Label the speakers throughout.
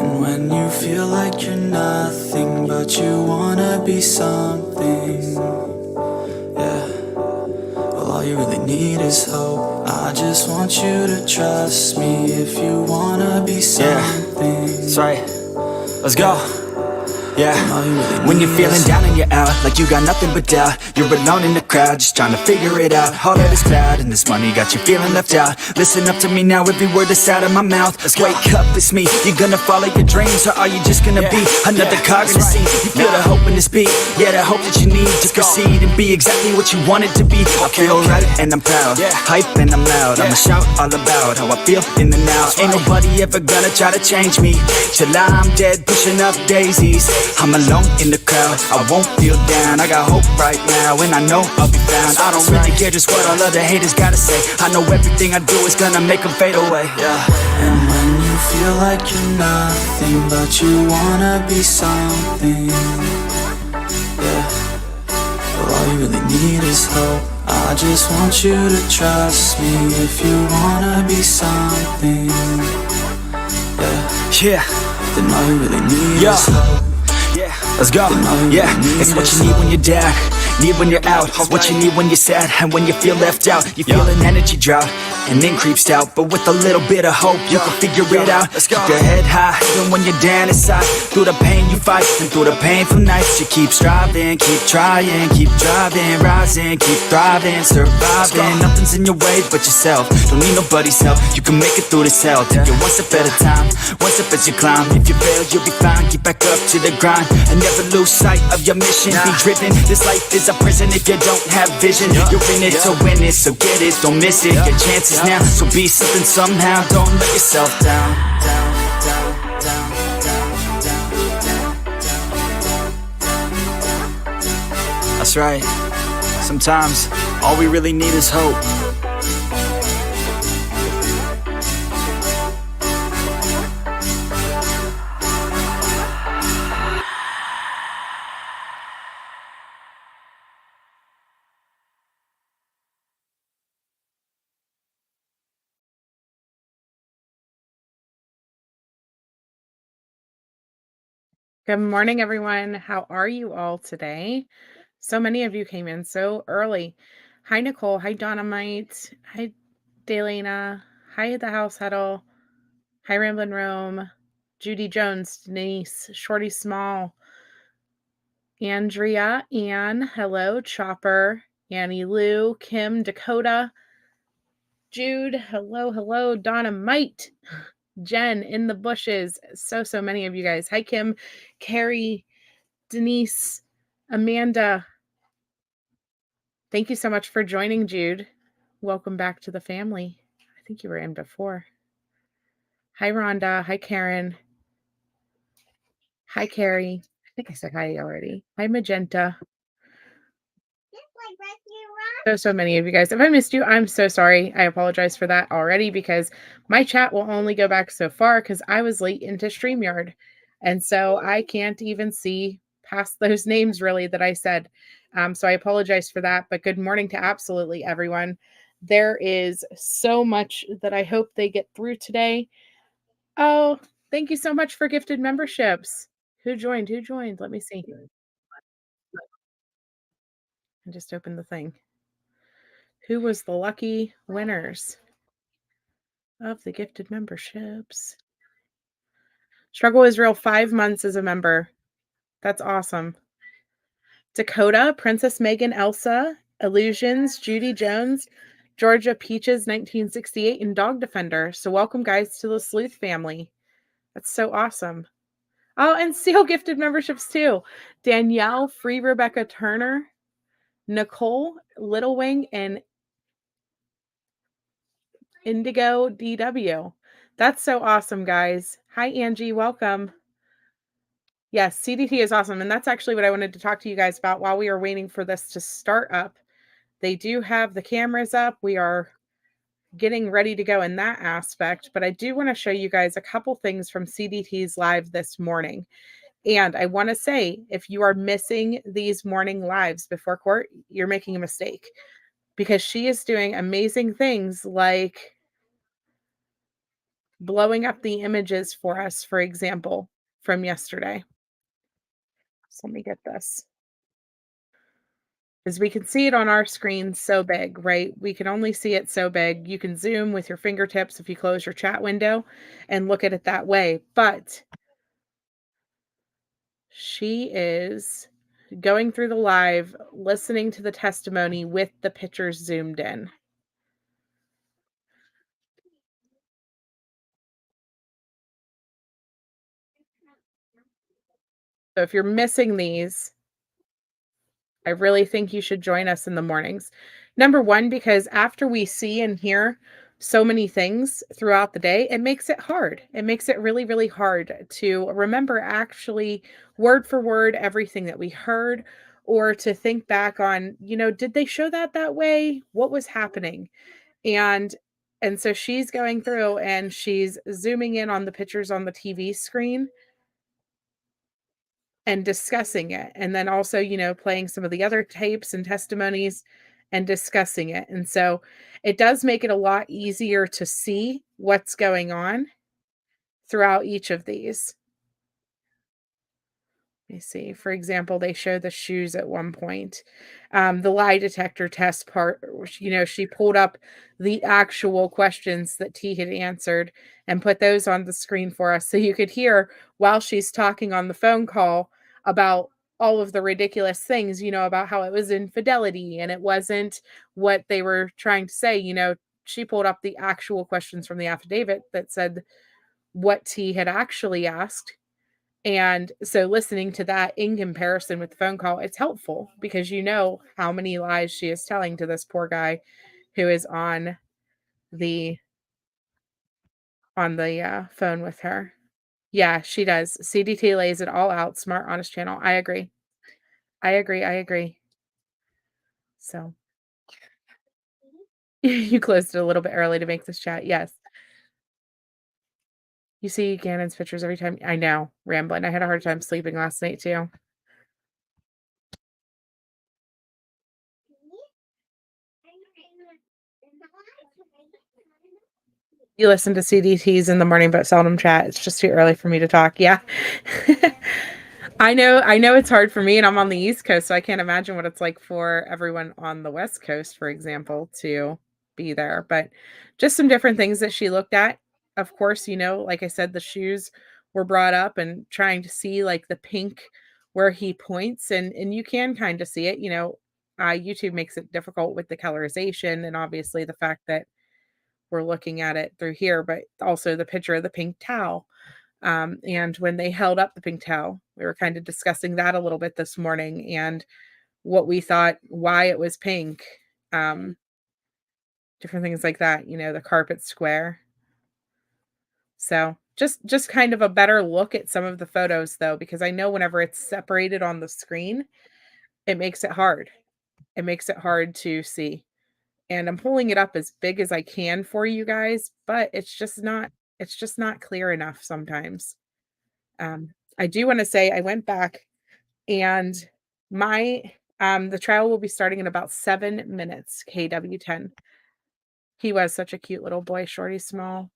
Speaker 1: And when you feel like you're nothing, but you wanna be something, yeah, well, all you really need is hope. I just want you to trust me if you wanna be something.
Speaker 2: That's right. Let's go. Yeah, when you're feeling down and you're out, like you got nothing but doubt, you're alone in the crowd, just trying to figure it out. All of this cloud and this money got you feeling left out. Listen up to me now, every word that's out of my mouth. Wake up, it's me. You're gonna follow your dreams, or are you just gonna be another cog in the scene? You feel the hope in this beat, yeah, the hope that you need to proceed and be exactly what you want it to be. I feel right and I'm proud, hype and I'm loud. I'ma shout all about how I feel in the now. Ain't nobody ever gonna try to change me till I'm dead, pushing up daisies. I'm alone in the crowd, I won't feel down. I got hope right now, and I know I'll be found. I don't really care just what all other haters gotta say. I know everything I do is gonna make them fade away.
Speaker 1: And when you feel like you're nothing, but you wanna be something, yeah, well, all you really need is hope. I just want you to trust me if you wanna be something, yeah, then all you really need is hope.
Speaker 2: Let's go, yeah, it's what you need when you're down, need when you're out. It's what you need when you're sad and when you feel left out. You feel an energy drought and then creeps out, but with a little bit of hope you can figure it out. Keep your head high even when you're down inside. Through the pain you fight and through the painful nights, you keep striving, keep trying, keep driving, rising, keep thriving, surviving. Nothing's in your way but yourself, don't need nobody's help. You can make it through this hell, take it one step at a time, one step as you climb. If you fail you'll be fine, get back up to the grind and never lose sight of your mission. Be driven, this life is a prison if you don't have vision. You're in it to win it, so get it, don't miss it. Your chances now, so be something somehow. Don't let yourself down. That's right. Sometimes all we really need is hope.
Speaker 3: Good morning, everyone. How are you all today? So many of you came in so early. Hi, Nicole. Hi, Dynamite. Hi, Daylena. Hi, The House Huddle. Hi, Ramblin' Rome. Judy Jones, Denise, Shorty Small, Andrea, Ann, hello, Chopper, Annie Lou, Kim, Dakota, Jude, hello, Dynamite, Jen, in the bushes. So many of you guys. Hi, Kim, Carrie, Denise, Amanda. Thank you so much for joining, Jude. Welcome back to the family. I think you were in before. Hi, Rhonda. Hi, Karen. Hi, Carrie. I think I said hi already. Hi, Magenta. So many of you guys. If I missed you, I'm so sorry. I apologize for that already because my chat will only go back so far because I was late into StreamYard. And so I can't even see past those names really that I said. So I apologize for that. But good morning to absolutely everyone. There is so much that I hope they get through today. Oh, thank you so much for gifted memberships. Who joined? Let me see. I just opened the thing. Who was the lucky winners of the gifted memberships? Struggle is Real, 5 months as a member. That's awesome. Dakota, Princess Megan, Elsa, Illusions, Judy Jones, Georgia Peaches, 1968, and Dog Defender. So welcome, guys, to the Sleuth family. That's so awesome. Oh, and Seal gifted memberships too. Danielle, Free Rebecca Turner, Nicole, Little Wing, and Indigo DW. That's so awesome, guys. Hi, Angie. Welcome. Yes, CDT is awesome. And that's actually what I wanted to talk to you guys about while we are waiting for this to start up. They do have the cameras up. We are getting ready to go in that aspect. But I do want to show you guys a couple things from CDT's live this morning. And I want to say, if you are missing these morning lives before court, you're making a mistake. Because she is doing amazing things like blowing up the images for us, for example, from yesterday. So let me get this. Because we can see it on our screen so big, right? We can only see it so big. You can zoom with your fingertips if you close your chat window and look at it that way. But she is going through the live, listening to the testimony with the pictures zoomed in. So if you're missing these, I really think you should join us in the mornings. Number one, because after we see and hear so many things throughout the day, it makes it hard. It makes it really, really hard to remember actually word for word everything that we heard, or to think back on, did they show that way? What was happening? And so she's going through and she's zooming in on the pictures on the TV screen and discussing it, and then also, playing some of the other tapes and testimonies and discussing it, and so it does make it a lot easier to see what's going on throughout each of these. Let me see. For example, they show the shoes at one point. The lie detector test part, she pulled up the actual questions that T had answered and put those on the screen for us so you could hear while she's talking on the phone call about all of the ridiculous things, about how it was infidelity and it wasn't what they were trying to say. She pulled up the actual questions from the affidavit that said what T had actually asked, and so listening to that in comparison with the phone call, it's helpful because you know how many lies she is telling to this poor guy who is the on the phone with her. Yeah, she does. CDT lays it all out. Smart, honest channel. I agree. I agree. I agree. So you closed it a little bit early to make this chat. Yes. You see Gannon's pictures every time. I know, rambling. I had a hard time sleeping last night too. You listen to CDTs in the morning, but seldom chat. It's just too early for me to talk. Yeah. I know it's hard for me, and I'm on the East Coast, so I can't imagine what it's like for everyone on the West Coast, for example, to be there. But just some different things that she looked at. Of course, like I said, the shoes were brought up and trying to see like the pink where he points, and you can kind of see it. YouTube makes it difficult with the colorization and obviously the fact that we're looking at it through here, but also the picture of the pink towel. And when they held up the pink towel, we were kind of discussing that a little bit this morning and what we thought, why it was pink, different things like that, the carpet square. So just kind of a better look at some of the photos though, because I know whenever it's separated on the screen, it makes it hard. It makes it hard to see. And I'm pulling it up as big as I can for you guys, but it's just not clear enough sometimes. I do want to say I went back and my the trial will be starting in about 7 minutes, KW10. He was such a cute little boy, shorty small.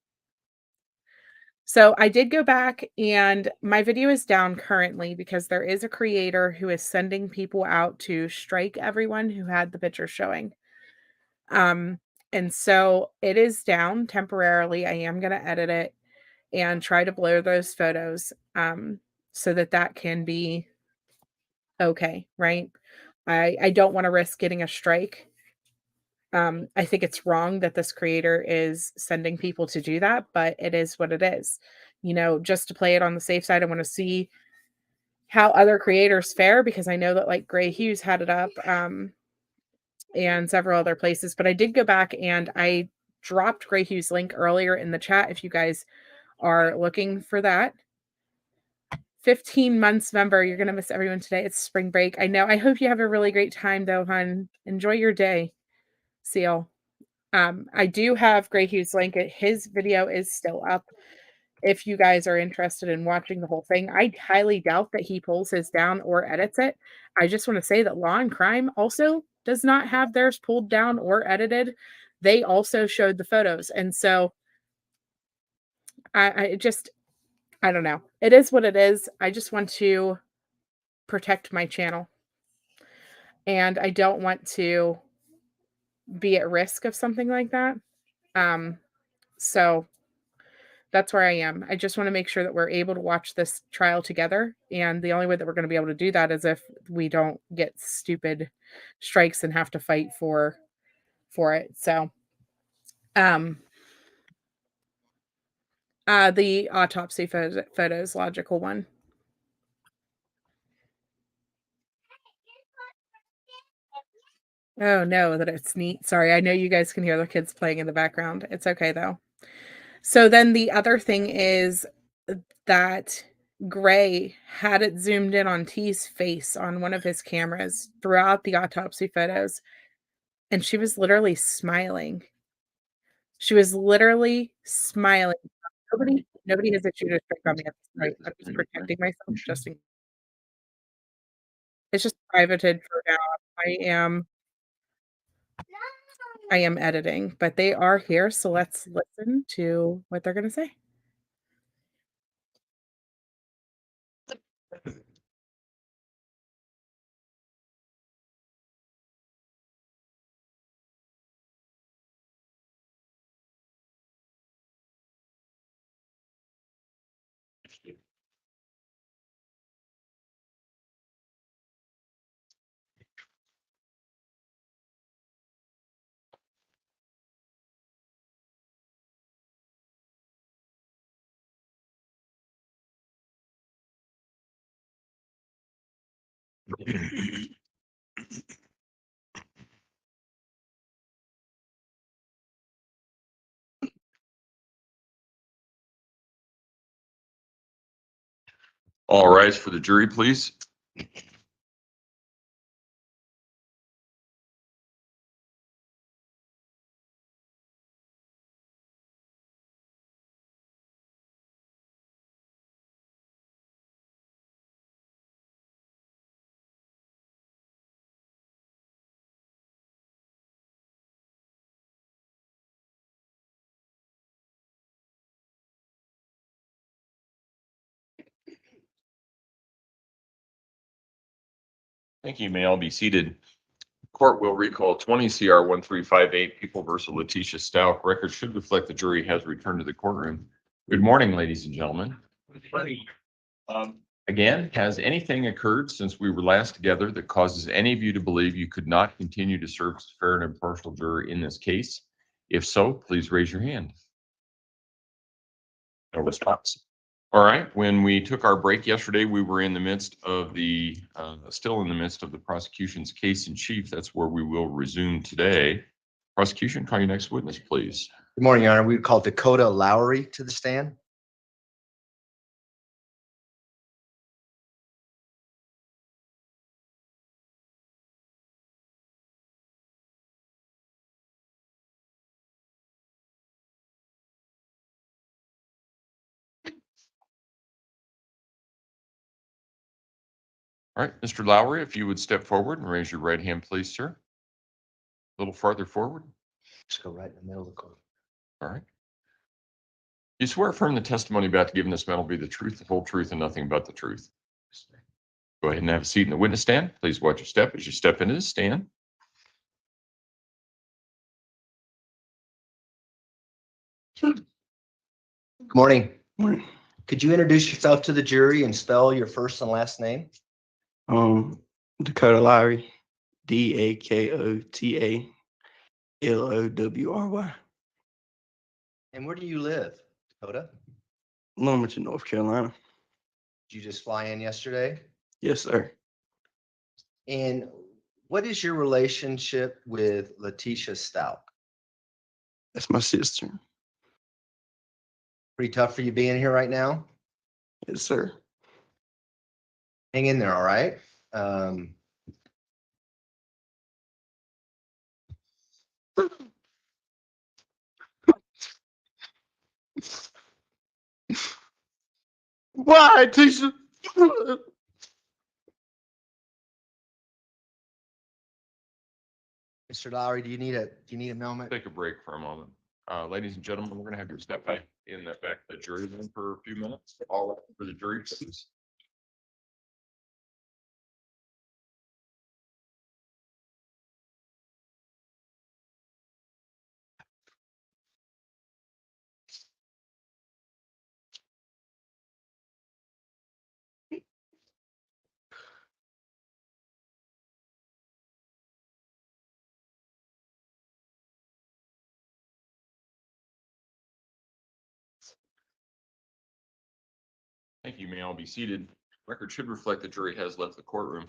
Speaker 3: So I did go back and my video is down currently because there is a creator who is sending people out to strike everyone who had the picture showing. And so it is down temporarily. I am going to edit it and try to blur those photos so that can be okay, right? I don't want to risk getting a strike. I think it's wrong that this creator is sending people to do that, but it is what it is. Just to play it on the safe side, I want to see how other creators fare because I know that like Gray Hughes had it up and several other places, but I did go back and I dropped Gray Hughes' link earlier in the chat if you guys are looking for that. 15 months member, you're going to miss everyone today. It's spring break. I know. I hope you have a really great time though, hon. Enjoy your day. Seal. I do have Gray Hughes' link. His video is still up. If you guys are interested in watching the whole thing, I highly doubt that he pulls his down or edits it. I just want to say that Law and Crime also does not have theirs pulled down or edited. They also showed the photos. And so I don't know. It is what it is. I just want to protect my channel. And I don't want to be at risk of something like that. So that's where I am. I just want to make sure that we're able to watch this trial together. And the only way that we're going to be able to do that is if we don't get stupid strikes and have to fight for it. So, the autopsy photos, logical one. Oh no, that it's neat. Sorry, I know you guys can hear the kids playing in the background. It's okay though. So then the other thing is that Gray had it zoomed in on T's face on one of his cameras throughout the autopsy photos, and she was literally smiling. She was literally smiling. Nobody has issued a strike on me at this point. I'm just protecting myself just in it's just privated for now. I am editing, but they are here, so let's listen to what they're gonna say.
Speaker 4: All rise for the jury, please. Thank you. You may all be seated. Court will recall 20 CR 1358 People versus Letecia Stauch. Record should reflect the jury has returned to the courtroom. Good morning, ladies and gentlemen. Again, has anything occurred since we were last together that causes any of you to believe you could not continue to serve as a fair and impartial jury in this case? If so, please raise your hand. No response. All right. When we took our break yesterday, we were in the midst of still in the midst of the prosecution's case in chief. That's where we will resume today. Prosecution, call your next witness, please.
Speaker 5: Good morning, Your Honor. We would call Dakota Lowry to the stand.
Speaker 4: All right, Mr. Lowry, if you would step forward and raise your right hand, please, sir. A little farther forward.
Speaker 5: Just go right in the middle of the court.
Speaker 4: All right. You swear affirm the testimony about to give in this matter will be the truth, the whole truth, and nothing but the truth. Go ahead and have a seat in the witness stand. Please watch your step as you step into the stand.
Speaker 5: Good morning.
Speaker 6: Morning.
Speaker 5: Could you introduce yourself to the jury and spell your first and last name?
Speaker 6: Dakota Lowry, DAKOTALOWRY,
Speaker 5: And where do you live, Dakota?
Speaker 6: Wilmington, North Carolina.
Speaker 5: Did you just fly in yesterday?
Speaker 6: Yes, sir.
Speaker 5: And what is your relationship with Letecia Stauch?
Speaker 6: That's my sister.
Speaker 5: Pretty tough for you being here right now?
Speaker 6: Yes, sir.
Speaker 5: Hang in there, all right?
Speaker 6: Why, teacher?
Speaker 5: Mr. Lowry, do you need a moment?
Speaker 4: Take a break for a moment. Ladies and gentlemen, we're going to have you step back in the back of the jury room for a few minutes. All up for the jury, please. Thank you. You may all be seated. Record should reflect the jury has left the courtroom.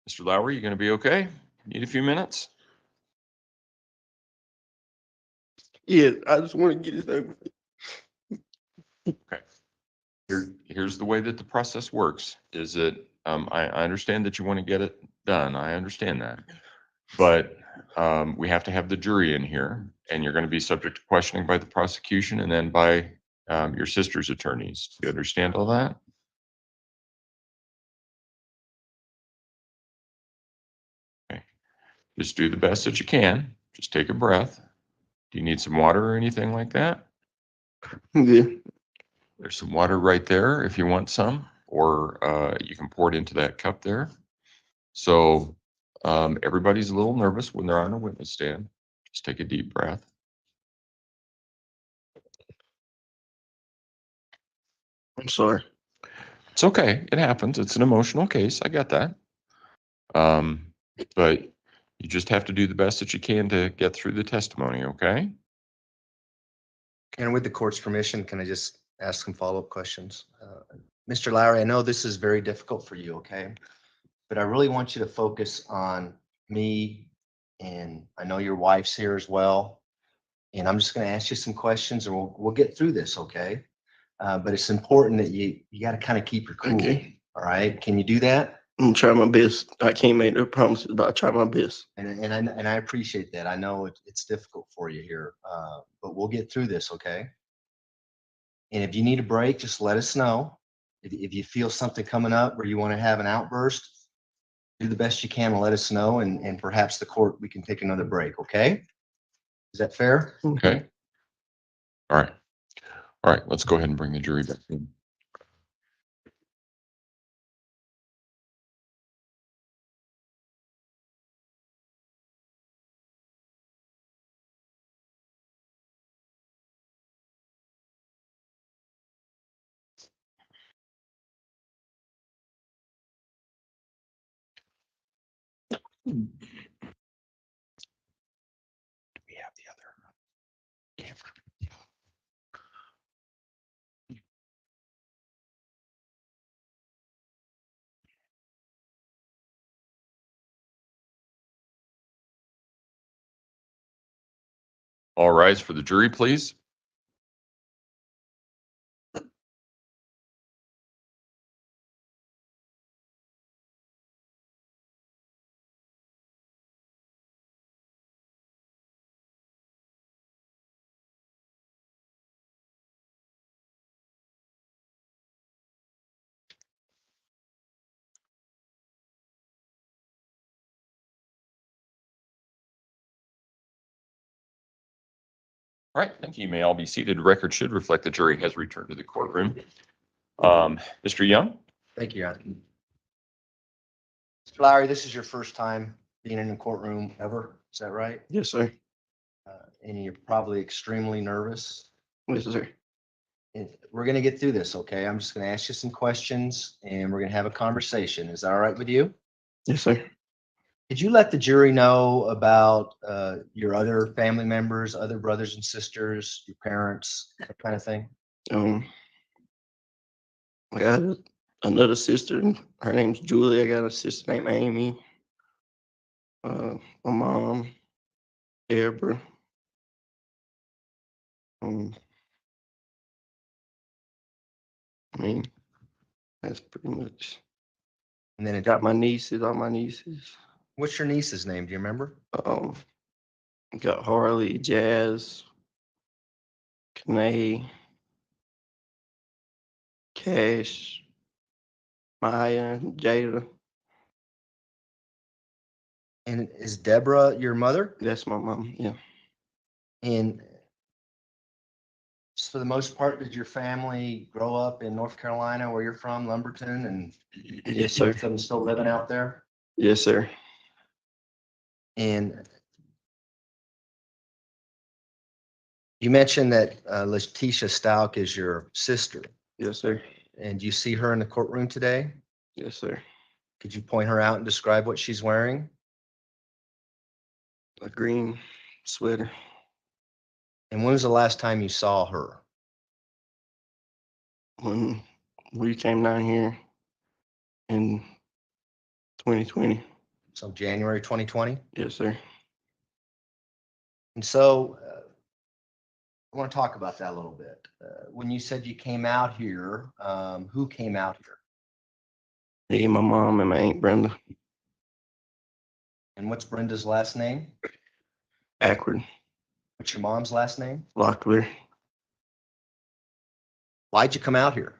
Speaker 4: Mr. Lowry, you going to be okay? Need a few minutes?
Speaker 6: Yeah, I just want to get this over.
Speaker 4: Okay. Here's the way that the process works, is that I understand that you want to get it done. I understand that. But we have to have the jury in here, and you're going to be subject to questioning by the prosecution and then by your sister's attorneys. Do you understand all that? Okay. Just do the best that you can. Just take a breath. Do you need some water or anything like that?
Speaker 6: Yeah.
Speaker 4: There's some water right there if you want some, or you can pour it into that cup there. So everybody's a little nervous when they're on a witness stand. Just take a deep breath.
Speaker 6: I'm sorry.
Speaker 4: It's okay. It happens. It's an emotional case. I get that. But you just have to do the best that you can to get through the testimony, okay?
Speaker 5: And with the court's permission, can I just ask some follow-up questions? Mr. Lowry, I know this is very difficult for you, okay? But I really want you to focus on me, and I know your wife's here as well. And I'm just going to ask you some questions and we'll get through this, okay? But it's important that you got to kind of keep your cool.
Speaker 6: Okay.
Speaker 5: All right. Can you do that?
Speaker 6: I'm gonna try my best. I can't make no promises, but I try my best.
Speaker 5: And I appreciate that. I know it's difficult for you here, but we'll get through this, okay? And if you need a break, just let us know. If you feel something coming up where you want to have an outburst, do the best you can and let us know. And perhaps the court, we can take another break, okay? Is that fair?
Speaker 4: Okay. All right. All right. Let's go ahead and bring the jury back in. We have the other camera. All rise for the jury, please. All right, thank you. You may all be seated. Record should reflect the jury has returned to the courtroom. Mr. Young?
Speaker 5: Thank you, Mr. Lowry, this is your first time being in the courtroom ever. Is that right?
Speaker 6: Yes, sir.
Speaker 5: And you're probably extremely nervous.
Speaker 6: Yes, sir.
Speaker 5: And we're going to get through this, okay? I'm just going to ask you some questions and we're going to have a conversation. Is that all right with you?
Speaker 6: Yes, sir.
Speaker 5: Did you let the jury know about your other family members, other brothers and sisters, your parents, that kind of thing?
Speaker 6: I got another sister. Her name's Julie. I got a sister named Amy. My mom, Deborah. I mean, that's pretty much.
Speaker 5: And then
Speaker 6: I got my nieces, all my nieces.
Speaker 5: what's your niece's name? Do you remember?
Speaker 6: Got Harley, Jazz, Kanae, Cash, Maya, Jada.
Speaker 5: And is Deborah your mother?
Speaker 6: That's my mom. Yeah.
Speaker 5: And for the most part, did your family grow up in North Carolina where you're from, Lumberton, and
Speaker 6: Yes, sir.
Speaker 5: both of them still living out there?
Speaker 6: Yes, sir.
Speaker 5: And you mentioned that Letecia Stauch is your sister,
Speaker 6: Yes, sir.
Speaker 5: and you see her in the courtroom today?
Speaker 6: Yes, sir.
Speaker 5: Could you point her out and describe what she's wearing?
Speaker 6: A green sweater.
Speaker 5: And when was the last time you saw her?
Speaker 6: When we came down here in 2020.
Speaker 5: So January 2020?
Speaker 6: Yes, sir.
Speaker 5: And so I want to talk about that a little bit. When you said you came out here, who came out here?
Speaker 6: Me, my mom, and my Aunt Brenda.
Speaker 5: And what's Brenda's last name?
Speaker 6: Ackward.
Speaker 5: What's your mom's last name?
Speaker 6: Locklear.
Speaker 5: Why'd you come out here?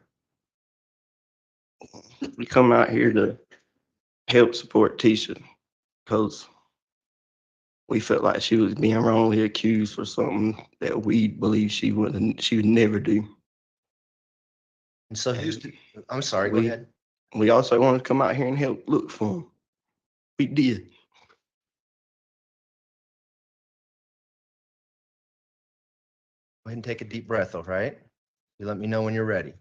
Speaker 6: We come out here to help support Tisha because we felt like she was being wrongly accused for something that we believe she would never do.
Speaker 5: And so I'm sorry, go ahead.
Speaker 6: We also wanted to come out here and help look for him. We did.
Speaker 5: Go ahead and take a deep breath, all right? You let me know when you're ready.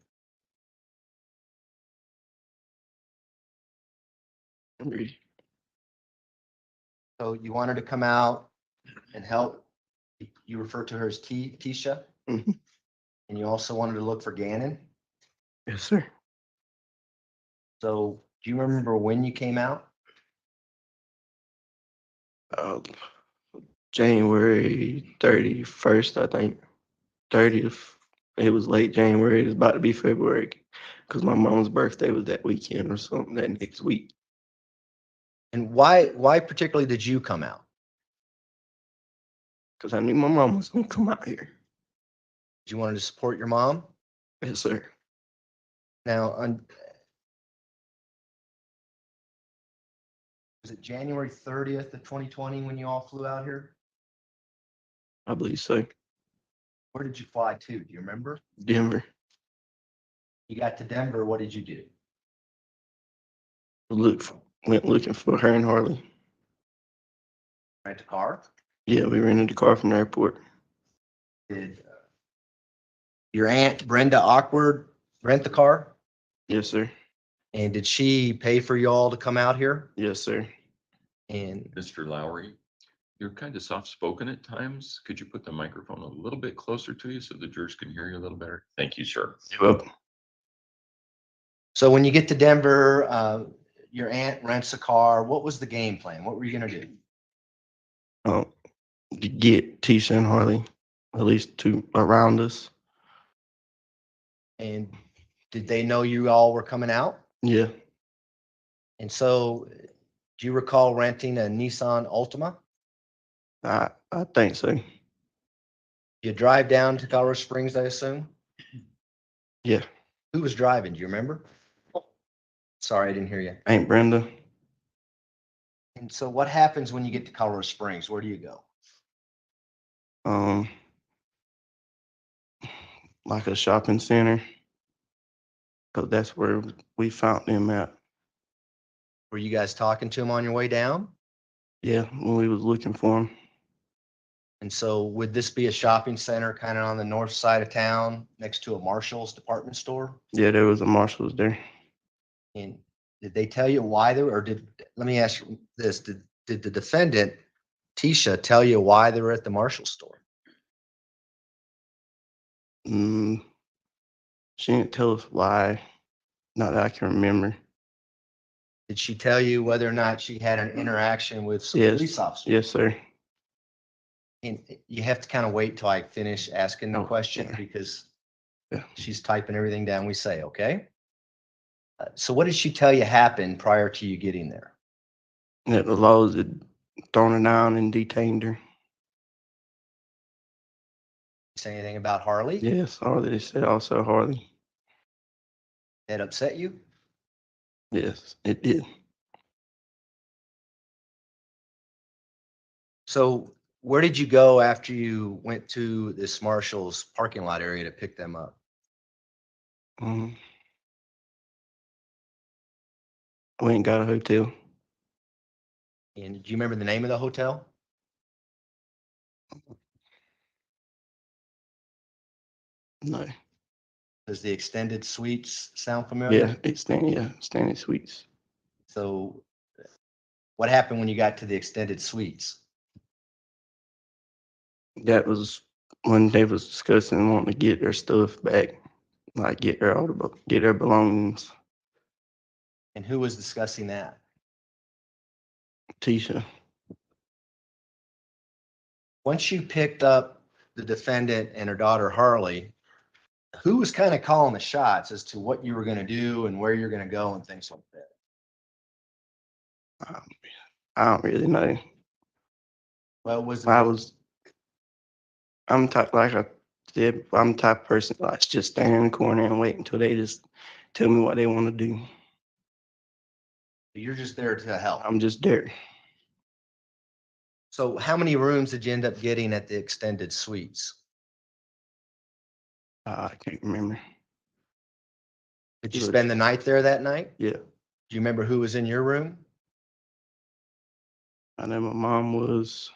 Speaker 5: So you wanted to come out and help. You refer to her as Tisha,
Speaker 6: Mhm.
Speaker 5: and you also wanted to look for Gannon.
Speaker 6: Yes, sir.
Speaker 5: So do you remember when you came out?
Speaker 6: January 31st, I think. 30th. It was late January. It was about to be February because my mom's birthday was that weekend or something, that next week.
Speaker 5: And why particularly did you come out?
Speaker 6: Because I knew my mom was going to come out here.
Speaker 5: Did you want to support your mom?
Speaker 6: Yes, sir.
Speaker 5: Now, was it January 30th of 2020 when you all flew out here?
Speaker 6: I believe so.
Speaker 5: Where did you fly to? Do you remember?
Speaker 6: Denver.
Speaker 5: You got to Denver. What did you do?
Speaker 6: Went looking for her and Harley.
Speaker 5: Rent a car?
Speaker 6: Yeah, we rented a car from the airport.
Speaker 5: Did your aunt Brenda Awkward rent the car?
Speaker 6: Yes, sir.
Speaker 5: And did she pay for y'all to come out here?
Speaker 6: Yes, sir.
Speaker 5: And
Speaker 4: Mr. Lowry, you're kind of soft-spoken at times. Could you put the microphone a little bit closer to you so the jurors can hear you a little better? Thank you, sir.
Speaker 6: You're welcome.
Speaker 5: so when you get to Denver, your aunt rents a car. What was the game plan? What were you gonna do?
Speaker 6: To get Tisha and Harley at least two around us.
Speaker 5: And did they know you all were coming out?
Speaker 6: Yeah.
Speaker 5: And so, do you recall renting a Nissan Altima?
Speaker 6: I think so.
Speaker 5: You drive down to Colorado Springs, I assume?
Speaker 6: Yeah.
Speaker 5: Who was driving? Do you remember? Sorry, I didn't hear you.
Speaker 6: Aunt Brenda.
Speaker 5: And so what happens when you get to Colorado Springs? Where do you go?
Speaker 6: Like a shopping center. Because that's where we found them at.
Speaker 5: Were you guys talking to him on your way down?
Speaker 6: Yeah, when we was looking for them.
Speaker 5: And so would this be a shopping center kind of on the north side of town next to a Marshall's department store?
Speaker 6: Yeah, there was a Marshall's there.
Speaker 5: And did they tell you why they were, let me ask you this, did the defendant, Tisha, tell you why they were at the Marshall store?
Speaker 6: She didn't tell us why. Not that I can remember.
Speaker 5: Did she tell you whether or not she had an interaction with some
Speaker 6: Yes.
Speaker 5: police officers?
Speaker 6: Yes, sir.
Speaker 5: And you have to kind of wait till I finish asking the
Speaker 6: Oh,
Speaker 5: question
Speaker 6: yeah.
Speaker 5: because
Speaker 6: Yeah.
Speaker 5: she's typing everything down we say, okay? So what did she tell you happened prior to you getting there?
Speaker 6: That the laws had thrown her down and detained her.
Speaker 5: Say anything about Harley?
Speaker 6: Yes, Harley. They said also Harley.
Speaker 5: That upset you?
Speaker 6: Yes, it did.
Speaker 5: So Where did you go after you went to this Marshall's parking lot area to pick them up?
Speaker 6: We ain't got a hotel.
Speaker 5: And do you remember the name of the hotel?
Speaker 6: No.
Speaker 5: Does the extended suites sound familiar?
Speaker 6: Yeah, extended suites.
Speaker 5: So what happened when you got to the extended suites?
Speaker 6: That was when they was discussing wanting to get their stuff back, like get their belongings.
Speaker 5: And who was discussing that?
Speaker 6: Tisha.
Speaker 5: Once you picked up the defendant and her daughter Harley, who was kind of calling the shots as to what you were going to do and where you're going to go and things like that?
Speaker 6: I don't really know.
Speaker 5: Well, was
Speaker 6: I'm type like I said, I'm the type of person like just stand in the corner and wait until they just tell me what they want to do.
Speaker 5: you're just there to help?
Speaker 6: I'm just there.
Speaker 5: So how many rooms did you end up getting at the extended suites?
Speaker 6: I can't remember.
Speaker 5: Did you spend the night there that night?
Speaker 6: Yeah.
Speaker 5: Do you remember who was in your room?
Speaker 6: I know my mom was.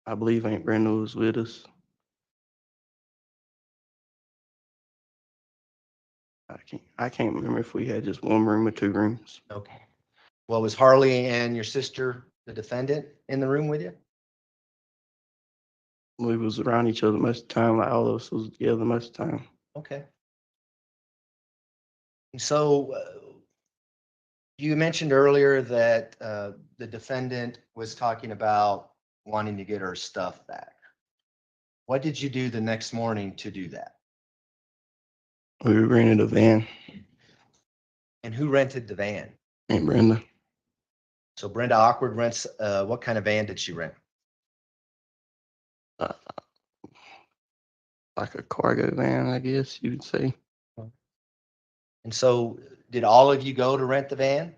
Speaker 6: I believe Aunt Brenda was with us. I can't remember if we had just one room or two rooms.
Speaker 5: Okay. Well, was Harley and your sister, the defendant, in the room with you?
Speaker 6: We was around each other most of the time, like all of us was together most of the time.
Speaker 5: Okay. So you mentioned earlier that the defendant was talking about wanting to get her stuff back. What did you do the next morning to do that?
Speaker 6: We rented a van.
Speaker 5: And who rented the van?
Speaker 6: Aunt Brenda.
Speaker 5: So Brenda Awkward rents, what kind of van did she rent?
Speaker 6: Like a cargo van, I guess you would say.
Speaker 5: And so did all of you go to rent the van?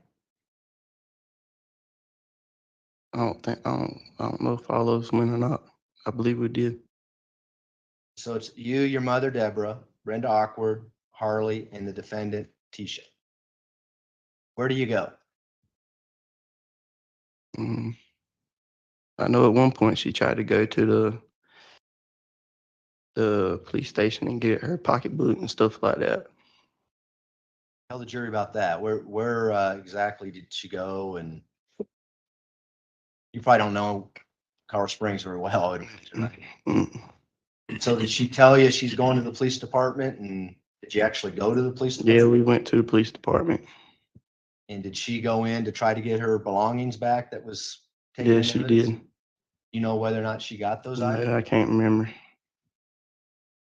Speaker 6: I don't know if all of us went or not. I believe we did.
Speaker 5: So it's you, your mother, Deborah, Brenda Awkward, Harley, and the defendant, Tisha. Where do you go?
Speaker 6: I know at one point she tried to go to the police station and get her pocketbook and stuff like that.
Speaker 5: Tell the jury about that. Where exactly did she go? And you probably don't know Colorado Springs very well. So did she tell you she's going to the police department? And did you actually go to the police department?
Speaker 6: Yeah, we went to the police department.
Speaker 5: And did she go in to try to get her belongings back that was taken?
Speaker 6: Yeah, she did.
Speaker 5: You know whether or not she got those items?
Speaker 6: No, I can't remember.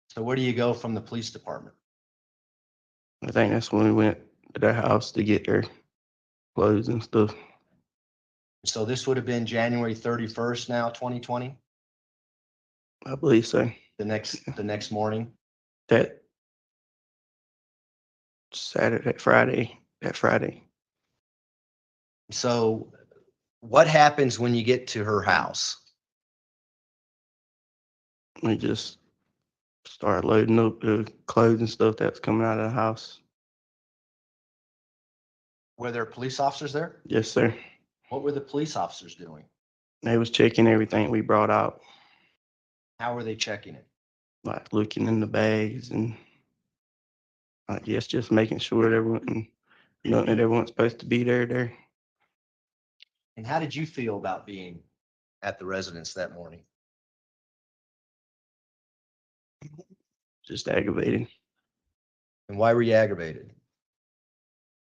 Speaker 5: So where do you go from the police department?
Speaker 6: I think that's when we went to their house to get their clothes and stuff.
Speaker 5: So this would have been January 31st now, 2020?
Speaker 6: I believe so.
Speaker 5: The next morning?
Speaker 6: That Friday.
Speaker 5: So what happens when you get to her house?
Speaker 6: We just started loading up the clothes and stuff that's coming out of the house.
Speaker 5: Were there police officers there?
Speaker 6: Yes, sir.
Speaker 5: What were the police officers doing?
Speaker 6: They was checking everything we brought out,
Speaker 5: How were they checking it?
Speaker 6: like looking in the bags and I guess just making sure nothing that everyone's supposed to be there.
Speaker 5: And how did you feel about being at the residence that morning?
Speaker 6: Just aggravated.
Speaker 5: And why were you aggravated?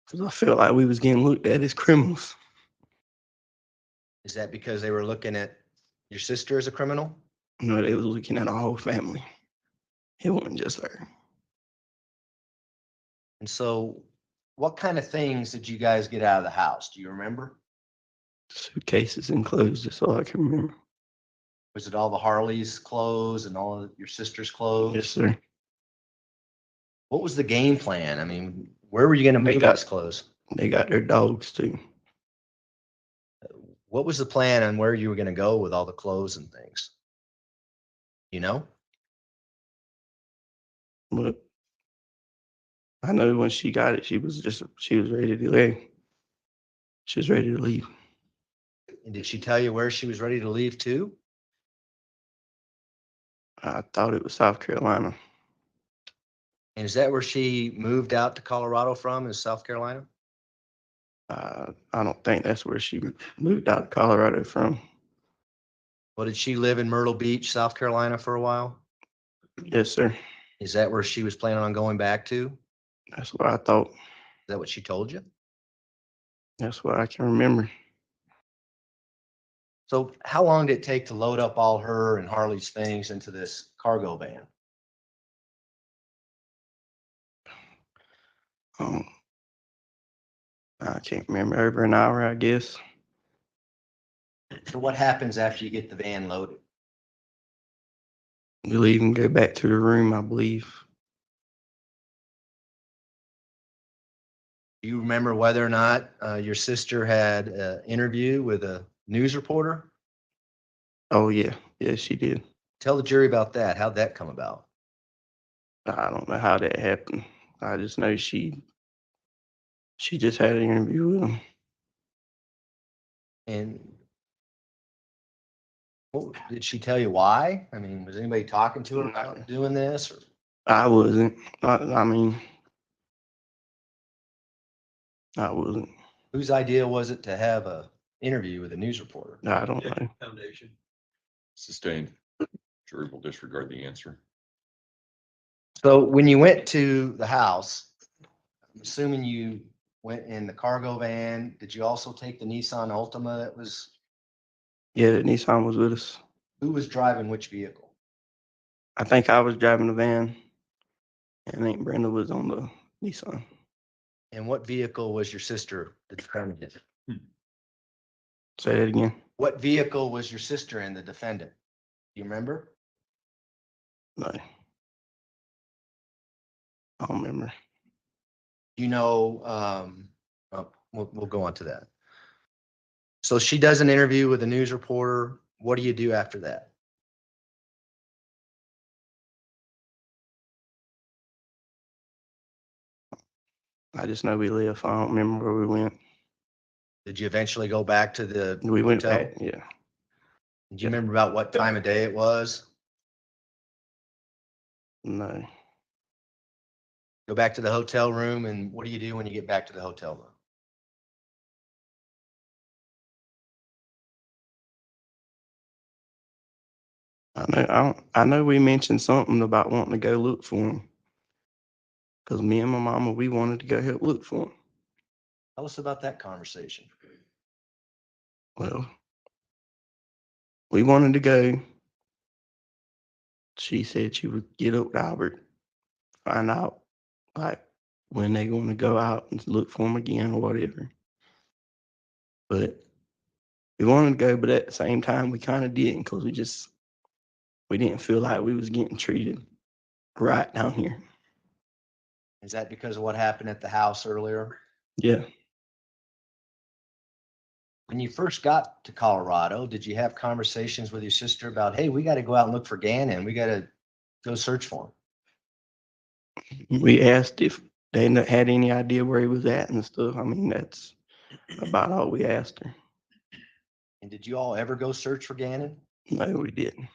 Speaker 6: Because I felt like we was getting looked at as criminals.
Speaker 5: Is that because they were looking at your sister as a criminal?
Speaker 6: No, they was looking at our whole family. It wasn't just her.
Speaker 5: And so what kind of things did you guys get out of the house? Do you remember?
Speaker 6: Suitcases and clothes, that's all I can remember.
Speaker 5: Was it all the Harley's clothes and all of your sister's clothes?
Speaker 6: Yes, sir.
Speaker 5: What was the game plan? I mean, where were you going to make those clothes?
Speaker 6: They got their dogs too.
Speaker 5: What was the plan on where you were going to go with all the clothes and things? You know?
Speaker 6: But I know when she got it, she was ready to leave. She was ready to leave.
Speaker 5: And did she tell you where she was ready to leave to?
Speaker 6: I thought it was South Carolina.
Speaker 5: And is that where she moved out to Colorado from, is South Carolina?
Speaker 6: I don't think that's where she moved out of Colorado from.
Speaker 5: Well, did she live in Myrtle Beach, South Carolina for a while?
Speaker 6: Yes, sir.
Speaker 5: Is that where she was planning on going back to? Is
Speaker 6: That's what I thought.
Speaker 5: that what she told you?
Speaker 6: That's what I can remember.
Speaker 5: So how long did it take to load up all her and Harley's things into this cargo van?
Speaker 6: Um, I can't remember. Over an hour, I guess.
Speaker 5: So what happens after you get the van loaded?
Speaker 6: We leave and go back to the room, I believe.
Speaker 5: Do you remember whether or not your sister had an interview with a news reporter?
Speaker 6: Oh, yeah. Yeah, she did.
Speaker 5: Tell the jury about that. How'd that come about?
Speaker 6: I don't know how that happened. I just know she just had an interview with him.
Speaker 5: And did she tell you why? I mean, was anybody talking to her about doing this? Or
Speaker 6: I wasn't. I mean, I wasn't.
Speaker 5: whose idea was it to have a interview with a news reporter?
Speaker 6: I don't know.
Speaker 4: Foundation. Sustained. Jury will disregard the answer.
Speaker 5: So when you went to the house, I'm assuming you went in the cargo van. Did you also take the Nissan Altima that was,
Speaker 6: Yeah, the Nissan was with us.
Speaker 5: who was driving which vehicle?
Speaker 6: I think I was driving the van, and Aunt Brenda was on the Nissan.
Speaker 5: And what vehicle was your sister the defendant?
Speaker 6: Say that again.
Speaker 5: What vehicle was your sister in, the defendant? Do you remember?
Speaker 6: No. I don't remember.
Speaker 5: You know, we'll go on to that. So she does an interview with a news reporter. What do you do after that?
Speaker 6: I just know we left. I don't remember where we went.
Speaker 5: Did you eventually go back to the
Speaker 6: We went
Speaker 5: hotel?
Speaker 6: back, yeah.
Speaker 5: Do you remember about what time of day it was?
Speaker 6: No.
Speaker 5: Go back to the hotel room, and what do you do when you get back to the hotel room?
Speaker 6: I know we mentioned something about wanting to go look for him. Because me and my mama, we wanted to go help look for him.
Speaker 5: Tell us about that conversation.
Speaker 6: Well, we wanted to go. She said she would get up with Albert, find out like when they're going to go out and look for him again or whatever. But we wanted to go, but at the same time, we kind of didn't because we didn't feel like we was getting treated right down here.
Speaker 5: Is that because of what happened at the house earlier?
Speaker 6: Yeah.
Speaker 5: When you first got to Colorado, did you have conversations with your sister about, hey, we got to go out and look for Gannon. We got to go search for him?
Speaker 6: We asked if they had any idea where he was at and stuff. I mean, that's about all we asked her.
Speaker 5: And did you all ever go search for Gannon?
Speaker 6: No, we didn't.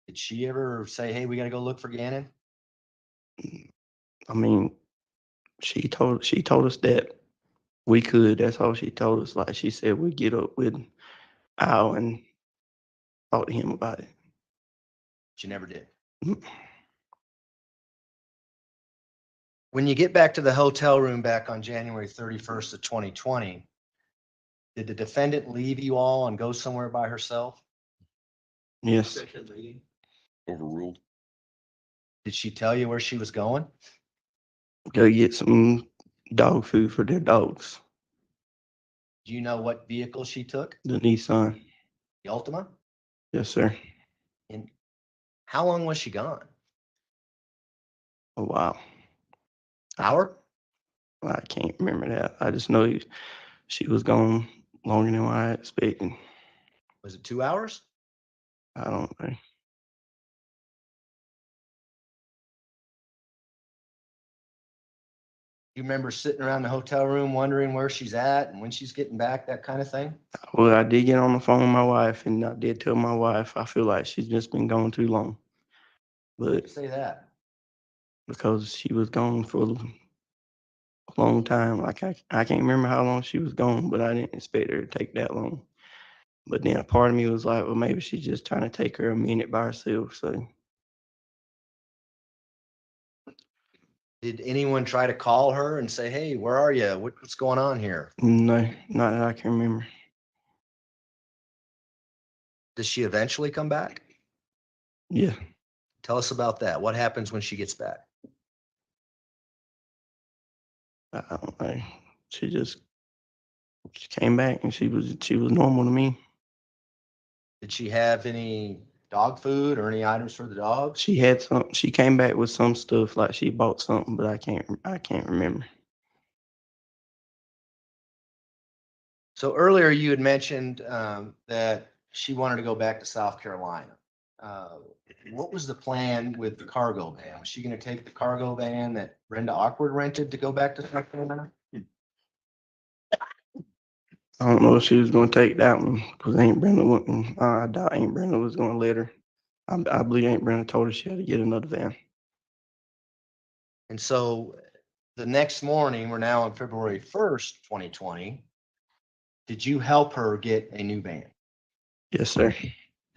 Speaker 5: Did she ever say, hey, we got to go look for Gannon?
Speaker 6: I mean, she told us that we could. That's all she told us. Like she said, we'd get up with Al and talk to him about it.
Speaker 5: She never did.
Speaker 6: Mm.
Speaker 5: When you get back to the hotel room back on January 31st of 2020, did the defendant leave you all and go somewhere by herself?
Speaker 6: Yes.
Speaker 4: Overruled.
Speaker 5: Did she tell you where she was going?
Speaker 6: Go get some dog food for their dogs.
Speaker 5: Do you know what vehicle she took?
Speaker 6: The Nissan.
Speaker 5: The Altima?
Speaker 6: Yes, sir.
Speaker 5: And how long was she gone?
Speaker 6: A while.
Speaker 5: Hour?
Speaker 6: I can't remember that. I just know she was gone longer than what I expected.
Speaker 5: Was it 2 hours?
Speaker 6: I don't know.
Speaker 5: You remember sitting around the hotel room wondering where she's at and when she's getting back, that kind of thing?
Speaker 6: Well, I did get on the phone with my wife, and I did tell my wife I feel like she's just been gone too long. But
Speaker 5: Say that.
Speaker 6: because she was gone for a long time, like I can't remember how long she was gone, but I didn't expect her to take that long. But then a part of me was like, well, maybe she's just trying to take her a minute by herself. So
Speaker 5: Did anyone try to call her and say, hey, where are you? What's going on here?
Speaker 6: no, not that I can remember.
Speaker 5: Does she eventually come back?
Speaker 6: Yeah,
Speaker 5: Tell us about that. What happens when she gets back?
Speaker 6: I don't know. She came back and she was normal to me.
Speaker 5: Did she have any dog food or any items for the dogs?
Speaker 6: She had some. She came back with some stuff, like she bought something, but I can't remember.
Speaker 5: So earlier you had mentioned that she wanted to go back to South Carolina. What was the plan with the cargo van? Was she going to take the cargo van that Brenda Awkward rented to go back to South Carolina?
Speaker 6: I don't know if she was going to take that one because Aunt Brenda wouldn't. I doubt Aunt Brenda was going to let her. I believe Aunt Brenda told her she had to get another van.
Speaker 5: And so the next morning, we're now on February 1st, 2020. Did you help her get a new van?
Speaker 6: Yes, sir.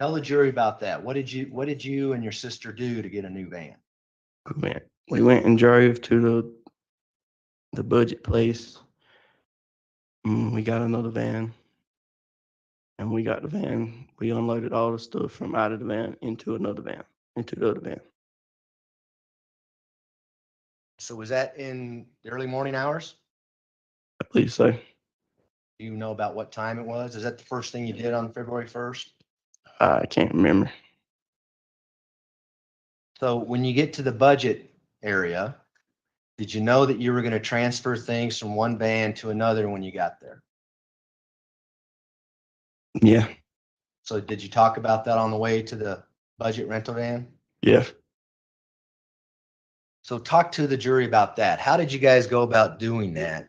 Speaker 5: Tell the jury about that. What did you and your sister do to get a new van?
Speaker 6: We went and drove to the budget place. We got another van. And we got the van. We unloaded all the stuff from out of the van into the other van.
Speaker 5: So was that in the early morning hours?
Speaker 6: I believe so.
Speaker 5: Do you know about what time it was? Is that the first thing you did on February 1st?
Speaker 6: I can't remember.
Speaker 5: So when you get to the budget area, did you know that you were going to transfer things from one van to another when you got there?
Speaker 6: Yeah.
Speaker 5: So did you talk about that on the way to the budget rental van?
Speaker 6: Yeah.
Speaker 5: So talk to the jury about that. How did you guys go about doing that?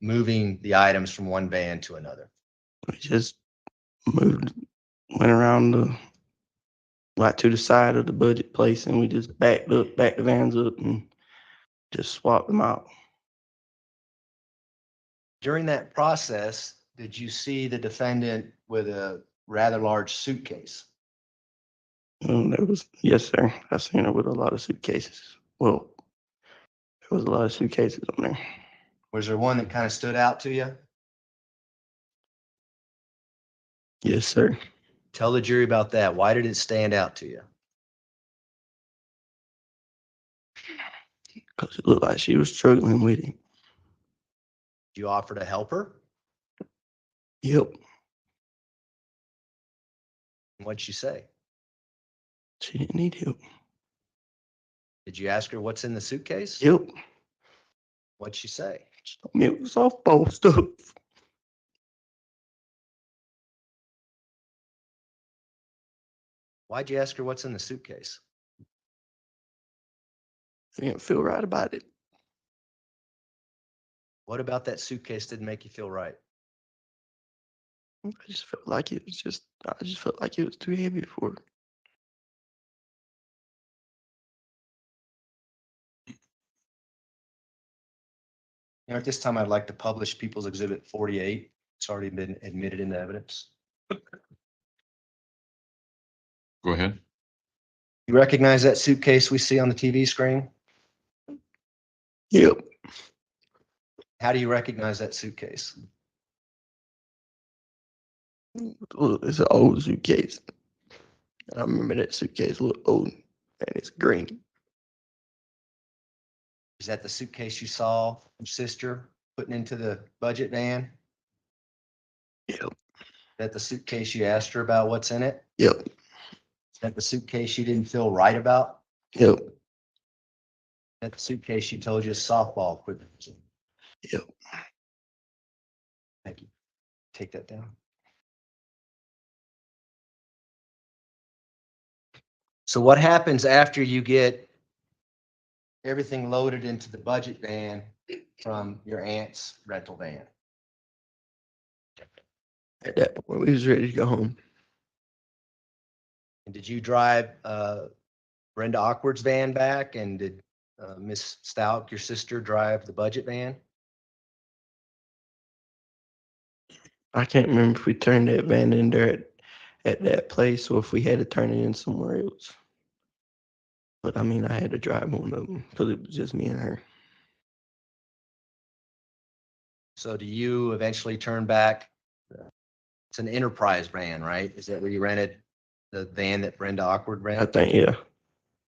Speaker 5: Moving the items from one van to another?
Speaker 6: We just went around to the side of the budget place, and we just backed the vans up and just swapped them out.
Speaker 5: During that process, did you see the defendant with a rather large suitcase?
Speaker 6: Yes, sir. I seen her with a lot of suitcases. Well, there was a lot of suitcases on there.
Speaker 5: Was there one that kind of stood out to you?
Speaker 6: Yes, sir.
Speaker 5: Tell the jury about that. Why did it stand out to you?
Speaker 6: Because it looked like she was struggling with it.
Speaker 5: Did you offer to help her?
Speaker 6: Yep.
Speaker 5: What'd she say?
Speaker 6: She didn't need help.
Speaker 5: Did you ask her what's in the suitcase?
Speaker 6: Yep.
Speaker 5: What'd she say?
Speaker 6: She told me it was softball stuff.
Speaker 5: Why'd you ask her what's in the suitcase?
Speaker 6: I didn't feel right about it.
Speaker 5: What about that suitcase didn't make you feel right?
Speaker 6: I just felt like it was too heavy for her.
Speaker 5: You know, at this time, I'd like to publish People's Exhibit 48. It's already been admitted into evidence.
Speaker 4: Go ahead.
Speaker 5: You recognize that suitcase we see on the TV screen?
Speaker 6: Yep.
Speaker 5: How do you recognize that suitcase?
Speaker 6: Look, it's an old suitcase. I remember that suitcase looked old, and it's green.
Speaker 5: Is that the suitcase you saw your sister putting into the budget van?
Speaker 6: Yep.
Speaker 5: Is that the suitcase you asked her about what's in it?
Speaker 6: Yep.
Speaker 5: Is that the suitcase you didn't feel right about?
Speaker 6: Yep.
Speaker 5: Is that the suitcase she told you is softball equipment?
Speaker 6: Yep.
Speaker 5: Thank you. take that down. So what happens after you get everything loaded into the budget van from your aunt's rental van?
Speaker 6: At that point, we was ready to go home.
Speaker 5: And did you drive Brenda Awkward's van back? And did Miss Stauch, your sister, drive the budget van?
Speaker 6: I can't remember if we turned that van in there at that place or if we had to turn it in somewhere else. But I mean, I had to drive one of them because it was just me and her.
Speaker 5: So do you eventually turn back? It's an enterprise van, right? Is that where you rented the van that Brenda Awkward
Speaker 6: I
Speaker 5: rented?
Speaker 6: think, yeah.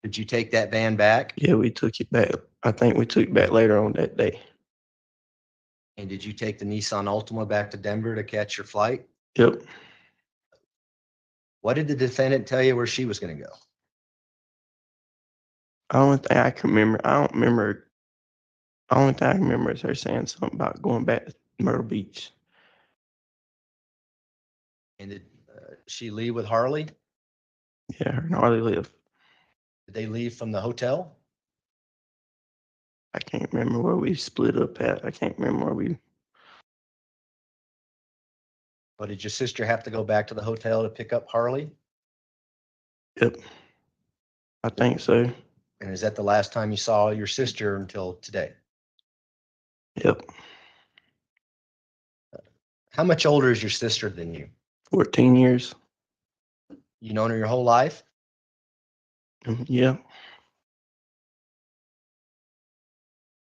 Speaker 5: Did you take that van back?
Speaker 6: Yeah, we took it back. I think we took it back later on that day.
Speaker 5: And did you take the Nissan Altima back to Denver to catch your flight?
Speaker 6: Yep.
Speaker 5: What did the defendant tell you where she was going to go?
Speaker 6: The only thing I can remember, I don't remember. The only thing I can remember is her saying something about going back to Myrtle Beach.
Speaker 5: And did she leave with Harley?
Speaker 6: Yeah, her and Harley lived.
Speaker 5: Did they leave from the hotel?
Speaker 6: I can't remember where we split up at. I can't remember where we.
Speaker 5: But did your sister have to go back to the hotel to pick up Harley?
Speaker 6: Yep. I think so.
Speaker 5: And is that the last time you saw your sister until today?
Speaker 6: Yep.
Speaker 5: How much older is your sister than you?
Speaker 6: 14 years.
Speaker 5: You known her your whole life?
Speaker 6: Yeah.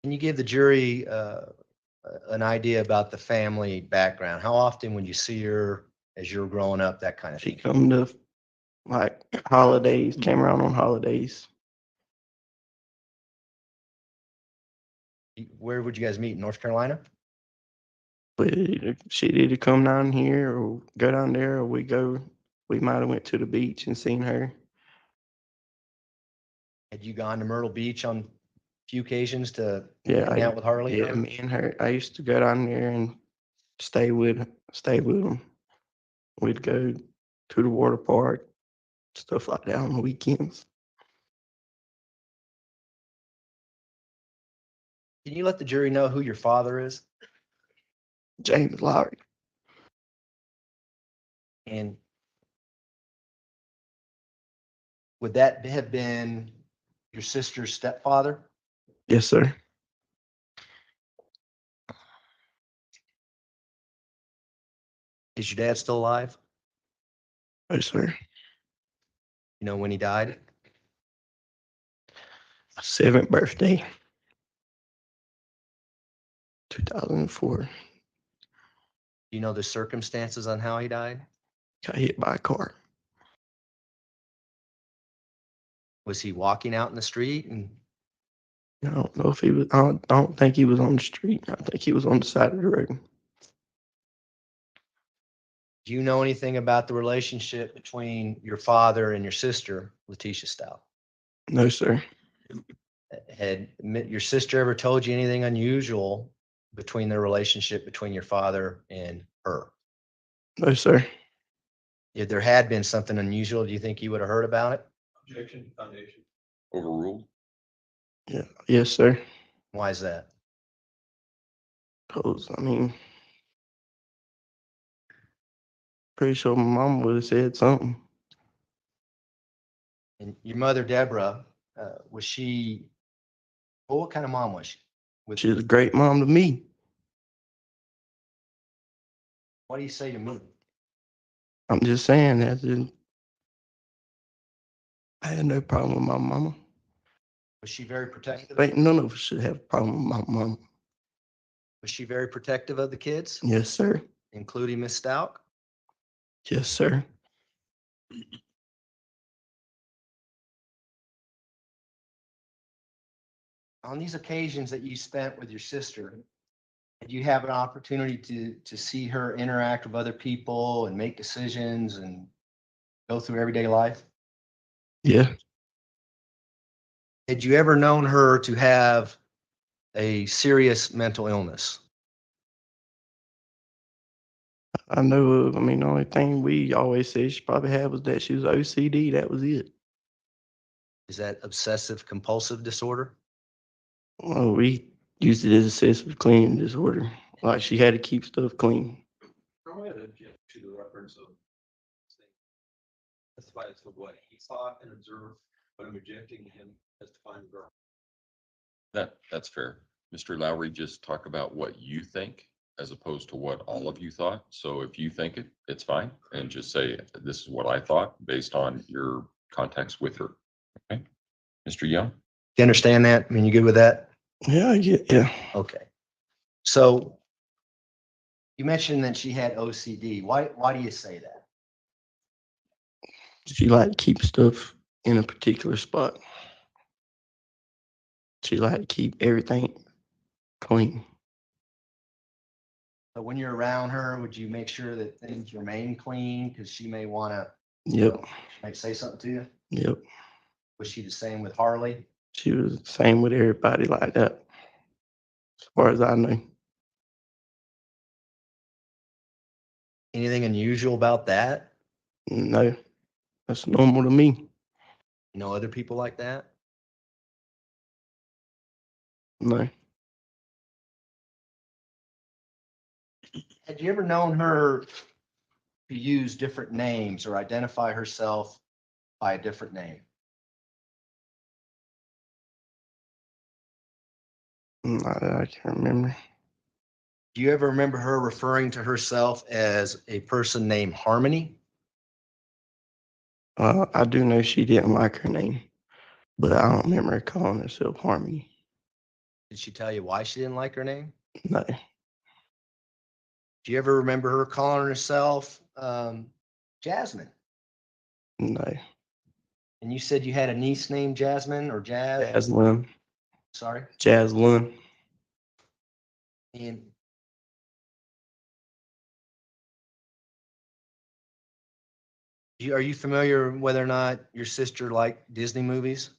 Speaker 5: Can you give the jury an idea about the family background? How often would you see her as you were growing up, that kind of
Speaker 6: She
Speaker 5: thing?
Speaker 6: come to like holidays, came around on holidays.
Speaker 5: Where would you guys meet? North Carolina?
Speaker 6: But she'd either come down here or go down there, or we might have went to the beach and seen her.
Speaker 5: Had you gone to Myrtle Beach on a few occasions to
Speaker 6: Yeah,
Speaker 5: hang out with Harley?
Speaker 6: yeah, me and her. I used to go down there and stay with them. We'd go to the water park, stuff like that on the weekends.
Speaker 5: Can you let the jury know who your father is?
Speaker 6: James Lowry.
Speaker 5: And would that have been your sister's stepfather?
Speaker 6: Yes, sir.
Speaker 5: Is your dad still alive?
Speaker 6: Yes, sir.
Speaker 5: You know when he died?
Speaker 6: 7th birthday, 2004.
Speaker 5: You know the circumstances on how he died?
Speaker 6: Got hit by a car.
Speaker 5: Was he walking out in the street? And
Speaker 6: I don't know if he was. I don't think he was on the street. I think he was on the side of the road.
Speaker 5: do you know anything about the relationship between your father and your sister, Letecia Stauch?
Speaker 6: No, sir.
Speaker 5: Had your sister ever told you anything unusual between the relationship between your father and her?
Speaker 6: No, sir.
Speaker 5: If there had been something unusual, do you think you would have heard about it?
Speaker 4: Objection, foundation. Overruled.
Speaker 6: Yeah. Yes, sir.
Speaker 5: Why is that?
Speaker 6: Because I mean, pretty sure my mom would have said something.
Speaker 5: And your mother, Deborah, was she, well, what kind of mom was she?
Speaker 6: She was a great mom to me.
Speaker 5: What do you say to me?
Speaker 6: I'm just saying that I had no problem with my mama.
Speaker 5: Was she very protective?
Speaker 6: I think none of us should have a problem with my mama.
Speaker 5: Was she very protective of the kids,
Speaker 6: Yes, sir.
Speaker 5: including Miss Stauch?
Speaker 6: Yes, sir.
Speaker 5: On these occasions that you spent with your sister, did you have an opportunity to see her interact with other people and make decisions and go through everyday life?
Speaker 6: Yeah.
Speaker 5: Had you ever known her to have a serious mental illness?
Speaker 6: I know of. I mean, the only thing we always said she probably had was that she was OCD. That was it.
Speaker 5: Is that obsessive compulsive disorder?
Speaker 6: Well, we used it as excessive cleaning disorder. Like she had to keep stuff clean.
Speaker 7: Probably had to object to the reference of testifies to what he saw and observed, but I'm rejecting him testifying.
Speaker 4: That's fair. Mr. Lowry, just talk about what you think as opposed to what all of you thought. So if you think it, it's fine. And just say, this is what I thought based on your contacts with her. Okay. Mr. Young?
Speaker 5: Do you understand that? I mean, you good with that?
Speaker 6: Yeah, yeah.
Speaker 5: Okay. So you mentioned that she had OCD. Why do you say that?
Speaker 6: She liked to keep stuff in a particular spot. She liked to keep everything clean.
Speaker 5: But when you're around her, would you make sure that things remain clean? Because she may want to,
Speaker 6: Yep.
Speaker 5: might say something to you.
Speaker 6: Yep.
Speaker 5: Was she the same with Harley?
Speaker 6: She was the same with everybody like that, as far as I know.
Speaker 5: Anything unusual about that?
Speaker 6: No, that's normal to me.
Speaker 5: You know other people like that?
Speaker 6: No,
Speaker 5: Had you ever known her to use different names or identify herself by a different name?
Speaker 6: not that I can't remember.
Speaker 5: Do you ever remember her referring to herself as a person named Harmony?
Speaker 6: I do know she didn't like her name, but I don't remember her calling herself Harmony.
Speaker 5: Did she tell you why she didn't like her name?
Speaker 6: No,
Speaker 5: Do you ever remember her calling herself Jasmine?
Speaker 6: no.
Speaker 5: And you said you had a niece named Jasmine or Jazz?
Speaker 6: Jaslyn,
Speaker 5: Sorry.
Speaker 6: Jaslyn.
Speaker 5: And are you familiar whether or not your sister liked Disney movies?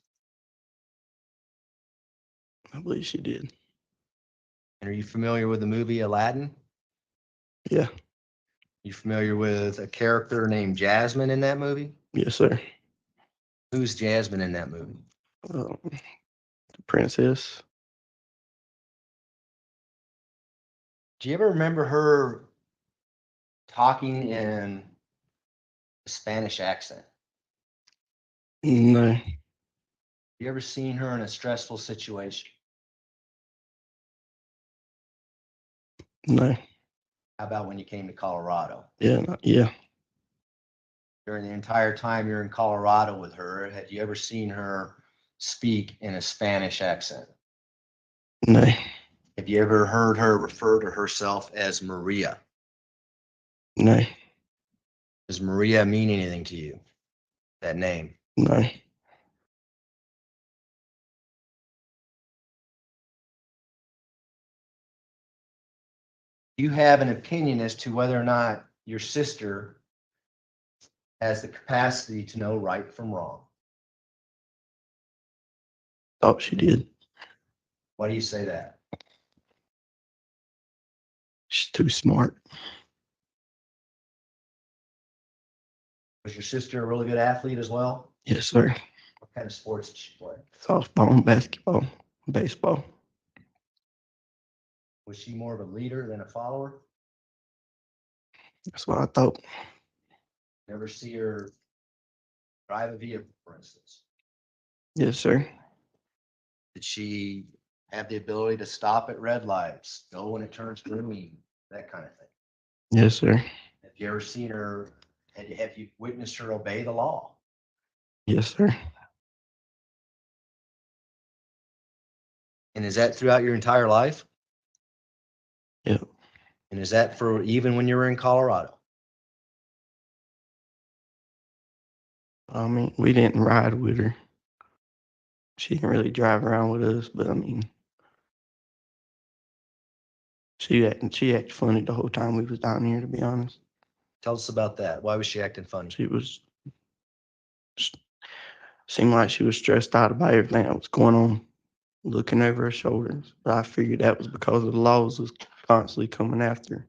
Speaker 6: I believe she did.
Speaker 5: And are you familiar with the movie Aladdin?
Speaker 6: Yeah.
Speaker 5: You familiar with a character named Jasmine in that movie?
Speaker 6: Yes, sir.
Speaker 5: Who's Jasmine in that movie?
Speaker 6: The princess.
Speaker 5: Do you ever remember her talking in a Spanish accent?
Speaker 6: No,
Speaker 5: You ever seen her in a stressful situation?
Speaker 6: no.
Speaker 5: How about when you came to Colorado?
Speaker 6: Yeah, yeah.
Speaker 5: During the entire time you're in Colorado with her, had you ever seen her speak in a Spanish accent?
Speaker 6: No,
Speaker 5: Have you ever heard her refer to herself as Maria?
Speaker 6: no,
Speaker 5: Does Maria mean anything to you? That name?
Speaker 6: no.
Speaker 5: You have an opinion as to whether or not your sister has the capacity to know right from wrong.
Speaker 6: Thought she did.
Speaker 5: Why do you say that?
Speaker 6: She's too smart.
Speaker 5: Was your sister a really good athlete as well?
Speaker 6: Yes, sir.
Speaker 5: What kind of sports did she play?
Speaker 6: Softball, basketball, baseball.
Speaker 5: Was she more of a leader than a follower?
Speaker 6: That's what I thought.
Speaker 5: Never see her drive a vehicle, for instance.
Speaker 6: Yes, sir.
Speaker 5: Did she have the ability to stop at red lights, go when it turns green, that kind of thing?
Speaker 6: Yes, sir.
Speaker 5: Have you ever seen her, have you witnessed her obey the law?
Speaker 6: Yes, sir.
Speaker 5: And is that throughout your entire life?
Speaker 6: Yeah.
Speaker 5: And is that for even when you were in Colorado?
Speaker 6: I mean, we didn't ride with her. She didn't really drive around with us, but I mean, she acted funny the whole time we was down here, to be honest.
Speaker 5: Tell us about that. Why was she acting funny?
Speaker 6: Seemed like she was stressed out about everything that was going on, looking over her shoulders. But I figured that was because of the laws was constantly coming after her.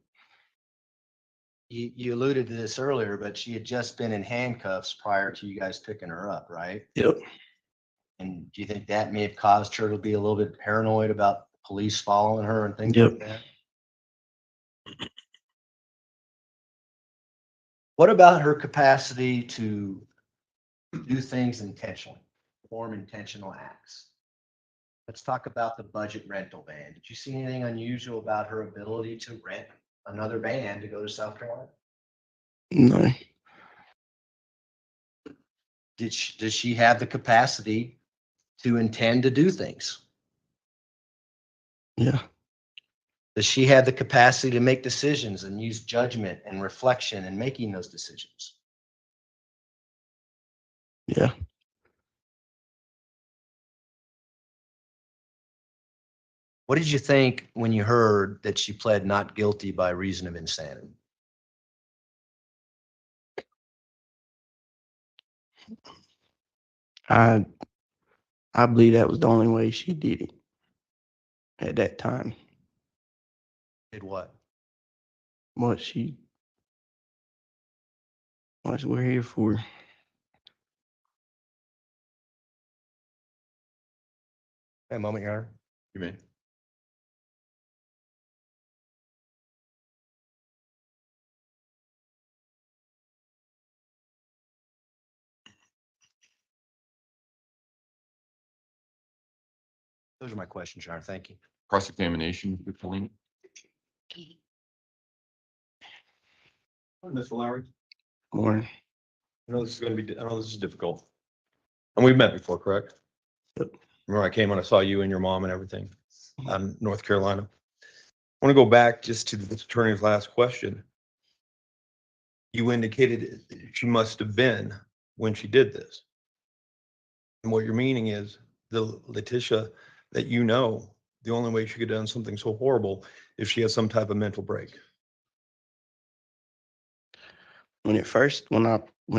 Speaker 5: You alluded to this earlier, but she had just been in handcuffs prior to you guys picking her up, right?
Speaker 6: Yep.
Speaker 5: And do you think that may have caused her to be a little bit paranoid about police following her and things
Speaker 6: Yep.
Speaker 5: like that? What about her capacity to do things intentionally, perform intentional acts? Let's talk about the budget rental van. Did you see anything unusual about her ability to rent another van to go to South Carolina?
Speaker 6: No.
Speaker 5: Does she have the capacity to intend to do things?
Speaker 6: Yeah.
Speaker 5: Does she have the capacity to make decisions and use judgment and reflection in making those decisions?
Speaker 6: Yeah.
Speaker 5: What did you think when you heard that she pled not guilty by reason of insanity?
Speaker 6: I believe that was the only way she did it at that time.
Speaker 5: Did what?
Speaker 6: What we're here for.
Speaker 5: A moment, Your Honor.
Speaker 4: You may.
Speaker 5: Those are my questions, Your Honor. Thank you.
Speaker 4: Cross-examination, Mr. Colleen.
Speaker 7: Mr. Lowry,
Speaker 6: Morning.
Speaker 7: I know this is difficult. And we've met before, correct?
Speaker 6: Yep.
Speaker 7: Remember I came and I saw you and your mom and everything out in North Carolina. I want to go back just to the attorney's last question. You indicated she must have been when she did this. And what you're meaning is the Letecia that you know, the only way she could have done something so horrible if she has some type of mental break.
Speaker 6: When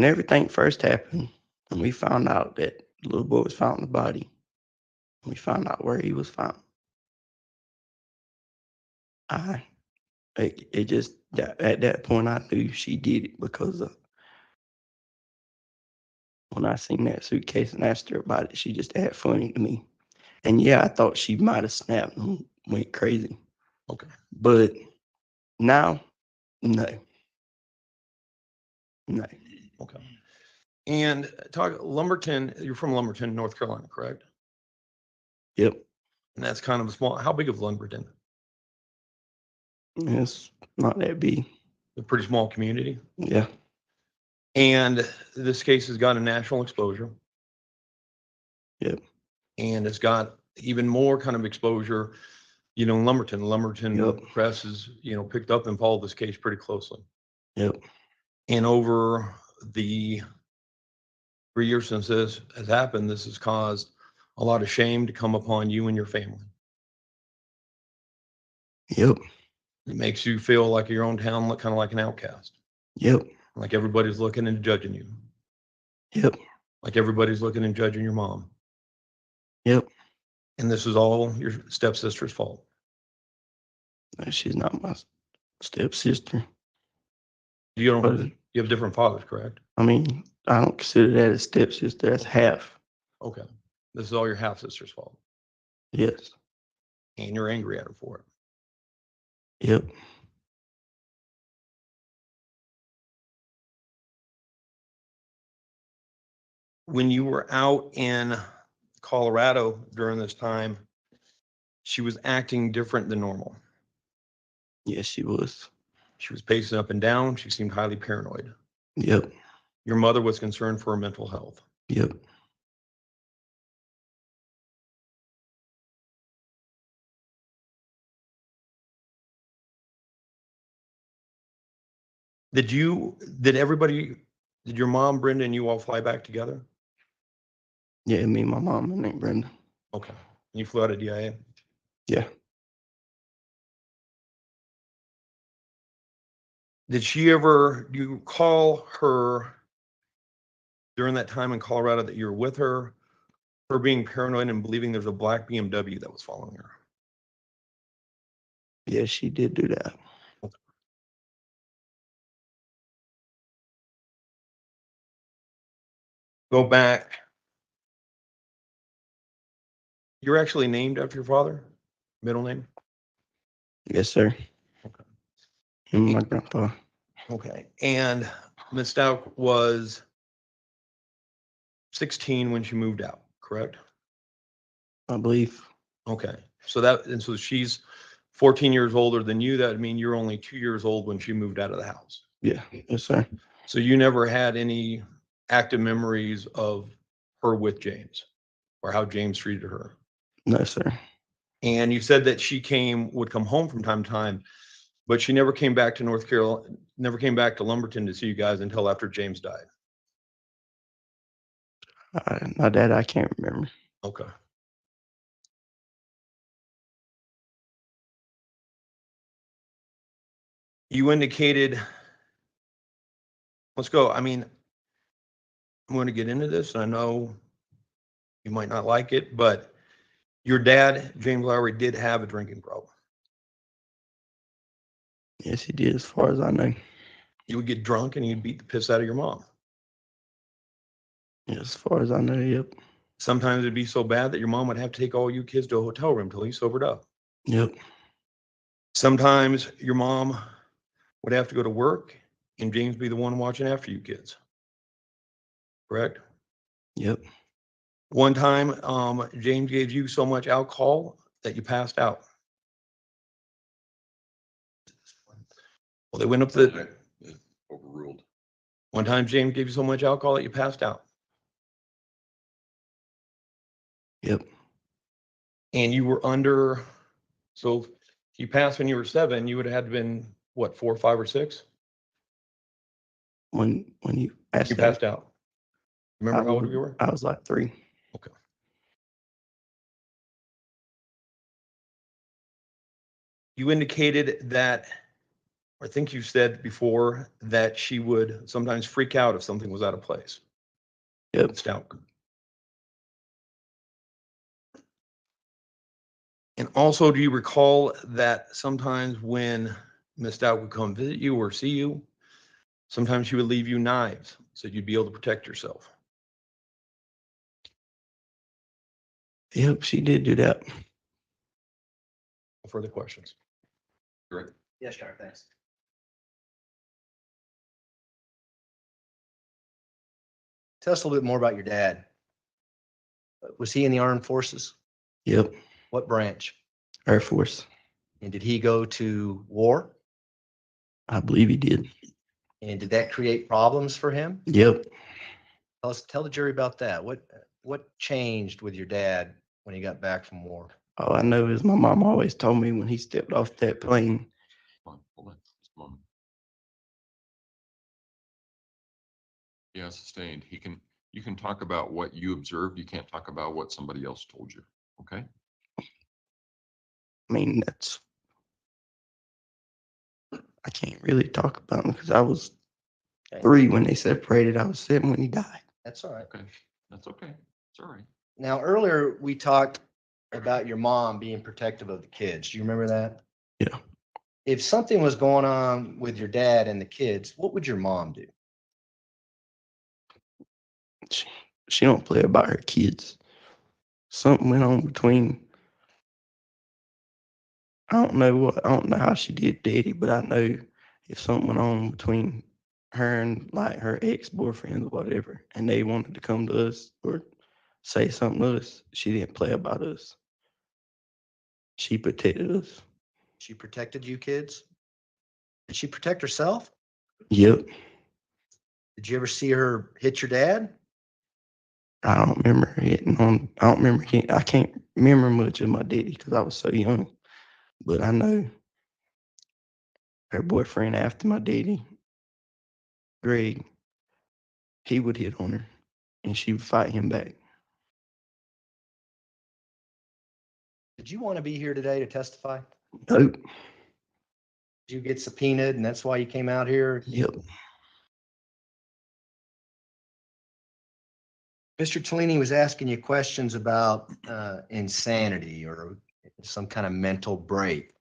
Speaker 6: everything first happened, and we found out that the little boy was found in the body, we found out where he was found. At that point I knew she did it because when I seen that suitcase and asked her about it, she just acted funny to me. And yeah, I thought she might have snapped and went crazy.
Speaker 7: Okay.
Speaker 6: But now, no. No.
Speaker 7: Okay. And talk Lumberton, you're from Lumberton, North Carolina, correct?
Speaker 6: Yep.
Speaker 7: And that's kind of a small, how big is Lumberton?
Speaker 6: It's not that big.
Speaker 7: A pretty small community.
Speaker 6: Yeah.
Speaker 7: And this case has got a national exposure.
Speaker 6: Yep.
Speaker 7: And it's got even more kind of exposure, in Lumberton.
Speaker 6: Yep.
Speaker 7: Press is, picked up and followed this case pretty closely.
Speaker 6: Yep.
Speaker 7: And over the 3 years since this has happened, this has caused a lot of shame to come upon you and your family.
Speaker 6: Yep.
Speaker 7: It makes you feel like your own town look kind of like an outcast.
Speaker 6: Yep.
Speaker 7: Like everybody's looking and judging you.
Speaker 6: Yep.
Speaker 7: Like everybody's looking and judging your mom.
Speaker 6: Yep.
Speaker 7: And this is all your stepsister's fault.
Speaker 6: She's not my stepsister.
Speaker 7: You
Speaker 6: But
Speaker 7: have different fathers, correct?
Speaker 6: I mean, I don't consider that a stepsister. That's half.
Speaker 7: Okay. This is all your half sister's fault.
Speaker 6: Yes.
Speaker 7: And you're angry at her for it.
Speaker 6: Yep.
Speaker 7: When you were out in Colorado during this time, she was acting different than normal.
Speaker 6: Yes, she was.
Speaker 7: She was pacing up and down. She seemed highly paranoid.
Speaker 6: Yep.
Speaker 7: Your mother was concerned for her mental health.
Speaker 6: Yep.
Speaker 7: Did your mom, Brenda, and you all fly back together?
Speaker 6: Yeah, me, my mom, and Aunt Brenda.
Speaker 7: Okay. You flew out of DIA?
Speaker 6: Yeah.
Speaker 7: Did you call her during that time in Colorado that you were with her being paranoid and believing there's a black BMW that was following her?
Speaker 6: Yeah, she did do that.
Speaker 7: Go back. You're actually named after your father? Middle name?
Speaker 6: Yes, sir.
Speaker 7: Okay.
Speaker 6: And my grandpa.
Speaker 7: Okay. And Ms. Stauch was 16 when she moved out, correct?
Speaker 6: I believe.
Speaker 7: Okay. So she's 14 years older than you. That would mean you're only 2 years old when she moved out of the house.
Speaker 6: Yeah. Yes, sir.
Speaker 7: So you never had any active memories of her with James or how James treated her.
Speaker 6: No, sir.
Speaker 7: And you said that would come home from time to time, but she never came back to North Carolina, never came back to Lumberton to see you guys until after James died.
Speaker 6: My dad, I can't remember.
Speaker 7: Okay. You indicated, let's go. I mean, I'm going to get into this. And I know you might not like it, but your dad, James Lowry, did have a drinking problem.
Speaker 6: Yes, he did, as far as I know.
Speaker 7: You would get drunk and he'd beat the piss out of your mom.
Speaker 6: Yes, as far as I know, yep.
Speaker 7: Sometimes it'd be so bad that your mom would have to take all you kids to a hotel room till he sobered up.
Speaker 6: Yep.
Speaker 7: Sometimes your mom would have to go to work and James be the one watching after you kids. Correct?
Speaker 6: Yep.
Speaker 7: One time, James gave you so much alcohol that you passed out. Well, they went up the,
Speaker 4: Overruled.
Speaker 7: one time James gave you so much alcohol that you passed out.
Speaker 6: Yep.
Speaker 7: And you were under, so if you passed when you were 7, you would have had been, what, 4, 5, or 6?
Speaker 6: When you asked
Speaker 7: You
Speaker 6: that,
Speaker 7: passed out. Remember how old you were?
Speaker 6: I was like 3.
Speaker 7: Okay. You indicated that, or I think you said before, that she would sometimes freak out if something was out of place.
Speaker 6: Yep.
Speaker 7: Stout. And also, do you recall that sometimes when Miss Stout would come visit you or see you, sometimes she would leave you knives so you'd be able to protect yourself?
Speaker 6: Yep, she did do that.
Speaker 7: No further questions?
Speaker 4: Great.
Speaker 5: Yes, sir. Thanks. Tell us a little bit more about your dad. Was he in the armed forces?
Speaker 6: Yep.
Speaker 5: What branch?
Speaker 6: Air Force.
Speaker 5: And did he go to war?
Speaker 6: I believe he did.
Speaker 5: And did that create problems for him?
Speaker 6: Yep.
Speaker 5: Tell the jury about that. What changed with your dad when he got back from war?
Speaker 6: All I know is my mom always told me when he stepped off that plane,
Speaker 4: Hold on, just a moment. Yeah, sustained. You can talk about what you observed. You can't talk about what somebody else told you. Okay?
Speaker 6: I mean, I can't really talk about him because I was
Speaker 5: Okay.
Speaker 6: 3 when they separated. I was 7 when he died.
Speaker 5: That's all right.
Speaker 4: Okay. That's okay. It's all right.
Speaker 5: Now, earlier we talked about your mom being protective of the kids. Do you remember that?
Speaker 6: Yeah.
Speaker 5: If something was going on with your dad and the kids, what would your mom do?
Speaker 6: She don't play about her kids. Something went on between. I don't know how she did daddy, but I know if something went on between her and like her ex-boyfriends or whatever, and they wanted to come to us or say something to us, she didn't play about us. She protected us.
Speaker 5: She protected you kids? Did she protect herself?
Speaker 6: Yep.
Speaker 5: Did you ever see her hit your dad?
Speaker 6: I don't remember hitting on. I don't remember. I can't remember much of my daddy because I was so young. But I know her boyfriend after my daddy, Greg, he would hit on her, and she would fight him back.
Speaker 5: Did you want to be here today to testify?
Speaker 6: Nope.
Speaker 5: Did you get subpoenaed and that's why you came out here?
Speaker 6: Yep.
Speaker 5: Mr. Tellini was asking you questions about insanity or some kind of mental break.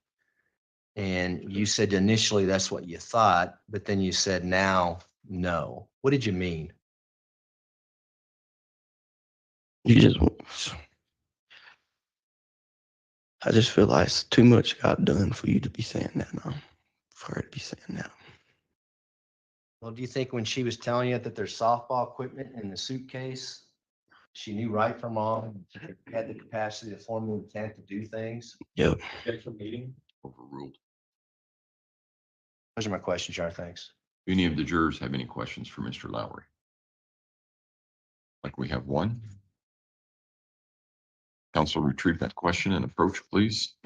Speaker 5: And you said initially that's what you thought, but then you said now, no. What did you mean?
Speaker 6: You just, I just feel like it's too much got done for you to be saying that now, for her to be saying that.
Speaker 5: Well, do you think when she was telling you that there's softball equipment in the suitcase, she knew right from wrong, she had the capacity to form the intent to do things?
Speaker 6: Yep.
Speaker 4: Meeting overruled.
Speaker 5: Those are my questions, Your Honor. Thanks.
Speaker 4: Do any of the jurors have any questions for Mr. Lowry? Like we have one. Counsel, retrieve that question and approach, please.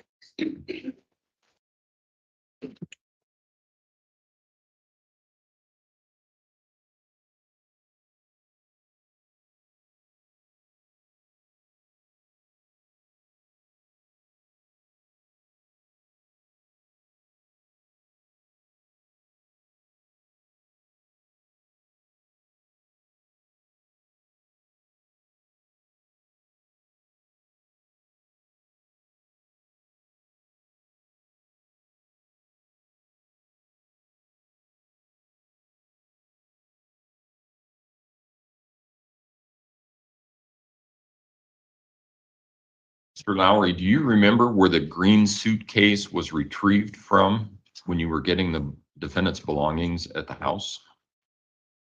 Speaker 4: Mr. Lowry, do you remember where the green suitcase was retrieved from when you were getting the defendant's belongings at the house?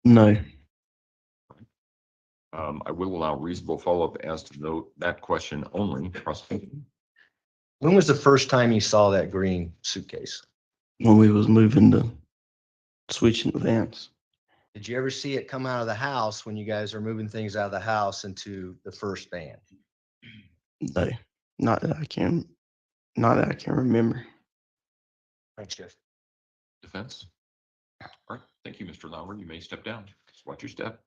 Speaker 6: No.
Speaker 4: I will allow reasonable follow-up as to that question only. Prosecution.
Speaker 5: When was the first time you saw that green suitcase?
Speaker 6: When we was moving to switching the vans.
Speaker 5: Did you ever see it come out of the house when you guys are moving things out of the house into the first van?
Speaker 6: No, not that I can remember.
Speaker 5: Thanks, Jeff.
Speaker 4: Defense. All right. Thank you, Mr. Lowry. You may step down. Just watch your step.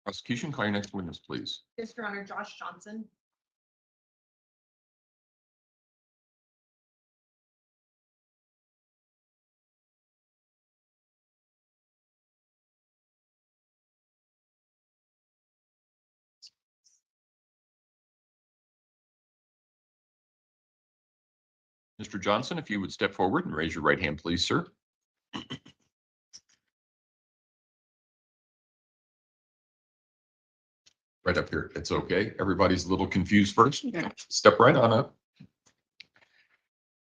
Speaker 4: Prosecution, call your next witness, please.
Speaker 3: Yes, Your Honor, Josh Johnson.
Speaker 4: Mr. Johnson, if you would step forward and raise your right hand, please, sir. Right up here. It's okay. Everybody's a little confused first. Step right on up.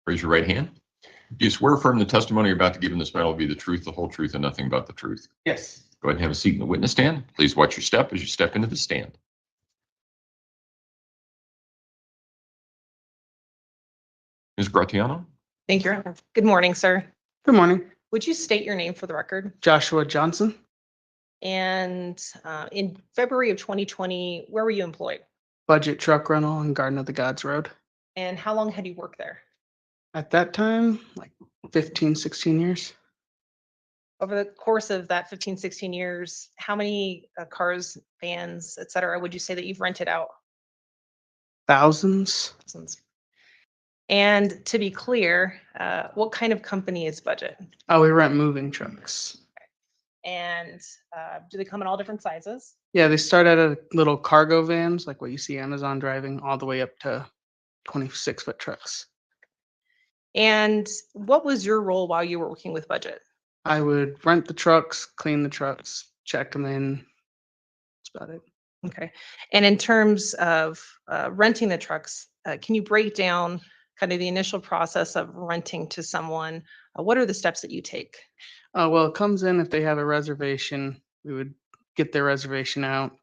Speaker 4: Raise your right hand. Do you swear affirm the testimony you're about to give in this matter will be the truth, the whole truth, and nothing but the truth?
Speaker 8: Yes.
Speaker 4: Go ahead and have a seat in the witness stand. Please watch your step as you step into the stand. Ms. Gratiano?
Speaker 9: Thank you, Your Honor. Good morning, sir.
Speaker 8: Good morning.
Speaker 9: Would you state your name for the record?
Speaker 8: Joshua Johnson,
Speaker 9: And in February of 2020, where were you employed?
Speaker 8: budget truck rental on Garden of the Gods Road.
Speaker 9: And how long had you worked there?
Speaker 8: At that time, like 15, 16 years.
Speaker 9: Over the course of that 15, 16 years, how many cars, vans, et cetera, would you say that you've rented out?
Speaker 8: Thousands.
Speaker 9: Thousands. And to be clear, what kind of company is Budget?
Speaker 8: Oh, we rent moving trucks.
Speaker 9: And do they come in all different sizes?
Speaker 8: Yeah, they start at a little cargo vans, like what you see Amazon driving, all the way up to 26-foot trucks.
Speaker 9: And what was your role while you were working with Budget?
Speaker 8: I would rent the trucks, clean the trucks, check them in. That's about it.
Speaker 9: Okay. And in terms of renting the trucks, can you break down kind of the initial process of renting to someone? What are the steps that you take?
Speaker 8: Well, it comes in if they have a reservation. We would get their reservation out,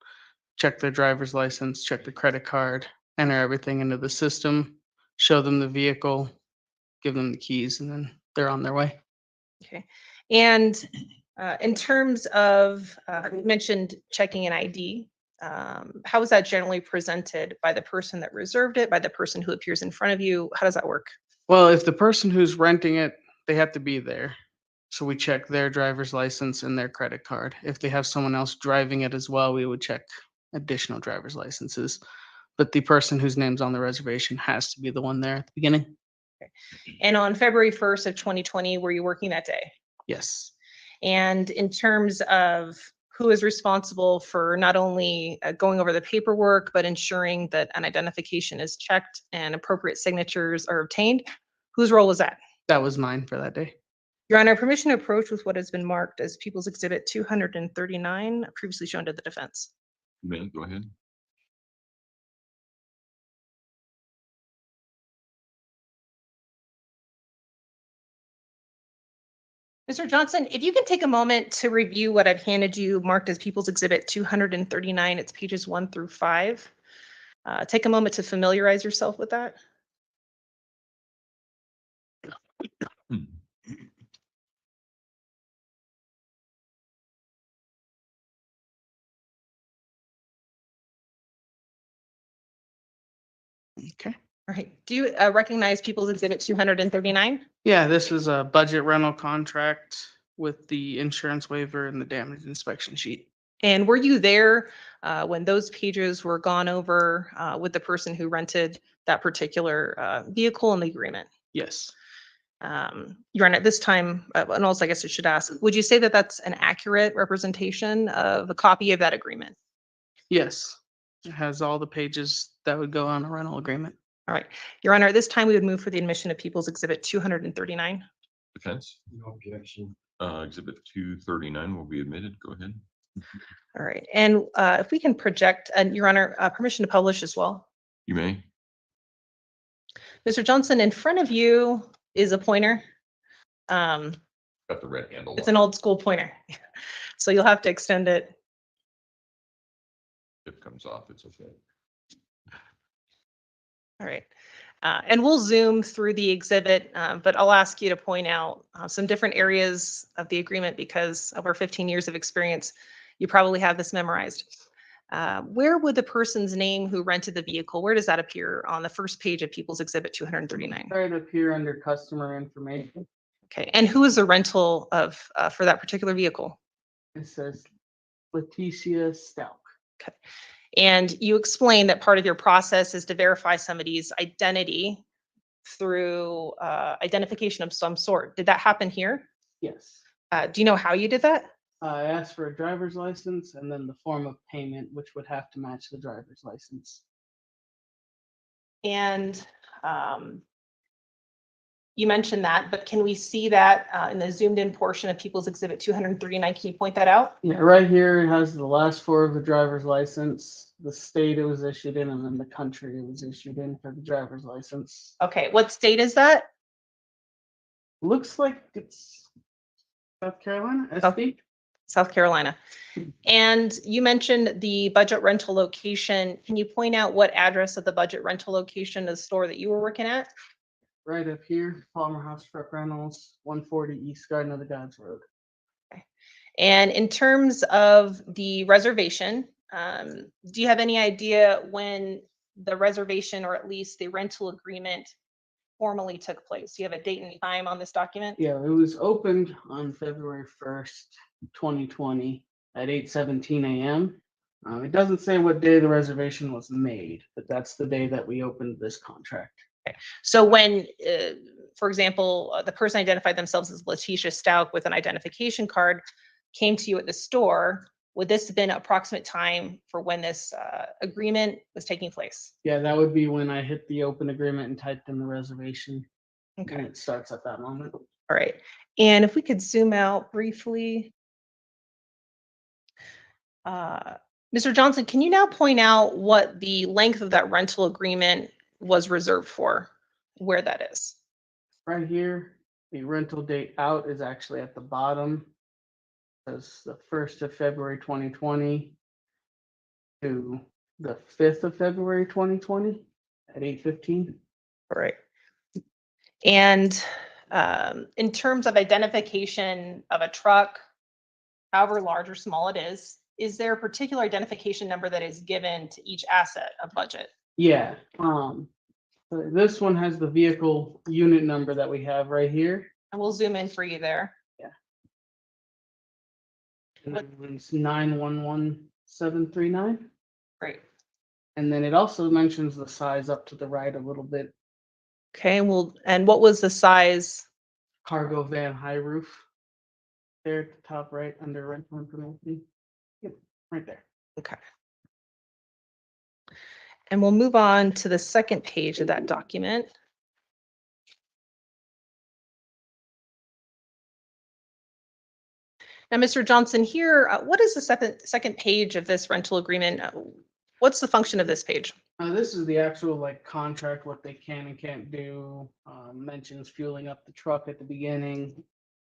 Speaker 8: check their driver's license, check the credit card, enter everything into the system, show them the vehicle, give them the keys, and then they're on their way.
Speaker 9: Okay. And in terms of, you mentioned checking an ID. How is that generally presented by the person that reserved it, by the person who appears in front of you? How does that work?
Speaker 8: Well, if the person who's renting it, they have to be there. So we check their driver's license and their credit card. If they have someone else driving it as well, we would check additional driver's licenses. But the person whose name's on the reservation has to be the one there at the beginning.
Speaker 9: Okay. And on February 1st of 2020, were you working that day?
Speaker 8: Yes.
Speaker 9: And in terms of who is responsible for not only going over the paperwork, but ensuring that an identification is checked and appropriate signatures are obtained, whose role was that?
Speaker 8: That was mine for that day.
Speaker 9: Your Honor, permission to approach with what has been marked as People's Exhibit 239, previously shown to the defense.
Speaker 4: You may go ahead.
Speaker 9: Mr. Johnson, if you can take a moment to review what I've handed you marked as People's Exhibit 239, it's pages 1 through 5. Take a moment to familiarize yourself with that.
Speaker 8: Okay.
Speaker 9: All right. Do you recognize People's Exhibit 239?
Speaker 8: Yeah, this is a budget rental contract with the insurance waiver and the damage inspection sheet.
Speaker 9: And were you there when those pages were gone over with the person who rented that particular vehicle in the agreement?
Speaker 8: Yes.
Speaker 9: Your Honor, at this time, and also I guess I should ask, would you say that that's an accurate representation of a copy of that agreement?
Speaker 8: Yes. It has all the pages that would go on a rental agreement.
Speaker 9: All right. Your Honor, at this time, we would move for the admission of People's Exhibit 239.
Speaker 4: Defense? No objection. Exhibit 239 will be admitted. Go ahead.
Speaker 9: All right. And if we can project, and Your Honor, permission to publish as well.
Speaker 4: You may.
Speaker 9: Mr. Johnson, in front of you is a pointer.
Speaker 4: Got the red handle.
Speaker 9: It's an old school pointer. So you'll have to extend it.
Speaker 4: If it comes off, it's okay.
Speaker 9: All right. And we'll zoom through the exhibit, but I'll ask you to point out some different areas of the agreement because over 15 years of experience, you probably have this memorized. Where would the person's name who rented the vehicle, where does that appear on the first page of People's Exhibit 239?
Speaker 8: Right up here under customer information.
Speaker 9: Okay. And who is the rental of for that particular vehicle?
Speaker 8: It says Letecia Stauch.
Speaker 9: Okay. And you explained that part of your process is to verify somebody's identity through identification of some sort. Did that happen here?
Speaker 8: Yes.
Speaker 9: Do you know how you did that?
Speaker 8: I asked for a driver's license and then the form of payment, which would have to match the driver's license.
Speaker 9: And you mentioned that, but can we see that in the zoomed in portion of People's Exhibit 239? Can you point that out?
Speaker 8: Yeah, right here it has the last four of the driver's license, the state it was issued in, and then the country it was issued in for the driver's license.
Speaker 9: Okay, what state is that?
Speaker 8: Looks like it's South Carolina,
Speaker 9: South-
Speaker 8: SB.
Speaker 9: South Carolina. And you mentioned the budget rental location. Can you point out what address of the budget rental location of the store that you were working at?
Speaker 8: Right up here, Palmer House Truck Rentals, 140 East Garden of the Gods Road.
Speaker 9: And in terms of the reservation, do you have any idea when the reservation or at least the rental agreement formally took place? Do you have a date and time on this document?
Speaker 8: Yeah, it was opened on February 1st, 2020 at 8:17 a.m. It doesn't say what day the reservation was made, but that's the day that we opened this contract.
Speaker 9: So when, for example, the person identified themselves as Letecia Stauch with an identification card came to you at the store, would this have been approximate time for when this agreement was taking place?
Speaker 8: Yeah, that would be when I hit the open agreement and typed in the reservation.
Speaker 9: Okay.
Speaker 8: And it starts at that moment.
Speaker 9: All right. And if we could zoom out briefly. Mr. Johnson, can you now point out what the length of that rental agreement was reserved for, where that is?
Speaker 8: Right here, the rental date out is actually at the bottom. It's the 1st of February 2020 to the 5th of February 2020 at 8:15.
Speaker 9: All right. And in terms of identification of a truck, however large or small it is there a particular identification number that is given to each asset of budget?
Speaker 8: Yeah, so this one has the vehicle unit number that we have right here.
Speaker 9: And we'll zoom in for you there.
Speaker 8: And then it's 911739.
Speaker 9: Great.
Speaker 8: And then it also mentions the size up to the right a little bit.
Speaker 9: Okay, and what was the size?
Speaker 8: Cargo van high roof. There at the top right under rental information. Yep, right there.
Speaker 9: Okay. And we'll move on to the second page of that document. Now, Mr. Johnson, here, what is the second page of this rental agreement? What's the function of this page?
Speaker 8: This is the actual like contract, what they can and can't do. Mentions fueling up the truck at the beginning.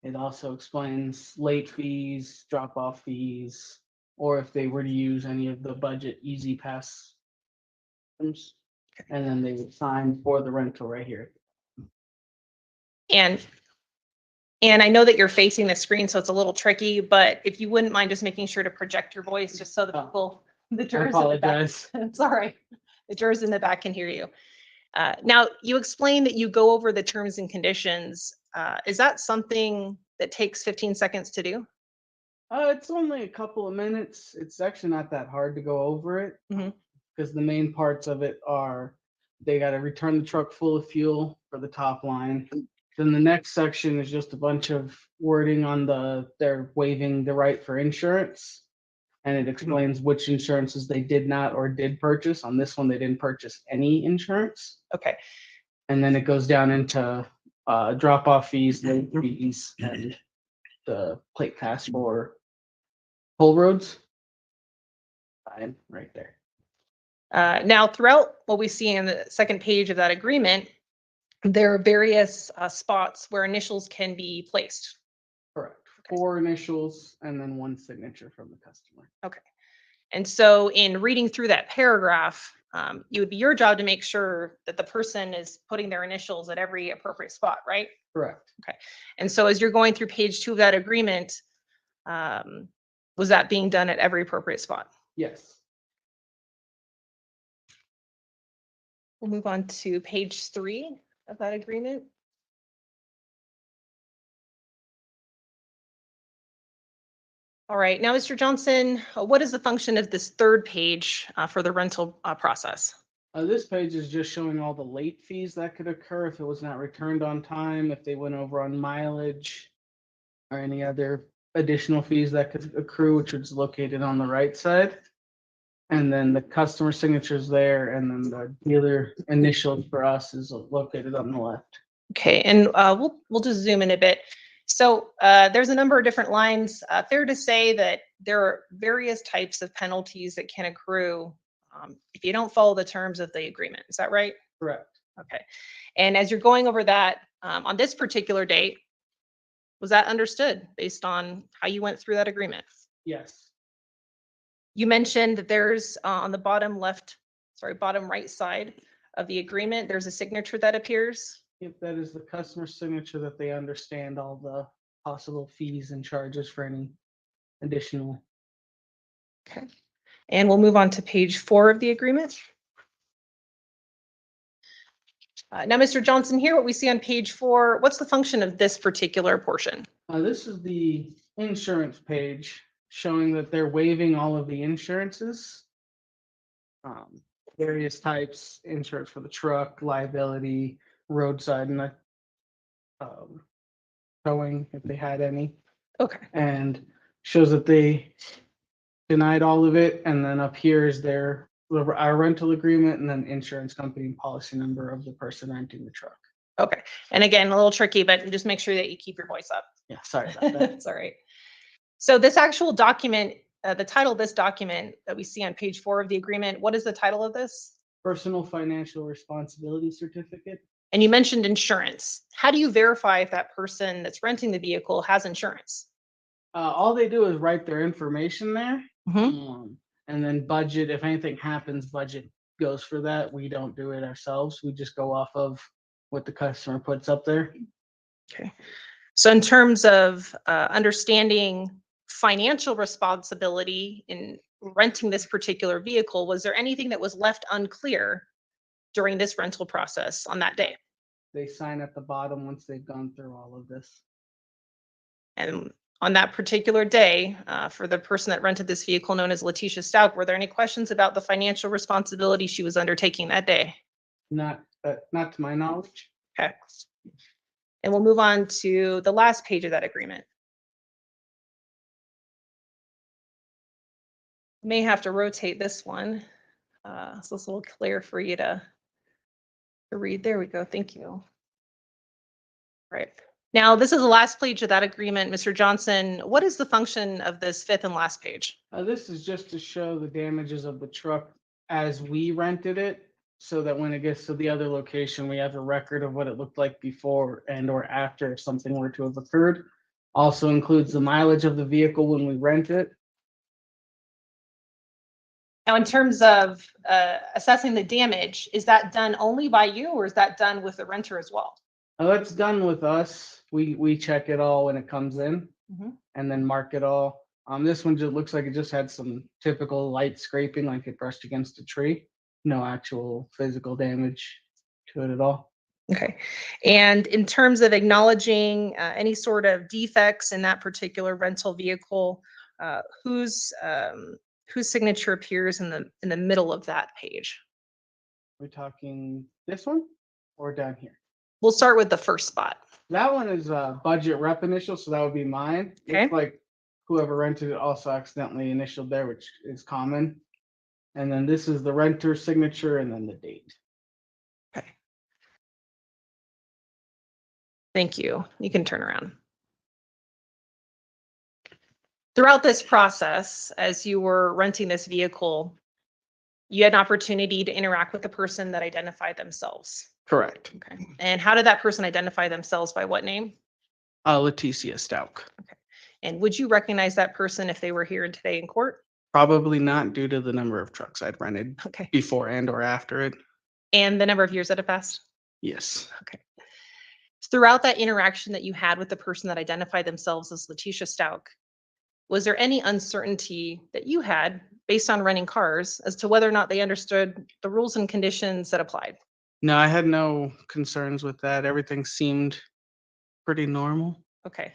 Speaker 8: It also explains late fees, drop-off fees, or if they were to use any of the budget easy pass items. And then they would sign for the rental right here.
Speaker 9: And I know that you're facing the screen, so it's a little tricky, but if you wouldn't mind just making sure to project your voice just so the people, the
Speaker 8: I
Speaker 9: jurors in the back,
Speaker 8: apologize.
Speaker 9: it's all right. The jurors in the back can hear you. Now, you explained that you go over the terms and conditions. Is that something that takes 15 seconds to do?
Speaker 8: It's only a couple of minutes. It's actually not that hard to go over it.
Speaker 9: Mhm.
Speaker 8: Because the main parts of it are they got to return the truck full of fuel for the top line. Then the next section is just a bunch of wording on they're waiving the right for insurance. And it explains which insurances they did not or did purchase. On this one, they didn't purchase any insurance.
Speaker 9: Okay.
Speaker 8: And then it goes down into drop-off fees, late fees, and the plate pass for toll roads. Fine, right there.
Speaker 9: Now, throughout what we see in the second page of that agreement, there are various spots where initials can be placed.
Speaker 8: Correct. 4 initials and then 1 signature from the customer.
Speaker 9: Okay. And so in reading through that paragraph, it would be your job to make sure that the person is putting their initials at every appropriate spot, right?
Speaker 8: Correct.
Speaker 9: Okay. And so as you're going through page 2 of that agreement, was that being done at every appropriate spot?
Speaker 8: Yes.
Speaker 9: We'll move on to page 3 of that agreement. All right, now, Mr. Johnson, what is the function of this third page for the rental process?
Speaker 8: This page is just showing all the late fees that could occur if it was not returned on time, if they went over on mileage, or any other additional fees that could accrue, which is located on the right side. And then the customer signatures there, and then the dealer initials for us is located on the left.
Speaker 9: Okay, and we'll just zoom in a bit. So there's a number of different lines. Fair to say that there are various types of penalties that can accrue if you don't follow the terms of the agreement. Is that right?
Speaker 8: Correct.
Speaker 9: Okay. And as you're going over that on this particular date, was that understood based on how you went through that agreement?
Speaker 8: Yes.
Speaker 9: You mentioned that there's on the bottom right side of the agreement, there's a signature that appears.
Speaker 8: If that is the customer signature, that they understand all the possible fees and charges for any additional.
Speaker 9: Okay. And we'll move on to page 4 of the agreement. Now, Mr. Johnson, here what we see on page 4, what's the function of this particular portion?
Speaker 8: This is the insurance page showing that they're waiving all of the insurances. Various types, insurance for the truck, liability, roadside, and towing if they had any.
Speaker 9: Okay.
Speaker 8: And shows that they denied all of it. And then up here is our rental agreement and then insurance company and policy number of the person renting the truck.
Speaker 9: Okay. And again, a little tricky, but just make sure that you keep your voice up.
Speaker 8: Yeah, sorry about that.
Speaker 9: That's all right. So this actual document, the title of this document that we see on page 4 of the agreement, what is the title of this?
Speaker 8: Personal financial responsibility certificate.
Speaker 9: And you mentioned insurance. How do you verify if that person that's renting the vehicle has insurance?
Speaker 8: All they do is write their information there.
Speaker 9: Mhm.
Speaker 8: And then budget, if anything happens, budget goes for that. We don't do it ourselves. We just go off of what the customer puts up there.
Speaker 9: Okay. So in terms of understanding financial responsibility in renting this particular vehicle, was there anything that was left unclear during this rental process on that day?
Speaker 8: They sign at the bottom once they've gone through all of this.
Speaker 9: And on that particular day, for the person that rented this vehicle known as Letecia Stauch, were there any questions about the financial responsibility she was undertaking that day?
Speaker 8: Not to my knowledge.
Speaker 9: Okay. And we'll move on to the last page of that agreement. May have to rotate this one. So it's a little clear for you to read. There we go. Thank you. Right. Now, this is the last page of that agreement. Mr. Johnson, what is the function of this fifth and last page?
Speaker 8: This is just to show the damages of the truck as we rented it, so that when it gets to the other location, we have a record of what it looked like before and or after if something were to have occurred. Also includes the mileage of the vehicle when we rent it.
Speaker 9: Now, in terms of assessing the damage, is that done only by you or is that done with the renter as well?
Speaker 8: That's done with us. We check it all when it comes in
Speaker 9: Mhm.
Speaker 8: and then mark it all. This one just looks like it just had some typical light scraping, like it brushed against a tree. No actual physical damage to it at all.
Speaker 9: Okay. And in terms of acknowledging any sort of defects in that particular rental vehicle, whose signature appears in the middle of that page?
Speaker 8: We're talking this one or down here?
Speaker 9: We'll start with the first spot.
Speaker 8: That one is budget rep initial, so that would be mine.
Speaker 9: Okay.
Speaker 8: Looks like whoever rented it also accidentally initialed there, which is common. And then this is the renter signature and then the date.
Speaker 9: Okay. Thank you. You can turn around. Throughout this process, as you were renting this vehicle, you had an opportunity to interact with the person that identified themselves.
Speaker 8: Correct.
Speaker 9: Okay. And how did that person identify themselves? By what name?
Speaker 8: Letecia Stauch.
Speaker 9: And would you recognize that person if they were here today in court?
Speaker 8: Probably not, due to the number of trucks I'd rented
Speaker 9: Okay.
Speaker 8: before and or after it.
Speaker 9: And the number of years that have passed?
Speaker 8: Yes.
Speaker 9: Okay. Throughout that interaction that you had with the person that identified themselves as Letecia Stauch, was there any uncertainty that you had based on renting cars as to whether or not they understood the rules and conditions that applied?
Speaker 8: No, I had no concerns with that. Everything seemed pretty normal.
Speaker 9: Okay.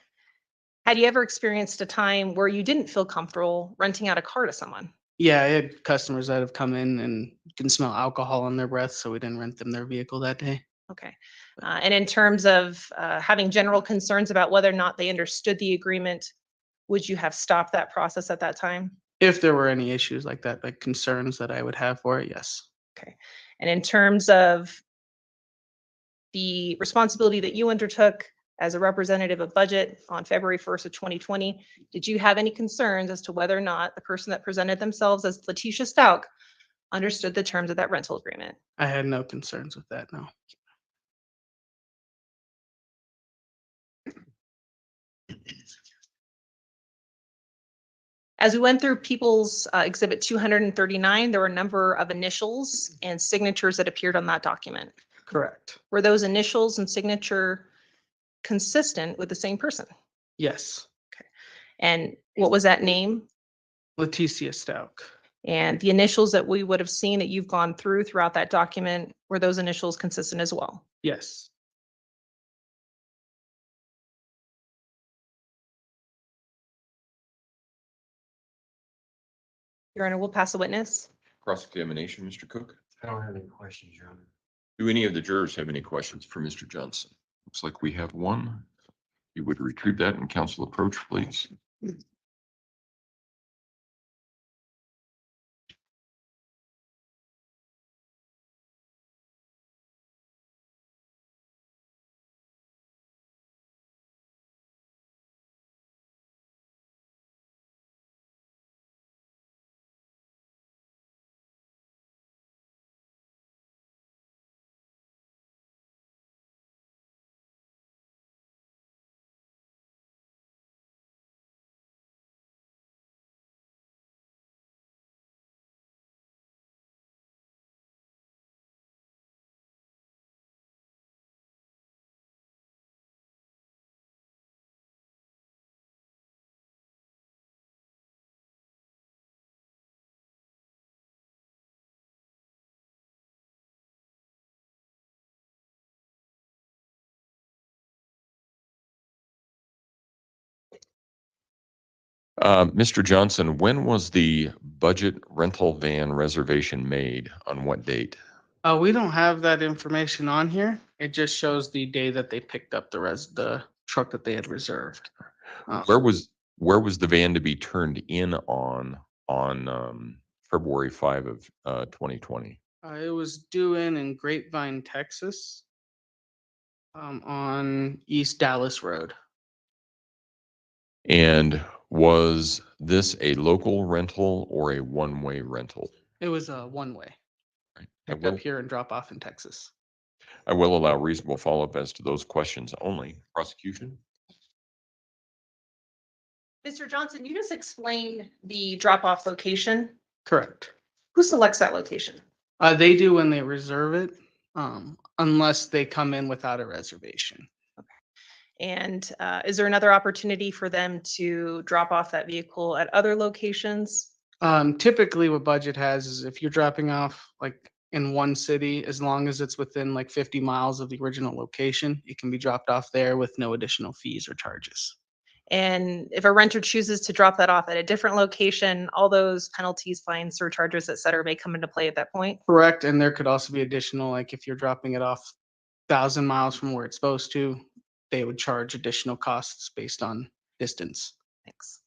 Speaker 9: Had you ever experienced a time where you didn't feel comfortable renting out a car to someone?
Speaker 8: Yeah, I had customers that have come in and you can smell alcohol on their breath, so we didn't rent them their vehicle that day.
Speaker 9: Okay. And in terms of having general concerns about whether or not they understood the agreement, would you have stopped that process at that time?
Speaker 8: If there were any issues like that, like concerns that I would have for it, yes.
Speaker 9: Okay. And in terms of the responsibility that you undertook as a representative of budget on February 1st of 2020, did you have any concerns as to whether or not the person that presented themselves as Letecia Stauch understood the terms of that rental agreement?
Speaker 8: I had no concerns with that, no.
Speaker 9: As we went through People's Exhibit 239, there were a number of initials and signatures that appeared on that document.
Speaker 8: Correct.
Speaker 9: Were those initials and signature consistent with the same person?
Speaker 8: Yes.
Speaker 9: And what was that name?
Speaker 8: Letecia Stauch.
Speaker 9: And the initials that we would have seen that you've gone through throughout that document, were those initials consistent as well?
Speaker 8: Yes.
Speaker 9: Your Honor, we'll pass a witness.
Speaker 4: Cross-examination, Mr. Cook.
Speaker 10: I don't have any questions, Your Honor.
Speaker 4: Do any of the jurors have any questions for Mr. Johnson? Looks like we have one. You would retrieve that and counsel approach, please. Mr. Johnson, when was the budget rental van reservation made? On what date?
Speaker 8: We don't have that information on here. It just shows the day that they picked up the truck that they had reserved.
Speaker 4: Where was the van to be turned in on February 5 of 2020?
Speaker 8: It was due in Grapevine, Texas. On East Dallas Road.
Speaker 4: And was this a local rental or a one-way rental?
Speaker 8: It was a one-way.
Speaker 4: I
Speaker 8: Pick
Speaker 4: will,
Speaker 8: up here and drop off in Texas.
Speaker 4: I will allow reasonable follow-up as to those questions only. Prosecution?
Speaker 9: Mr. Johnson, you just explained the drop-off location.
Speaker 8: Correct.
Speaker 9: Who selects that location?
Speaker 8: They do when they reserve it, unless they come in without a reservation.
Speaker 9: And is there another opportunity for them to drop off that vehicle at other locations?
Speaker 8: Typically what budget has is if you're dropping off like in one city, as long as it's within like 50 miles of the original location, it can be dropped off there with no additional fees or charges.
Speaker 9: And if a renter chooses to drop that off at a different location, all those penalties, fines, surcharges, et cetera, may come into play at that point?
Speaker 8: Correct. And there could also be additional, like if you're dropping it off 1,000 miles from where it's supposed to, they would charge additional costs based on distance.
Speaker 9: Thanks.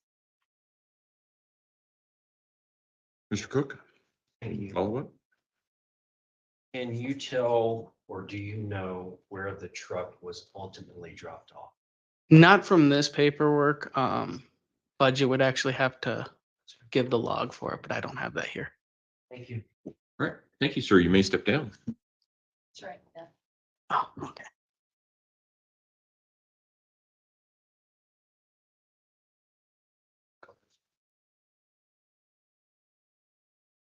Speaker 4: Mr. Cook? Follow-up?
Speaker 10: Can you tell, or do you know where the truck was ultimately dropped off?
Speaker 8: Not from this paperwork. Budget would actually have to give the log for it, but I don't have that here.
Speaker 10: Thank you.
Speaker 4: All right. Thank you, sir. You may step down.
Speaker 9: That's right. Yeah.
Speaker 8: Oh, okay.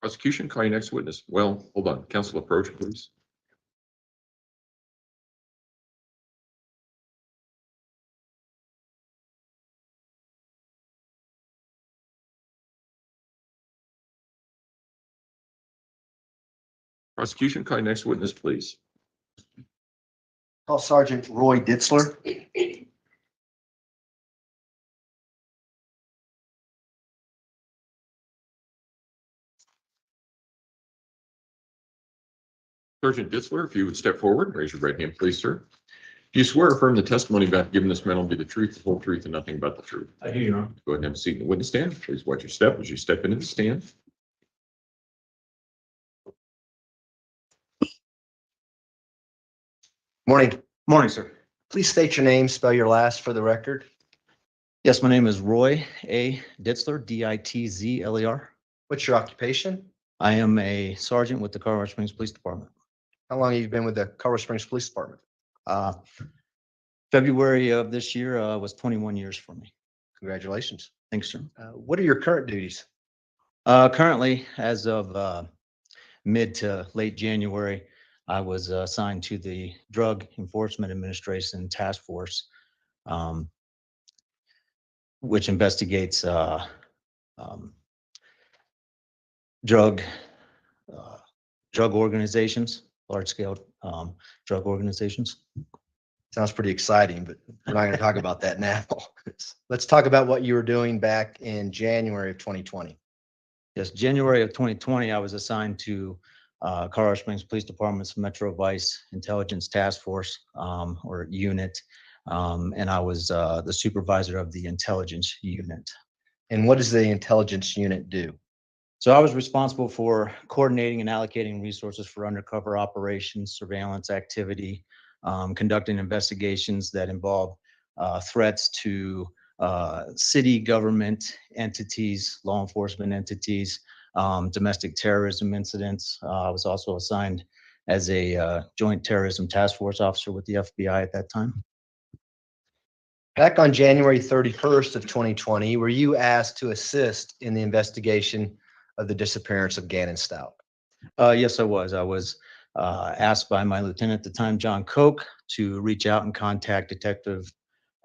Speaker 4: Prosecution, call your next witness. Well, hold on. Counsel approach, please. Prosecution, call your next witness, please.
Speaker 5: Call Sergeant Roy Ditzler.
Speaker 4: Sergeant Ditzler, if you would step forward, raise your right hand, please, sir. Do you swear or affirm the testimony about giving this man will be the truth, the whole truth, and nothing but the truth?
Speaker 10: I do, Your Honor.
Speaker 4: Go ahead and have a seat in the witness stand. Please watch your step as you step into the stand.
Speaker 5: Morning.
Speaker 11: Morning, sir.
Speaker 5: Please state your name, spell your last for the record.
Speaker 11: Yes, my name is Roy A. Ditzler, Ditzler.
Speaker 5: What's your occupation?
Speaker 11: I am a sergeant with the Colorado Springs Police Department.
Speaker 5: How long have you been with the Colorado Springs Police Department?
Speaker 11: February of this year was 21 years for me.
Speaker 5: Congratulations.
Speaker 11: Thanks, sir.
Speaker 5: What are your current duties?
Speaker 11: Currently, as of mid to late January, I was assigned to the Drug Enforcement Administration Task Force, which investigates drug organizations, large-scale drug organizations.
Speaker 5: Sounds pretty exciting, but we're not going to talk about that now. Let's talk about what you were doing back in January of 2020.
Speaker 11: Yes, January of 2020, I was assigned to Colorado Springs Police Department's Metro Vice Intelligence Task Force, or unit, and I was the supervisor of the intelligence unit.
Speaker 5: And what does the intelligence unit do?
Speaker 11: So I was responsible for coordinating and allocating resources for undercover operations, surveillance activity, conducting investigations that involve threats to city government entities, law enforcement entities, domestic terrorism incidents. I was also assigned as a joint terrorism task force officer with the FBI at that time.
Speaker 5: Back on January 31st of 2020, were you asked to assist in the investigation of the disappearance of Gannon Stauch?
Speaker 11: Yes, I was. I was asked by my lieutenant at the time, John Koch, to reach out and contact Detective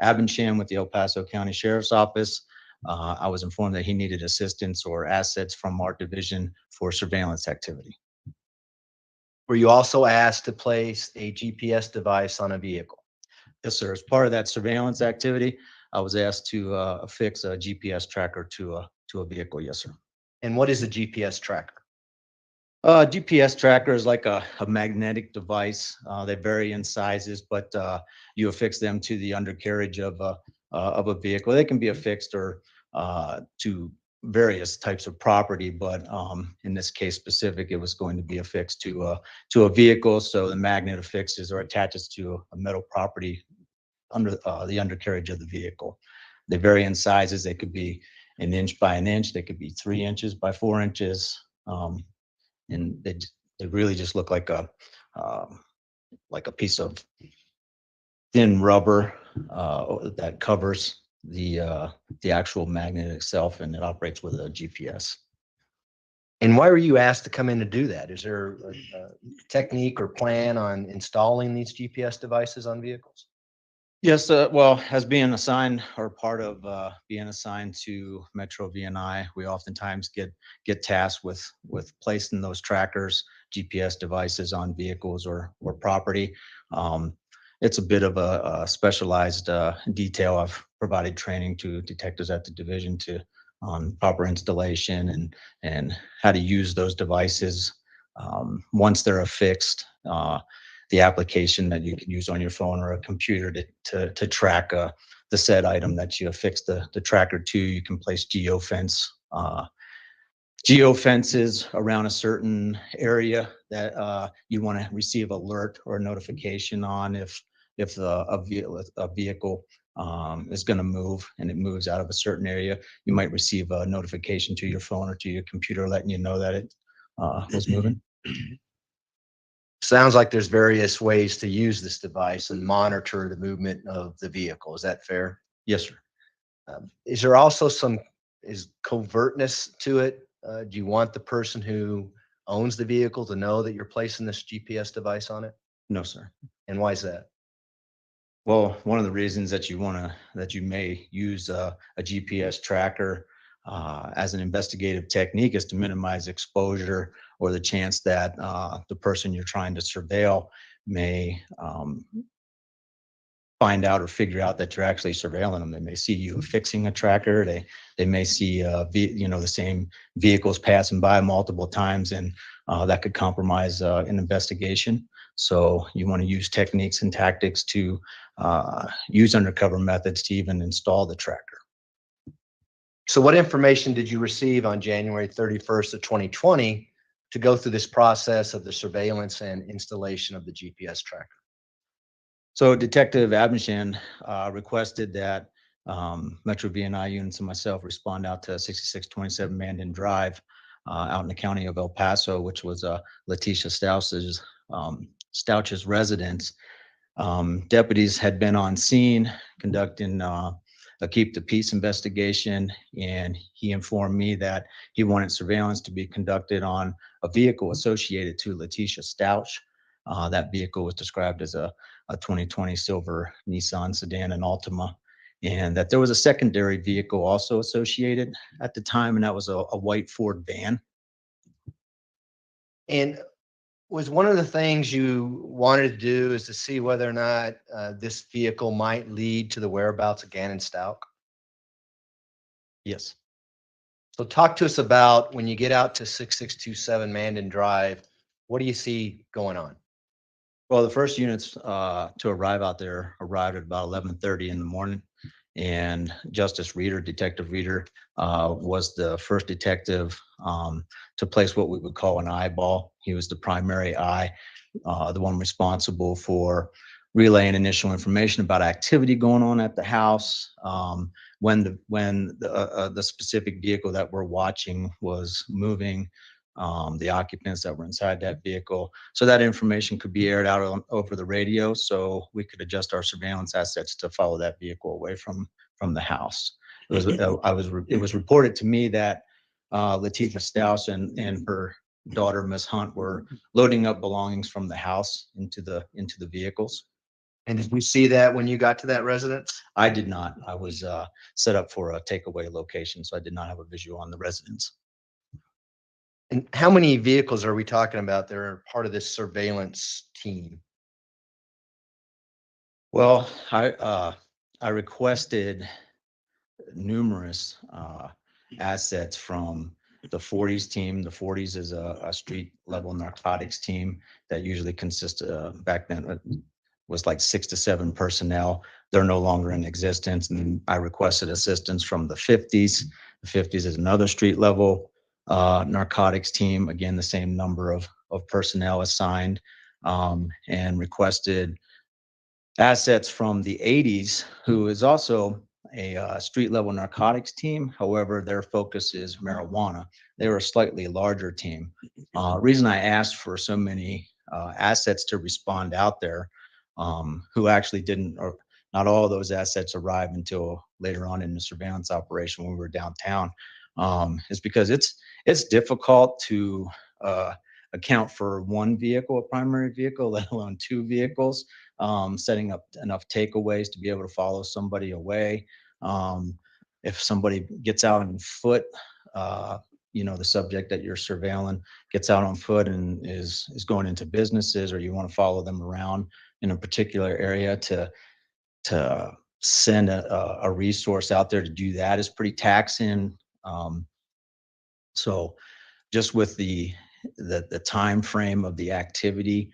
Speaker 11: Abenshan with the El Paso County Sheriff's Office. I was informed that he needed assistance or assets from our division for surveillance activity.
Speaker 5: Were you also asked to place a GPS device on a vehicle?
Speaker 11: Yes, sir. As part of that surveillance activity, I was asked to affix a GPS tracker to a vehicle. Yes, sir.
Speaker 5: And what is a GPS tracker?
Speaker 11: GPS tracker is like a magnetic device. They vary in sizes, but you affix them to the undercarriage of a vehicle. They can be affixed or to various types of property, but in this case specific, it was going to be affixed to a vehicle. So the magnet affixes or attaches to a metal property under the undercarriage of the vehicle. They vary in sizes. They could be 1 inch by 1 inch. They could be 3 inches by 4 inches. And they really just look like a piece of thin rubber that covers the actual magnet itself, and it operates with a GPS.
Speaker 5: And why were you asked to come in to do that? Is there a technique or plan on installing these GPS devices on vehicles?
Speaker 11: Yes, well, as being assigned or part of being assigned to Metro VNI, we oftentimes get tasked with placing those trackers, GPS devices on vehicles or property. It's a bit of a specialized detail. I've provided training to detectives at the division on proper installation and how to use those devices once they're affixed. The application that you can use on your phone or a computer to track the said item that you affix the tracker to. You can place geofences around a certain area that you want to receive alert or notification on if a vehicle is going to move and it moves out of a certain area. You might receive a notification to your phone or to your computer letting you know that it was moving.
Speaker 5: Sounds like there's various ways to use this device and monitor the movement of the vehicle. Is that fair?
Speaker 11: Yes, sir.
Speaker 5: Is there also is covertness to it? Do you want the person who owns the vehicle to know that you're placing this GPS device on it?
Speaker 11: No, sir.
Speaker 5: And why is that?
Speaker 11: Well, one of the reasons that you may use a GPS tracker as an investigative technique is to minimize exposure or the chance that the person you're trying to surveil may find out or figure out that you're actually surveilling them. They may see you fixing a tracker. They may see the same vehicles passing by multiple times, and that could compromise an investigation. So you want to use techniques and tactics to use undercover methods to even install the tracker.
Speaker 5: So what information did you receive on January 31st of 2020 to go through this process of the surveillance and installation of the GPS tracker?
Speaker 11: So Detective Abenshan requested that Metro VNI units and myself respond out to 6627 Mandan Drive out in the county of El Paso, which was Letecia Stauch's residence. Deputies had been on scene conducting a keep the peace investigation, and he informed me that he wanted surveillance to be conducted on a vehicle associated to Letecia Stauch. That vehicle was described as a 2020 silver Nissan sedan and Altima, and that there was a secondary vehicle also associated at the time, and that was a white Ford van.
Speaker 5: And was one of the things you wanted to do is to see whether or not this vehicle might lead to the whereabouts of Gannon Stauch?
Speaker 11: Yes.
Speaker 5: So talk to us about when you get out to 6627 Mandan Drive, what do you see going on?
Speaker 11: Well, the first units to arrive out there arrived at about 11:30 in the morning, and Detective Reeder, was the first detective to place what we would call an eyeball. He was the primary eye, the one responsible for relaying initial information about activity going on at the house. When the specific vehicle that we're watching was moving, the occupants that were inside that vehicle. So that information could be aired out over the radio, so we could adjust our surveillance assets to follow that vehicle away from the house. It was reported to me that Letecia Stauch and her daughter, Miss Hunt, were loading up belongings from the house into the vehicles.
Speaker 5: And did we see that when you got to that residence?
Speaker 11: I did not. I was set up for a takeaway location, so I did not have a visual on the residence.
Speaker 5: And how many vehicles are we talking about that are part of this surveillance team?
Speaker 11: Well, I requested numerous assets from the 40s team. The 40s is a street level narcotics team that usually consists of, back then, was like 6 to 7 personnel. They're no longer in existence. And I requested assistance from the 50s The 50s is another street level narcotics team. Again, the same number of personnel assigned, and requested assets from the 80s, who is also a street level narcotics team. However, their focus is marijuana. They were a slightly larger team. Reason I asked for so many assets to respond out there, who actually didn't, or not all of those assets arrived until later on in the surveillance operation when we were downtown, is because it's difficult to account for one vehicle, a primary vehicle, let alone two vehicles. Setting up enough takeaways to be able to follow somebody away. If somebody gets out on foot, the subject that you're surveilling gets out on foot and is going into businesses, or you want to follow them around in a particular area, to send a resource out there to do that is pretty taxing. So just with the time frame of the activity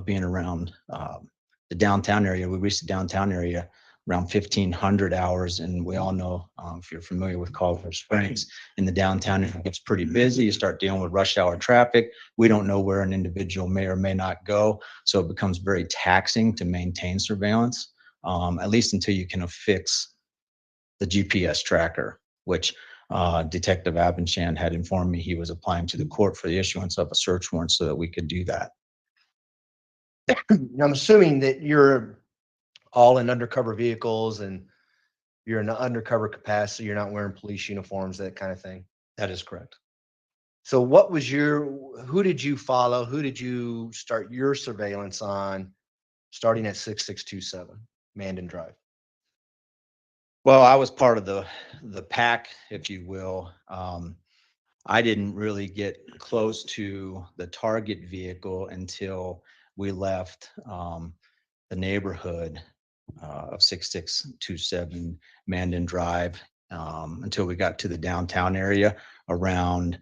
Speaker 11: being around the downtown area, we reached the downtown area around 1500 hours, and we all know, if you're familiar with Colorado Springs, in the downtown it gets pretty busy. You start dealing with rush hour traffic. We don't know where an individual may or may not go, so it becomes very taxing to maintain surveillance, at least until you can affix the GPS tracker, which Detective Abenshan had informed me he was applying to the court for the issuance of a search warrant so that we could do that.
Speaker 5: I'm assuming that you're all in undercover vehicles and you're in an undercover capacity. You're not wearing police uniforms, that kind of thing.
Speaker 11: That is correct.
Speaker 5: So who did you follow? Who did you start your surveillance on starting at 6627 Mandan Drive?
Speaker 11: Well, I was part of the pack, if you will. I didn't really get close to the target vehicle until we left the neighborhood of 6627 Mandan Drive, until we got to the downtown area around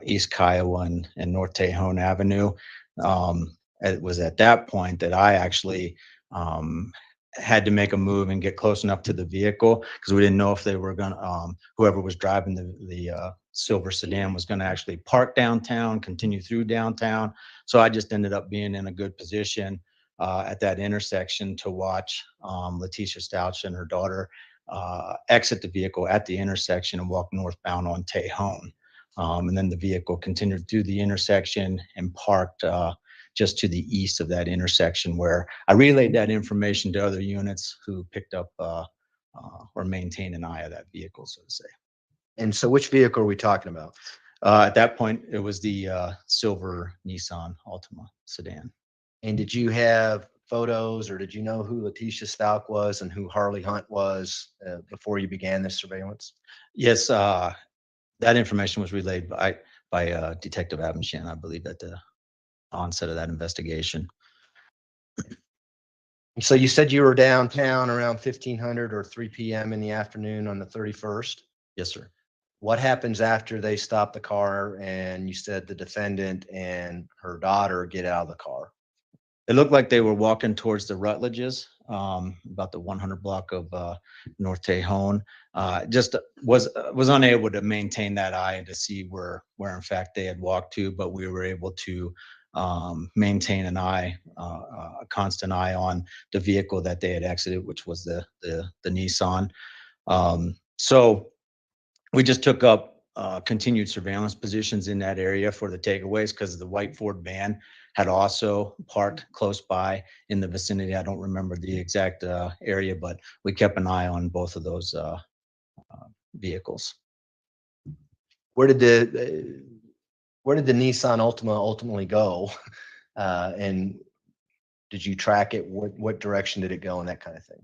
Speaker 11: East Kiowa and North Tejon Avenue. It was at that point that I actually had to make a move and get close enough to the vehicle, because we didn't know if they were going to, whoever was driving the silver sedan was going to actually park downtown, continue through downtown. So I just ended up being in a good position at that intersection to watch Letecia Stauch and her daughter exit the vehicle at the intersection and walk northbound on Tejon. And then the vehicle continued through the intersection and parked just to the east of that intersection, where I relayed that information to other units who picked up or maintained an eye of that vehicle, so to say.
Speaker 5: And so which vehicle are we talking about?
Speaker 11: At that point, it was the silver Nissan Altima sedan.
Speaker 5: And did you have photos, or did you know who Letecia Stauch was and who Harley Hunt was before you began this surveillance?
Speaker 11: Yes, that information was relayed by Detective Abenshan, I believe, at the onset of that investigation.
Speaker 5: So you said you were downtown around 1500 or 3 p.m. in the afternoon on the 31st?
Speaker 11: Yes, sir.
Speaker 5: What happens after they stop the car and you said the defendant and her daughter get out of the car?
Speaker 11: It looked like they were walking towards the Rutledges, about the 100 block of North Tejon. Just was unable to maintain that eye to see where in fact they had walked to, but we were able to maintain an eye, a constant eye on the vehicle that they had exited, which was the Nissan. So we just took up continued surveillance positions in that area for the takeaways, because the white Ford van had also parked close by in the vicinity. I don't remember the exact area, but we kept an eye on both of those vehicles.
Speaker 5: Where did the Nissan Altima ultimately go? And did you track it? What direction did it go and that kind of thing?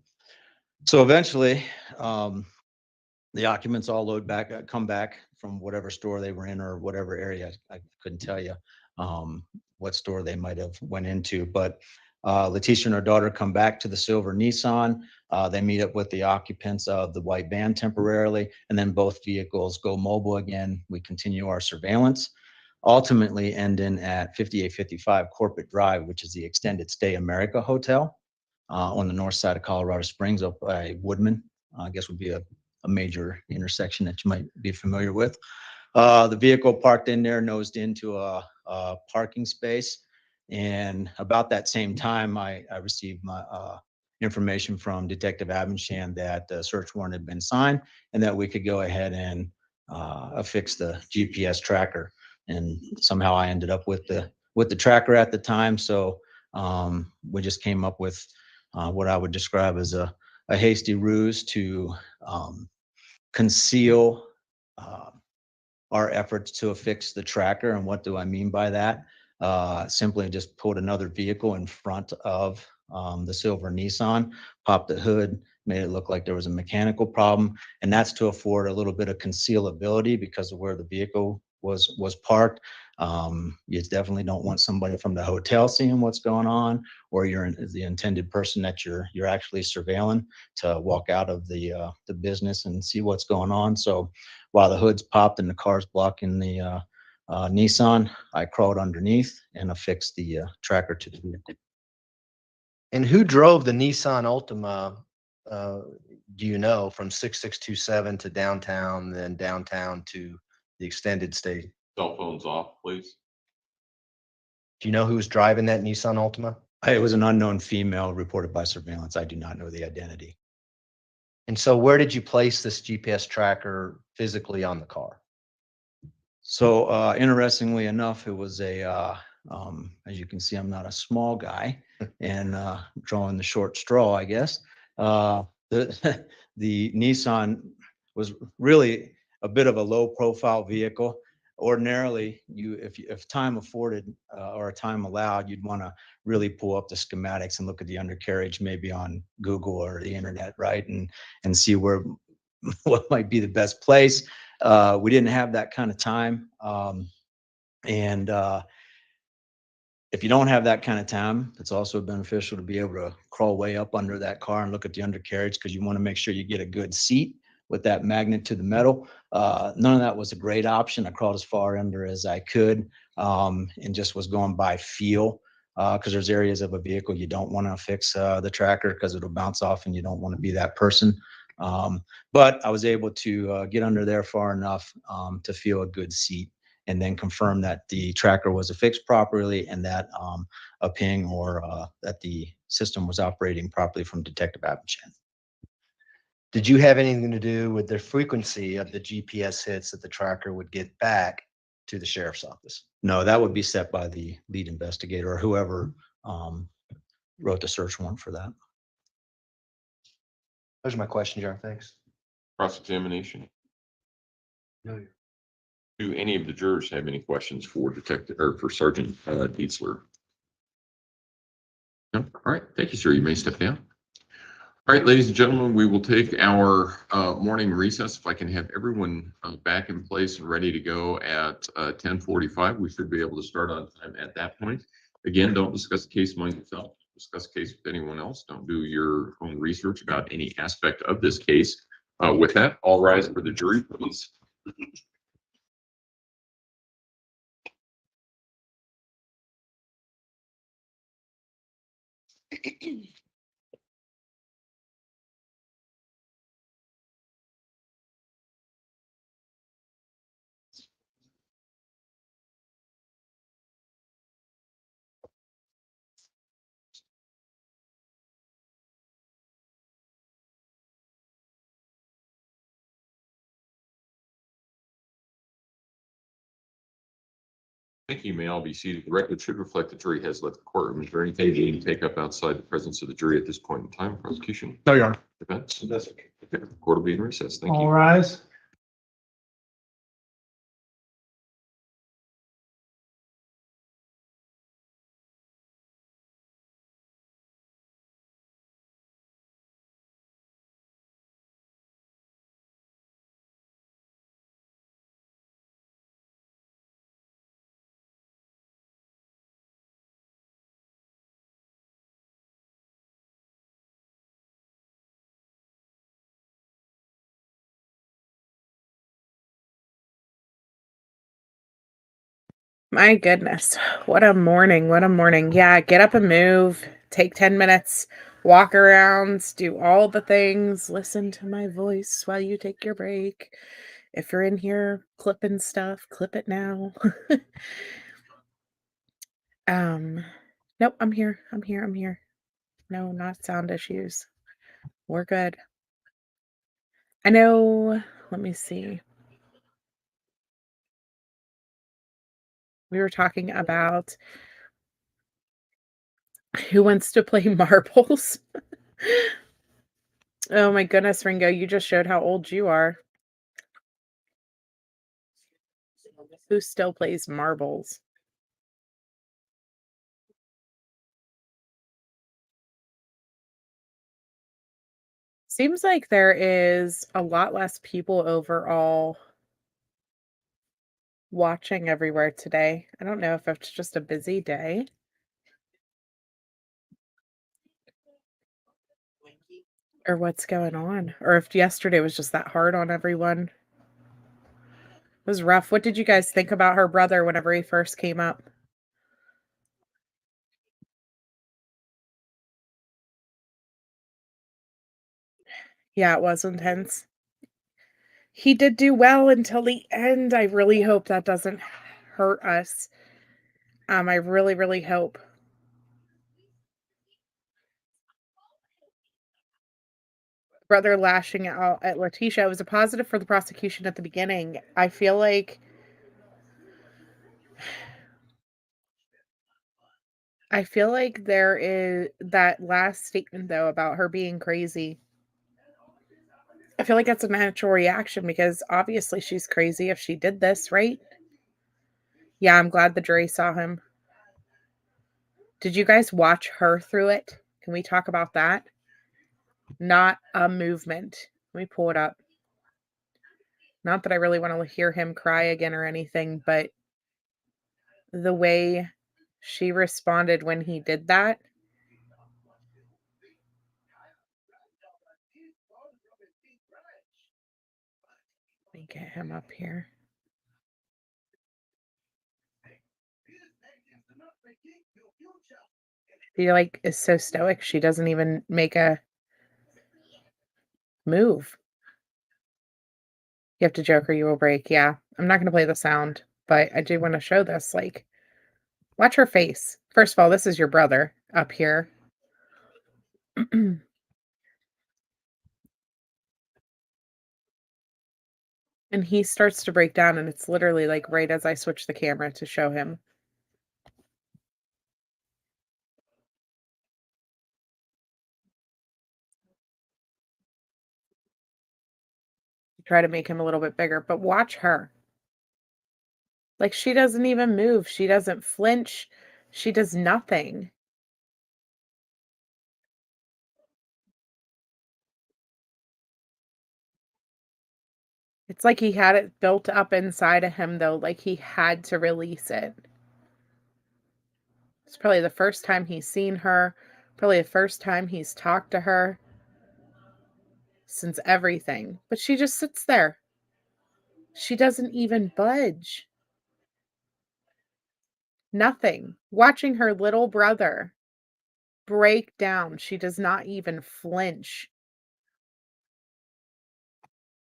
Speaker 11: So eventually, the occupants all come back from whatever store they were in or whatever area. I couldn't tell you what store they might have went into, but Letecia and her daughter come back to the silver Nissan. They meet up with the occupants of the white van temporarily, and then both vehicles go mobile again. We continue our surveillance, ultimately ending at 5855 Corporate Drive, which is the Extended Stay America Hotel on the north side of Colorado Springs, up by Woodman. I guess would be a a major intersection that you might be familiar with. The vehicle parked in there nosed into a parking space. And about that same time, I received my information from Detective Abenshan that the search warrant had been signed and that we could go ahead and affix the GPS tracker. And somehow I ended up with the tracker at the time. So we just came up with what I would describe as a hasty ruse to conceal our efforts to affix the tracker. And what do I mean by that? Simply just put another vehicle in front of the silver Nissan, popped the hood, made it look like there was a mechanical problem. And that's to afford a little bit of concealability because of where the vehicle was parked. You definitely don't want somebody from the hotel seeing what's going on, or the intended person that you're actually surveilling to walk out of the business and see what's going on. So while the hood's popped and the car's blocking the Nissan, I crawled underneath and affixed the tracker to the vehicle.
Speaker 5: And who drove the Nissan Altima, do you know, from 6627 to downtown, then downtown to the extended stay?
Speaker 4: Cell phones off, please.
Speaker 5: Do you know who was driving that Nissan Altima?
Speaker 11: It was an unknown female reported by surveillance. I do not know the identity.
Speaker 5: And so where did you place this GPS tracker physically on the car?
Speaker 11: So interestingly enough, it was as you can see, I'm not a small guy and drawing the short straw, I guess. The Nissan was really a bit of a low profile vehicle. Ordinarily, if time afforded or time allowed, you'd want to really pull up the schematics and look at the undercarriage, maybe on Google or the internet, right? And see where what might be the best place. We didn't have that kind of time. If you don't have that kind of time, it's also beneficial to be able to crawl way up under that car and look at the undercarriage, because you want to make sure you get a good seat with that magnet to the metal. None of that was a great option. I crawled as far under as I could and just was going by feel, because there's areas of a vehicle you don't want to fix the tracker because it'll bounce off and you don't want to be that person. But I was able to get under there far enough to feel a good seat, and then confirm that the tracker was affixed properly and that a ping or that the system was operating properly from Detective Abenshan.
Speaker 5: Did you have anything to do with the frequency of the GPS hits that the tracker would get back to the sheriff's office?
Speaker 11: No, that would be set by the lead investigator or whoever wrote the search warrant for that.
Speaker 5: Those are my questions, John. Thanks.
Speaker 4: Cross-examination.
Speaker 5: No.
Speaker 4: Do any of the jurors have any questions for Detective or for Sergeant Ditzler? No? All right. Thank you, sir. You may step down. All right, ladies and gentlemen, we will take our morning recess. If I can have everyone back in place and ready to go at 10:45, we should be able to start on time at that point. Again, don't discuss the case among yourself. Discuss the case with anyone else. Don't do your own research about any aspect of this case. With that, all rise for the jury, please. Thank you. You may all be seated. The record should reflect the jury has left the courtroom. Is there anything you need to take up outside the presence of the jury at this point in time? Prosecution?
Speaker 12: No, Your Honor.
Speaker 4: Defense? That's okay. The court will be in recess. Thank
Speaker 12: All
Speaker 4: you.
Speaker 12: rise.
Speaker 3: My goodness. What a morning. What a morning. Yeah, get up and move. Take 10 minutes. walk around, do all the things, listen to my voice while you take your break. If you're in here clipping stuff, clip it now. Nope, I'm here. I'm here. I'm here. No, not sound issues. We're good. I know, let me see. We were talking about who wants to play marbles. Oh my goodness, Ringo, you just showed how old you are. Who still plays marbles? Seems like there is a lot less people overall watching everywhere today. I don't know if it's just a busy day. Or what's going on, or if yesterday was just that hard on everyone. It was rough. What did you guys think about her brother whenever he first came up? Yeah, it was intense. He did do well until the end. I really hope that doesn't hurt us. I really, really hope. Brother lashing out at Letecia, it was a positive for the prosecution at the beginning. I feel like there is that last statement though about her being crazy. I feel like that's a natural reaction because obviously she's crazy if she did this, right? Yeah, I'm glad the jury saw him. Did you guys watch her through it? Can we talk about that? Not a movement. Let me pull it up. Not that I really want to hear him cry again or anything, but the way she responded when he did that. Let me get him up here. He like is so stoic. She doesn't even make a move. You have to joke or you will break. Yeah. I'm not going to play the sound, but I do want to show this. Like, watch her face. First of all, this is your brother up here. And he starts to break down, and it's literally like right as I switch the camera to show him. Try to make him a little bit bigger, but watch her. Like, she doesn't even move. She doesn't flinch. She does nothing. It's like he had it built up inside of him, though, like he had to release it. It's probably the first time he's seen her, probably the first time he's talked to her since everything. But she just sits there. She doesn't even budge. Nothing. Watching her little brother break down. She does not even flinch.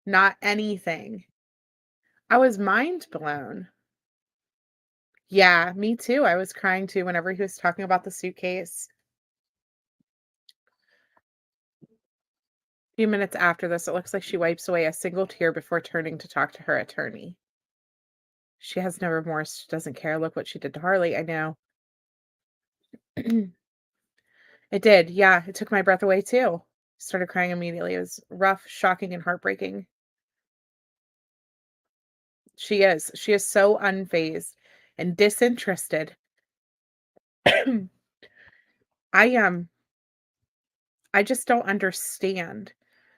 Speaker 3: Not anything. I was mind blown. Yeah, me too. I was crying too whenever he was talking about the suitcase. A few minutes after this, it looks like she wipes away a single tear before turning to talk to her attorney. She has no remorse. She doesn't care. Look what she did to Harley. I know. It did. Yeah, it took my breath away too. Started crying immediately. It was rough, shocking, and heartbreaking. She is. She is so unfazed and disinterested. I just don't understand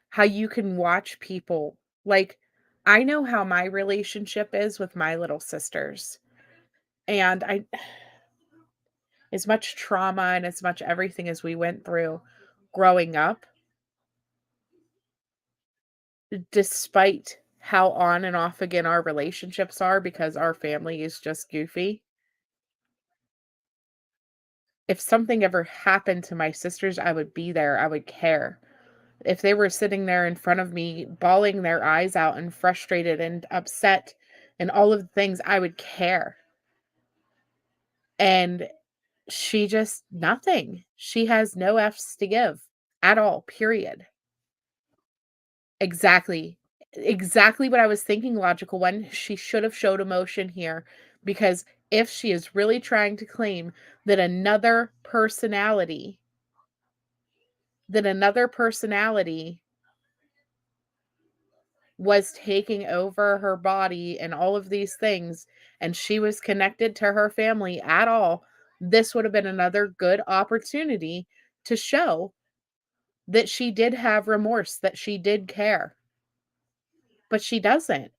Speaker 3: how you can watch people like I know how my relationship is with my little sisters. And as much trauma and as much everything as we went through growing up, despite how on and off again our relationships are because our family is just goofy. if something ever happened to my sisters, I would be there. I would care. If they were sitting there in front of me, bawling their eyes out and frustrated and upset and all of the things, I would care. And she just nothing. She has no F's to give at all, period. Exactly. Exactly what I was thinking, logical one. She should have showed emotion here, because if she is really trying to claim that another personality was taking over her body and all of these things, and she was connected to her family at all, this would have been another good opportunity to show that she did have remorse, that she did care. But she doesn't.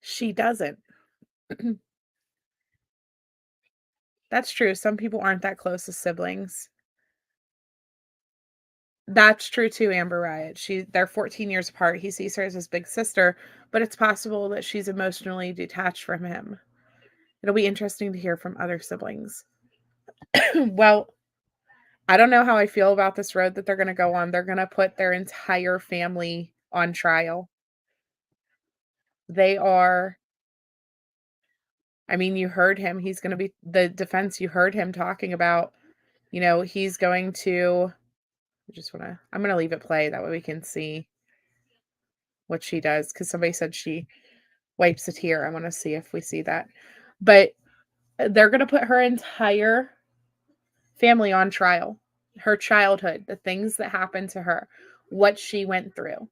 Speaker 3: She doesn't. That's true. Some people aren't that close as siblings. That's true too, Amber Riot. They're 14 years apart. He sees her as his big sister, but it's possible that she's emotionally detached from him. It'll be interesting to hear from other siblings. Well, I don't know how I feel about this road that they're going to go on. They're going to put their entire family on trial. They are, I mean, you heard him. He's going to be the defense. You heard him talking about, he's going to, I'm going to leave it play. That way we can see what she does. Cause somebody said she wipes a tear. I want to see if we see that, but they're going to put her entire family on trial. Her childhood, the things that happened to her, what she went through,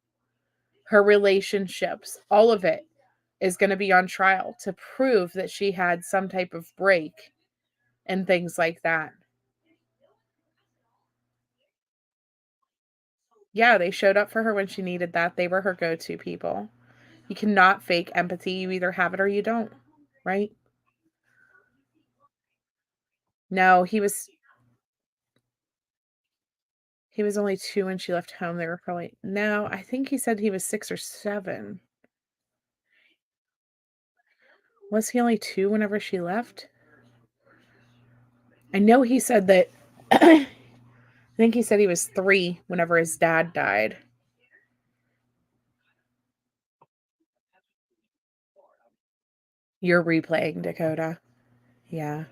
Speaker 3: her relationships, all of it is going to be on trial to prove that she had some type of break and things like that. Yeah, they showed up for her when she needed that. They were her go-to people. You cannot fake empathy. You either have it or you don't, right? No, he was only 2 when she left home. They were probably, no, I think he said he was 6 or 7. Was he only 2 whenever she left? I know he said that, I think he said he was 3 whenever his dad died. You're replaying, Dakota. Yeah.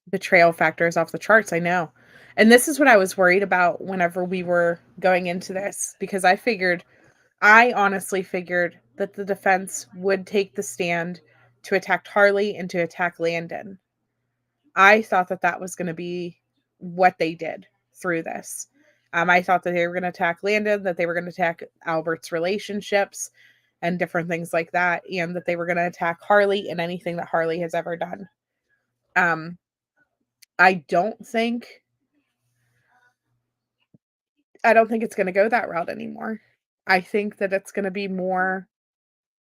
Speaker 3: Betrayal factor is off the charts, I know. And this is what I was worried about whenever we were going into this, because I honestly figured that the defense would take the stand to attack Harley and to attack Landon. I thought that that was going to be what they did through this. I thought that they were going to attack Landon, that they were going to attack Albert's relationships and different things like that, and that they were going to attack Harley and anything that Harley has ever done. I don't think it's going to go that route anymore. I think that it's going to be more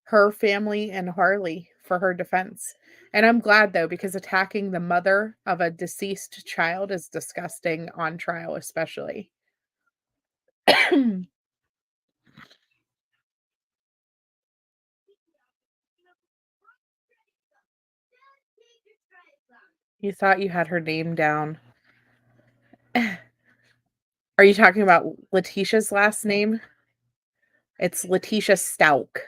Speaker 3: her family and Harley for her defense. And I'm glad though, because attacking the mother of a deceased child is disgusting on trial, especially. You thought you had her name down. Are you talking about Letecia's last name? It's Letecia Stauch.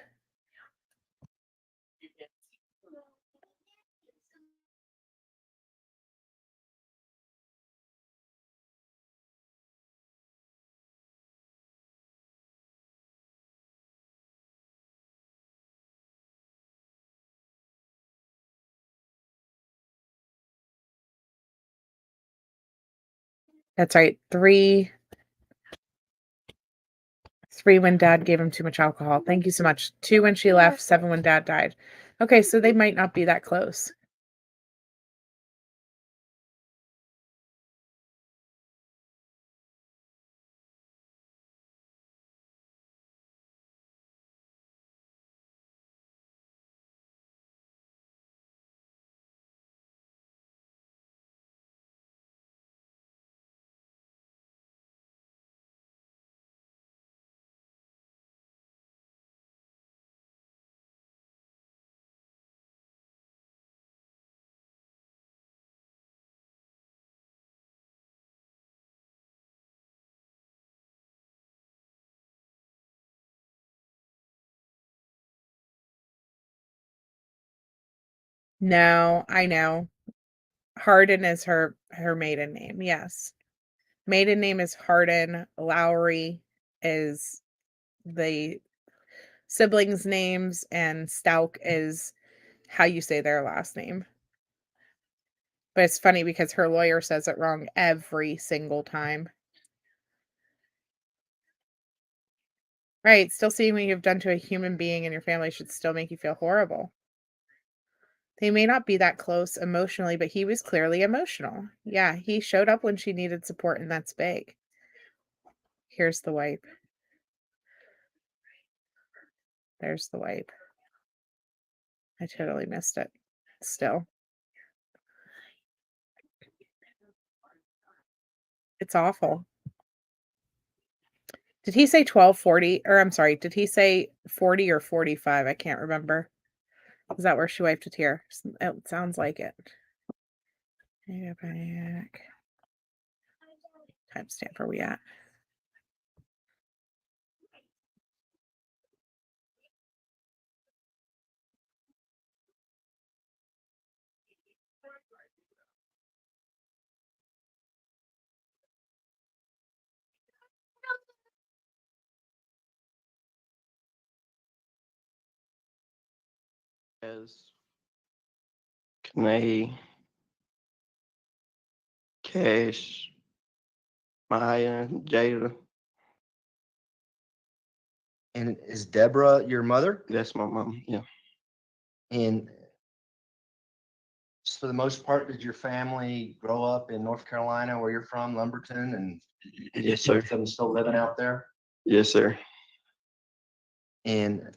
Speaker 3: That's right. 3 when dad gave him too much alcohol. Thank you so much. 2 when she left, 7 when dad died. Okay, so they might not be that close. No, I know. Hardin is her maiden name. Yes. Maiden name is Hardin. Lowry is the siblings' names, and Stauch is how you say their last name. But it's funny because her lawyer says it wrong every single time. Right. Still seeing what you've done to a human being and your family should still make you feel horrible. They may not be that close emotionally, but he was clearly emotional. Yeah, he showed up when she needed support, and that's big. Here's the wipe. There's the wipe. I totally missed it. Still. It's awful. Did he say 1240? Or I'm sorry, did he say 40 or 45? I can't remember. Is that where she wiped a tear? It sounds like it. Back. Timestamp, where we at?
Speaker 6: As Kanae, Cash, Maya, Jada.
Speaker 5: And is Deborah your mother?
Speaker 6: That's my mom. Yeah.
Speaker 5: And for the most part, did your family grow up in North Carolina, where you're from, Lumberton, and
Speaker 6: Yes, sir.
Speaker 5: them still living out there?
Speaker 6: Yes, sir.
Speaker 5: And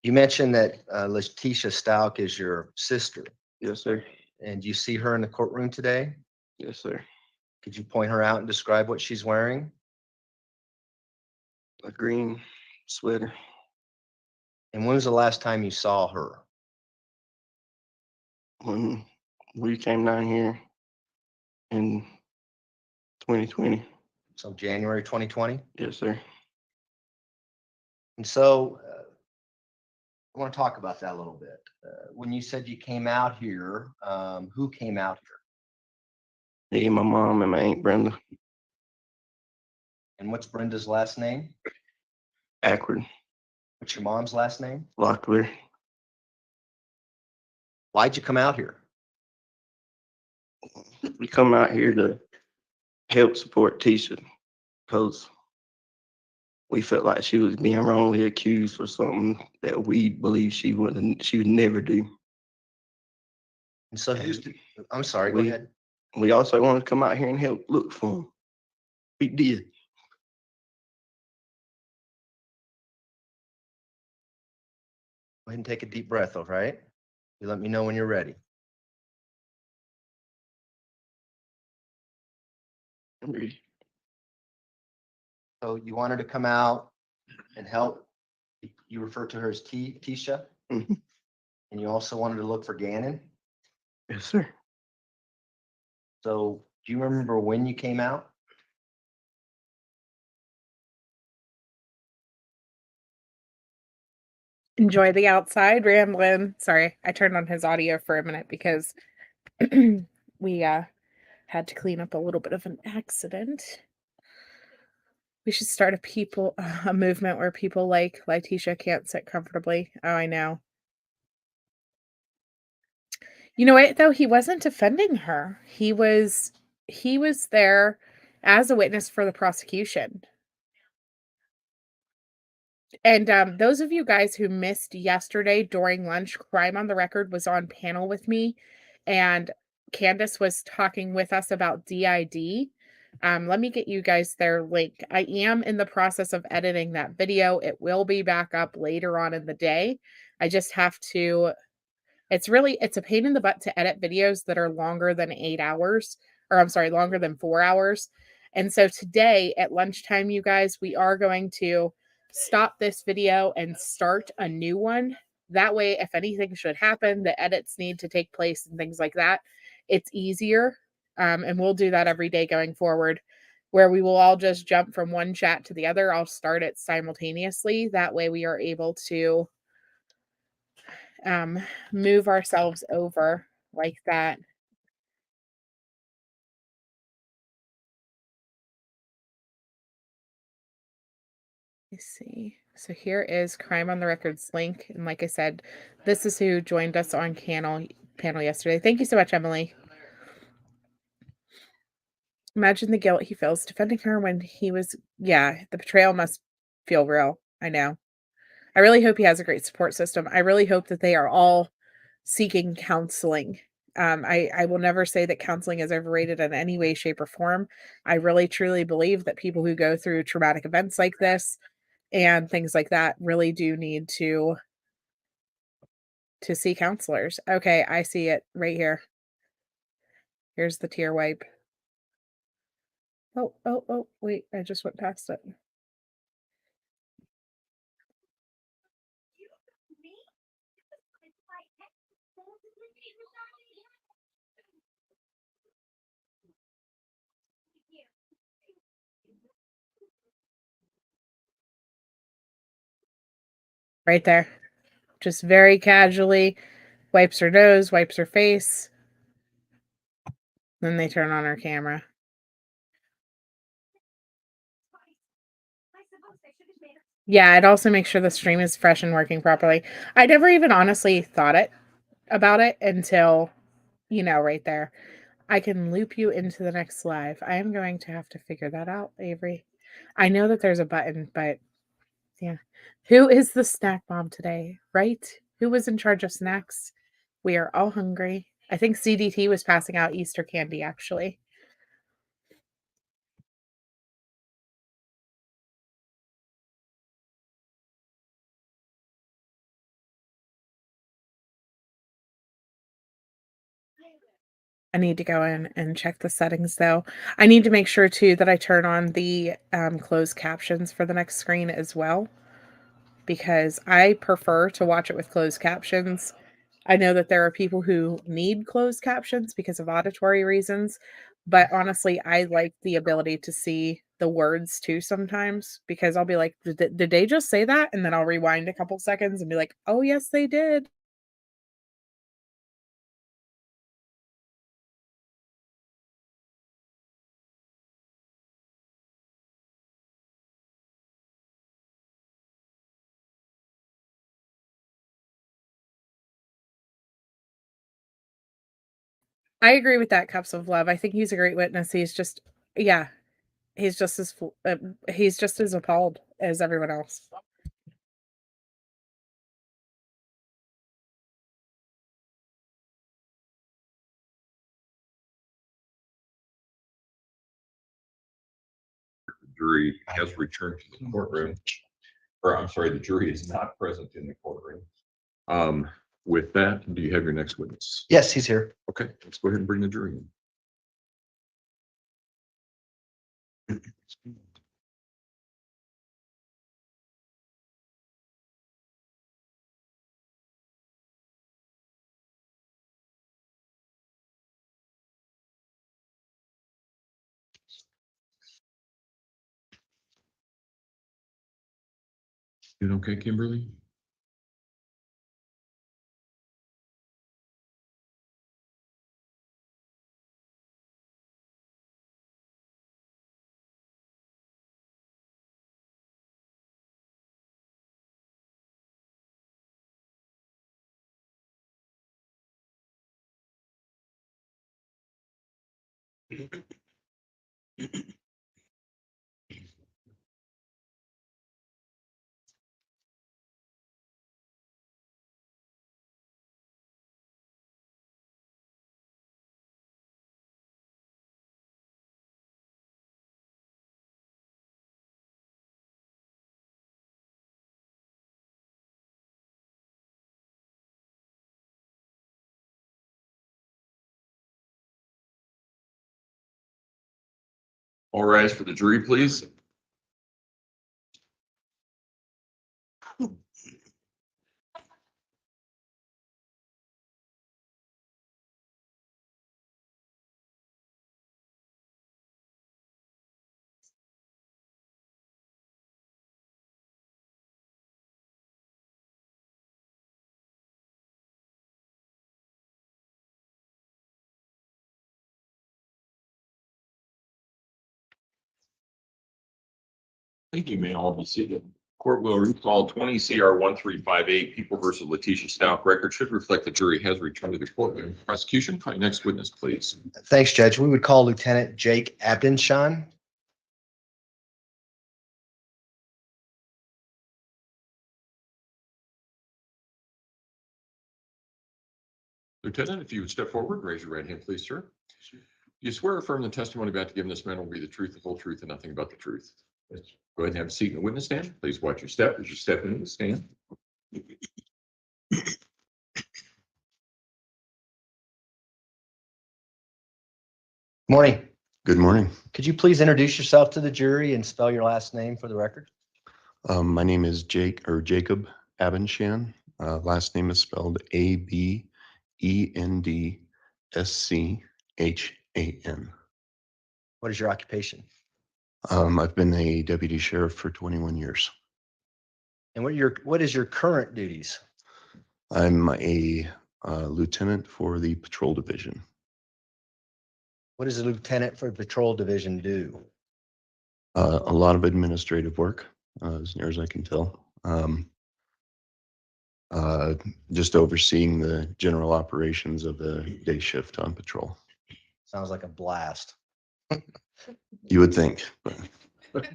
Speaker 5: you mentioned that Letecia Stauch is your sister,
Speaker 6: Yes, sir.
Speaker 5: and you see her in the courtroom today.
Speaker 6: Yes, sir.
Speaker 5: Could you point her out and describe what she's wearing?
Speaker 6: A green sweater.
Speaker 5: And when was the last time you saw her?
Speaker 6: When we came down here in 2020.
Speaker 5: So January 2020?
Speaker 6: Yes, sir.
Speaker 5: And so I want to talk about that a little bit. When you said you came out here, who came out here?
Speaker 6: Me, my mom, and my Aunt Brenda.
Speaker 5: And what's Brenda's last name?
Speaker 6: Akron.
Speaker 5: What's your mom's last name?
Speaker 6: Locklear.
Speaker 5: Why'd you come out here?
Speaker 6: We come out here to help support Tisha because we felt like she was being wrongly accused for something that we believe she would never do.
Speaker 5: And so I'm sorry, go ahead.
Speaker 6: We also wanted to come out here and help look for him. We did.
Speaker 5: Go ahead and take a deep breath, all right? You let me know when you're ready.
Speaker 6: I'm ready.
Speaker 5: So you wanted to come out and help. You refer to her as Tisha,
Speaker 6: Mhm.
Speaker 5: and you also wanted to look for Gannon.
Speaker 6: Yes, sir.
Speaker 5: So do you remember when you came out?
Speaker 3: Enjoy the outside rambling. Sorry, I turned on his audio for a minute because we had to clean up a little bit of an accident. We should start a movement where people like Letecia can't sit comfortably. Oh, I know. You know what, though? He wasn't defending her. He was there as a witness for the prosecution. And those of you guys who missed yesterday during lunch, Crime on the Record was on panel with me, and Candace was talking with us about DID. Let me get you guys their link. I am in the process of editing that video. It will be back up later on in the day. I just have to, it's a pain in the butt to edit videos that are longer than 8 hours, or I'm sorry, longer than 4 hours. And so today at lunchtime, you guys, we are going to stop this video and start a new one. That way, if anything should happen, the edits need to take place and things like that, it's easier. And we'll do that every day going forward, where we will all just jump from one chat to the other. I'll start it simultaneously. That way we are able to move ourselves over like that. Let's see. So here is Crime on the Records link. And like I said, this is who joined us on panel yesterday. Thank you so much, Emily. Imagine the guilt he feels defending her when he was, yeah, the betrayal must feel real. I know. I really hope he has a great support system. I really hope that they are all seeking counseling. I will never say that counseling is overrated in any way, shape, or form. I really truly believe that people who go through traumatic events like this and things like that really do need to see counselors. Okay, I see it right here. Here's the tear wipe. Oh, wait, I just went past it. Right there. Just very casually wipes her nose, wipes her face. Then they turn on her camera. Yeah, it also makes sure the stream is fresh and working properly. I never even honestly thought about it until, right there. I can loop you into the next live. I am going to have to figure that out, Avery. I know that there's a button, but yeah. Who is the snack mom today, right? Who was in charge of snacks? We are all hungry. I think CDT was passing out Easter candy, actually. I need to go in and check the settings, though. I need to make sure, too, that I turn on the closed captions for the next screen as well, because I prefer to watch it with closed captions. I know that there are people who need closed captions because of auditory reasons, but honestly, I like the ability to see the words too sometimes, because I'll be like, did they just say that? And then I'll rewind a couple seconds and be like, oh, yes, they did. I agree with that, Cups of Love. I think he's a great witness. He's just, yeah, he's just he's just as appalled as everyone else.
Speaker 4: Jury has returned to the courtroom, or I'm sorry, the jury is not present in the courtroom. With that, do you have your next witness?
Speaker 5: Yes, he's here.
Speaker 4: Okay, let's go ahead and bring the jury in. You okay, Kimberly? All rise for the jury, please. Thank you, may all be seated. Court will recall 20 CR 1358, People versus Letecia Stauch. Record should reflect the jury has returned to the courtroom. Prosecution, call your next witness, please.
Speaker 5: Thanks, Judge. We would call Lieutenant Jake Abenshan.
Speaker 4: Lieutenant, if you would step forward, raise your right hand, please, sir. You swear or affirm the testimony about to give in this matter will be the truth, the whole truth, and nothing but the truth. Yes. Go ahead and have a seat in the witness stand. Please watch your step as you step into the stand.
Speaker 5: Morning.
Speaker 12: Good morning.
Speaker 5: Could you please introduce yourself to the jury and spell your last name for the record?
Speaker 12: My name is Jacob Abenshan. Last name is spelled Abendschahan.
Speaker 5: What is your occupation?
Speaker 12: I've been a deputy sheriff for 21 years.
Speaker 5: And what is your current duties?
Speaker 12: I'm a lieutenant for the patrol division.
Speaker 5: What does a lieutenant for patrol division do?
Speaker 12: A lot of administrative work, as near as I can tell. Just overseeing the general operations of the day shift on patrol.
Speaker 5: Sounds like a blast.
Speaker 12: You would think, but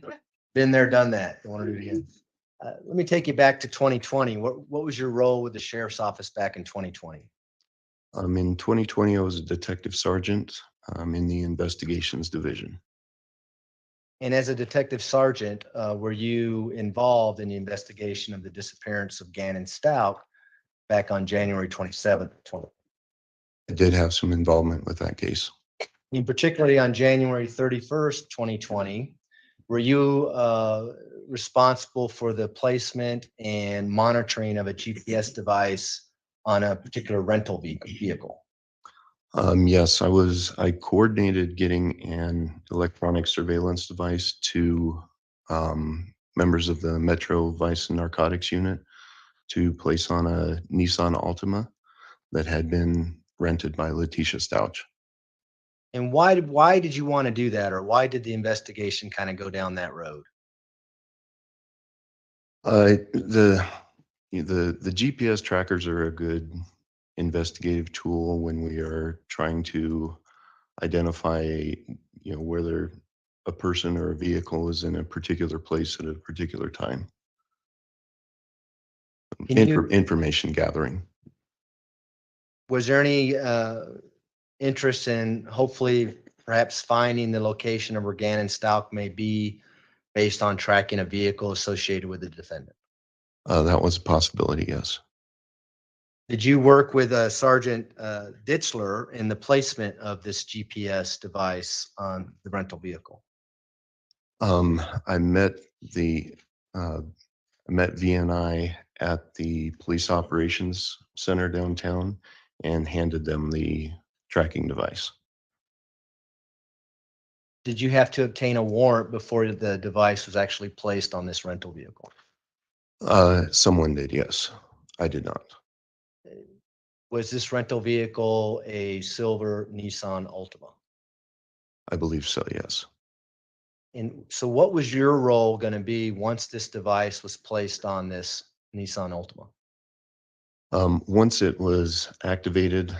Speaker 5: Been there, done that. Don't want to do it again. Let me take you back to 2020. What was your role with the sheriff's office back in 2020?
Speaker 12: in 2020, I was a detective sergeant in the investigations division.
Speaker 5: And as a detective sergeant, were you involved in the investigation of the disappearance of Gannon Stauch back on January 27th, 2020?
Speaker 12: I did have some involvement with that case.
Speaker 5: And particularly on January 31st, 2020, were you responsible for the placement and monitoring of a GPS device on a particular rental vehicle?
Speaker 12: Yes, I coordinated getting an electronic surveillance device to members of the Metro Vice and Narcotics Unit to place on a Nissan Altima that had been rented by Letecia Stauch.
Speaker 5: And why did you want to do that, or why did the investigation kind of go down that road?
Speaker 12: The GPS trackers are a good investigative tool when we are trying to identify, whether a person or a vehicle is in a particular place at a particular time. Information gathering.
Speaker 5: Was there any interest in hopefully perhaps finding the location of where Gannon Stauch may be based on tracking a vehicle associated with the defendant?
Speaker 12: That was a possibility, yes.
Speaker 5: Did you work with Sergeant Ditzler in the placement of this GPS device on the rental vehicle?
Speaker 12: I met VNI at the police operations center downtown and handed them the tracking device.
Speaker 5: Did you have to obtain a warrant before the device was actually placed on this rental vehicle?
Speaker 12: Someone did, yes. I did not.
Speaker 5: Was this rental vehicle a silver Nissan Altima?
Speaker 12: I believe so, yes.
Speaker 5: And so what was your role going to be once this device was placed on this Nissan Altima?
Speaker 12: Once it was activated,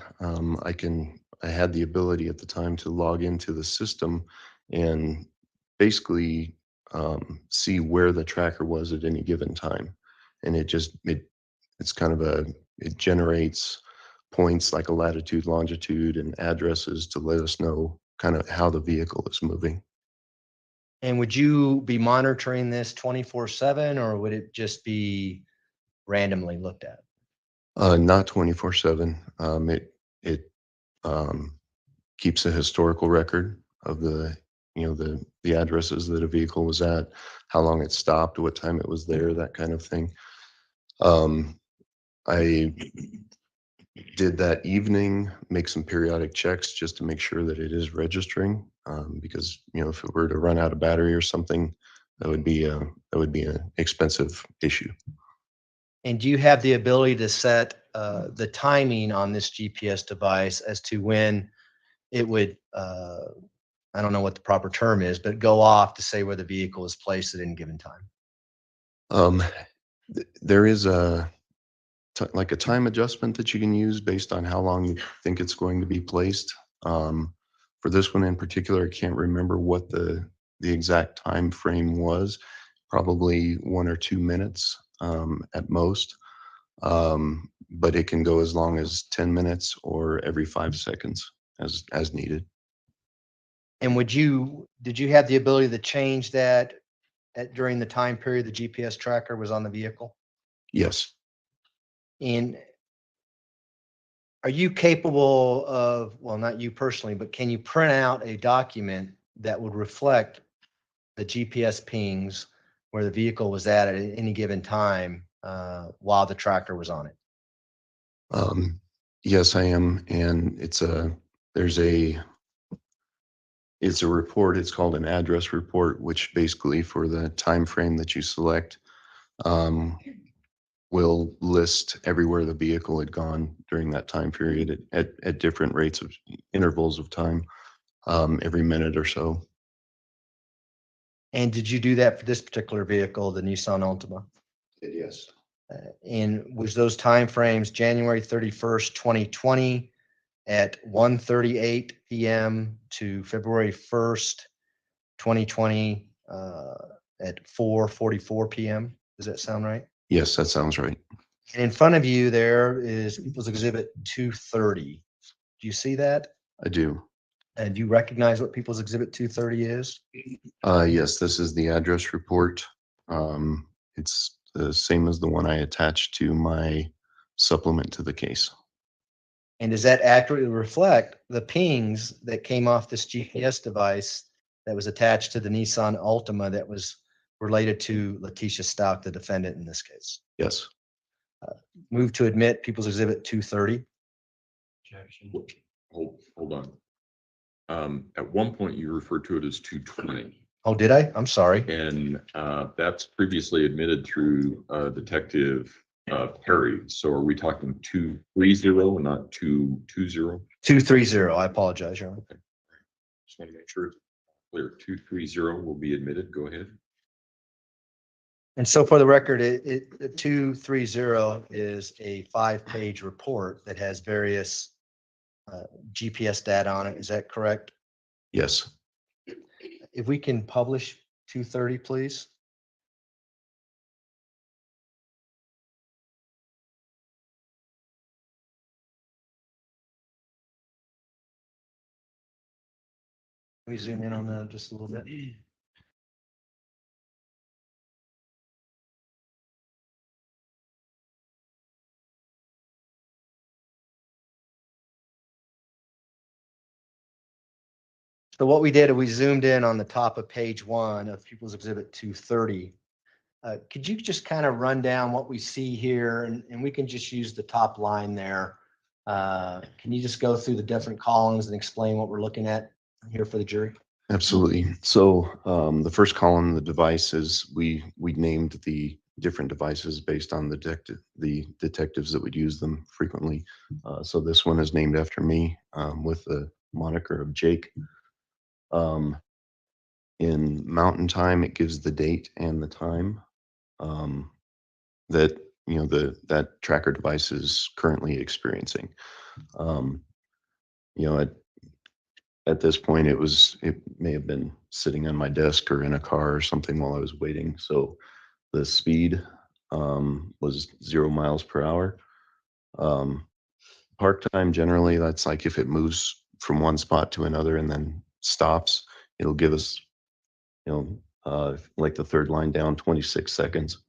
Speaker 12: I had the ability at the time to log into the system and basically see where the tracker was at any given time. And it generates points like a latitude, longitude, and addresses to let us know kind of how the vehicle is moving.
Speaker 5: And would you be monitoring this 24/7, or would it just be randomly looked at?
Speaker 12: Not 24/7. It keeps a historical record of the addresses that a vehicle was at, how long it stopped, what time it was there, that kind of thing. I did that evening make some periodic checks just to make sure that it is registering, because if it were to run out of battery or something, that would be an expensive issue.
Speaker 5: And do you have the ability to set the timing on this GPS device as to when it would I don't know what the proper term is, but go off to say where the vehicle is placed at any given time?
Speaker 12: There is like a time adjustment that you can use based on how long you think it's going to be placed. For this one in particular, I can't remember what the exact time frame was. Probably 1 or 2 minutes at most. But it can go as long as 10 minutes or every 5 seconds as needed.
Speaker 5: And did you have the ability to change that during the time period the GPS tracker was on the vehicle?
Speaker 12: Yes.
Speaker 5: And are you capable of, well, not you personally, but can you print out a document that would reflect the GPS pings where the vehicle was at any given time while the tracker was on it?
Speaker 12: Yes, I am. And it's a report. It's called an address report, which basically for the time frame that you select, will list everywhere the vehicle had gone during that time period at different rates of intervals of time, every minute or so.
Speaker 5: And did you do that for this particular vehicle, the Nissan Altima?
Speaker 12: Yes.
Speaker 5: And was those timeframes January 31st, 2020 at 1:38 p.m. to February 1st, 2020 at 4:44 p.m.? Does that sound right?
Speaker 12: Yes, that sounds right.
Speaker 5: And in front of you there is People's Exhibit 230. Do you see that?
Speaker 12: I do.
Speaker 5: And do you recognize what People's Exhibit 230 is?
Speaker 12: Yes, this is the address report. It's the same as the one I attached to my supplement to the case.
Speaker 5: And does that accurately reflect the pings that came off this GPS device that was attached to the Nissan Altima that was related to Letecia Stauch, the defendant in this case?
Speaker 12: Yes.
Speaker 5: Move to admit People's Exhibit 230.
Speaker 4: Hold on. At one point you referred to it as 220.
Speaker 5: Oh, did I? I'm sorry.
Speaker 4: And that's previously admitted through Detective Perry. So are we talking 230 and not 220?
Speaker 5: 230. I apologize, Your Honor.
Speaker 4: Okay. Just want to make sure it's clear. 230 will be admitted. Go ahead.
Speaker 5: And so for the record, the 230 is a 5-page report that has various GPS data on it. Is that correct?
Speaker 12: Yes.
Speaker 5: If we can publish 230, please. Can we zoom in on that just a little bit? So what we did is we zoomed in on the top of page 1 of People's Exhibit 230. Could you just kind of run down what we see here, and we can just use the top line there. Can you just go through the different columns and explain what we're looking at here for the jury?
Speaker 12: Absolutely. So the first column, the devices, we named the different devices based on the detectives that would use them frequently. So this one is named after me with the moniker of Jake. In Mountain Time, it gives the date and the time that that tracker device is currently experiencing. At this point, it may have been sitting on my desk or in a car or something while I was waiting. So the speed was 0 miles per hour. Park time, generally, that's like if it moves from one spot to another and then stops, it'll give us, like the third line down, 26 seconds.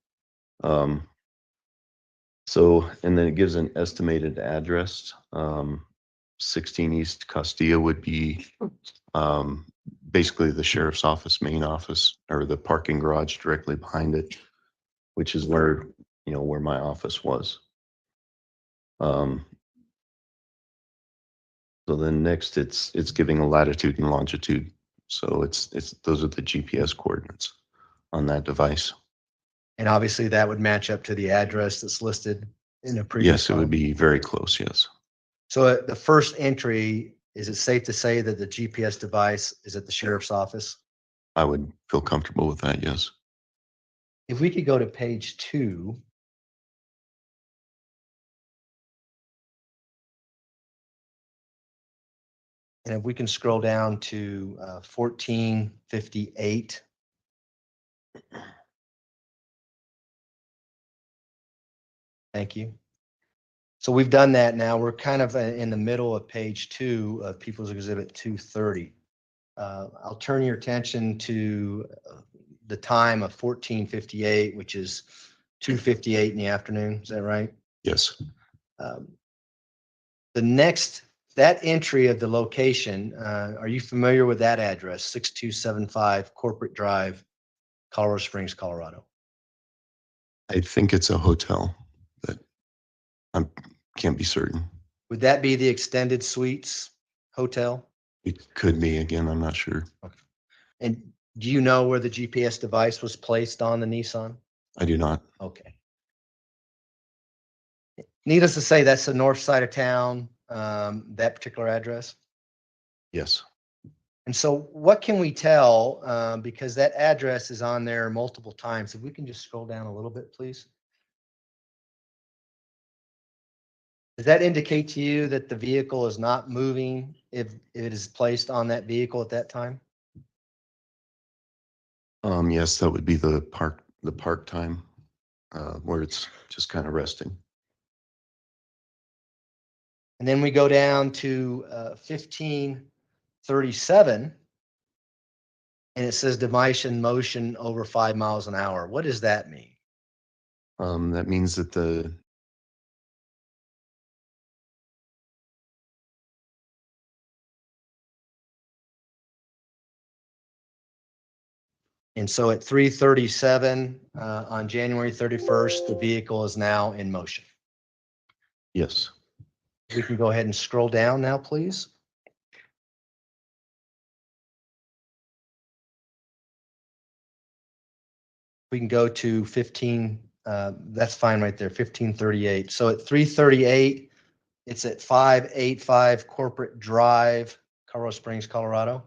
Speaker 12: So, and then it gives an estimated address. 16 East Castilla would be basically the sheriff's office, main office, or the parking garage directly behind it, which is where my office was. So then next it's giving a latitude and longitude. So those are the GPS coordinates on that device.
Speaker 5: And obviously that would match up to the address that's listed in the previous.
Speaker 12: Yes, it would be very close. Yes.
Speaker 5: So the first entry Is it safe to say that the GPS device is at the sheriff's office?
Speaker 12: I would feel comfortable with that, yes.
Speaker 5: If we could go to page 2. And if we can scroll down to 1458. Thank you. So we've done that now. We're kind of in the middle of page 2 of People's Exhibit 230. I'll turn your attention to the time of 1458, which is 2:58 in the afternoon. Is that right?
Speaker 12: Yes.
Speaker 5: That entry of the location, are you familiar with that address? 6275 Corporate Drive, Colorado Springs, Colorado.
Speaker 12: I think it's a hotel, but I can't be certain.
Speaker 5: Would that be the Extended Suites Hotel?
Speaker 12: It could be, again, I'm not sure.
Speaker 5: And do you know where the GPS device was placed on the Nissan?
Speaker 12: I do not.
Speaker 5: Okay. Needless to say, that's the north side of town, that particular address.
Speaker 12: Yes.
Speaker 5: And so what can we tell, because that address is on there multiple times. If we can just scroll down a little bit, please. Does that indicate to you that the vehicle is not moving if it is placed on that vehicle at that time?
Speaker 12: Yes, that would be the park time, where it's just kind of resting.
Speaker 5: And then we go down to 1537, and it says device in motion over 5 miles an hour. What does that mean?
Speaker 12: That means that
Speaker 5: And so at 3:37 on January 31st, the vehicle is now in motion.
Speaker 12: yes.
Speaker 5: We can go ahead and scroll down now, please. We can go to 15, that's fine right there, 1538. So at 3:38, it's at 585 Corporate Drive, Colorado Springs, Colorado.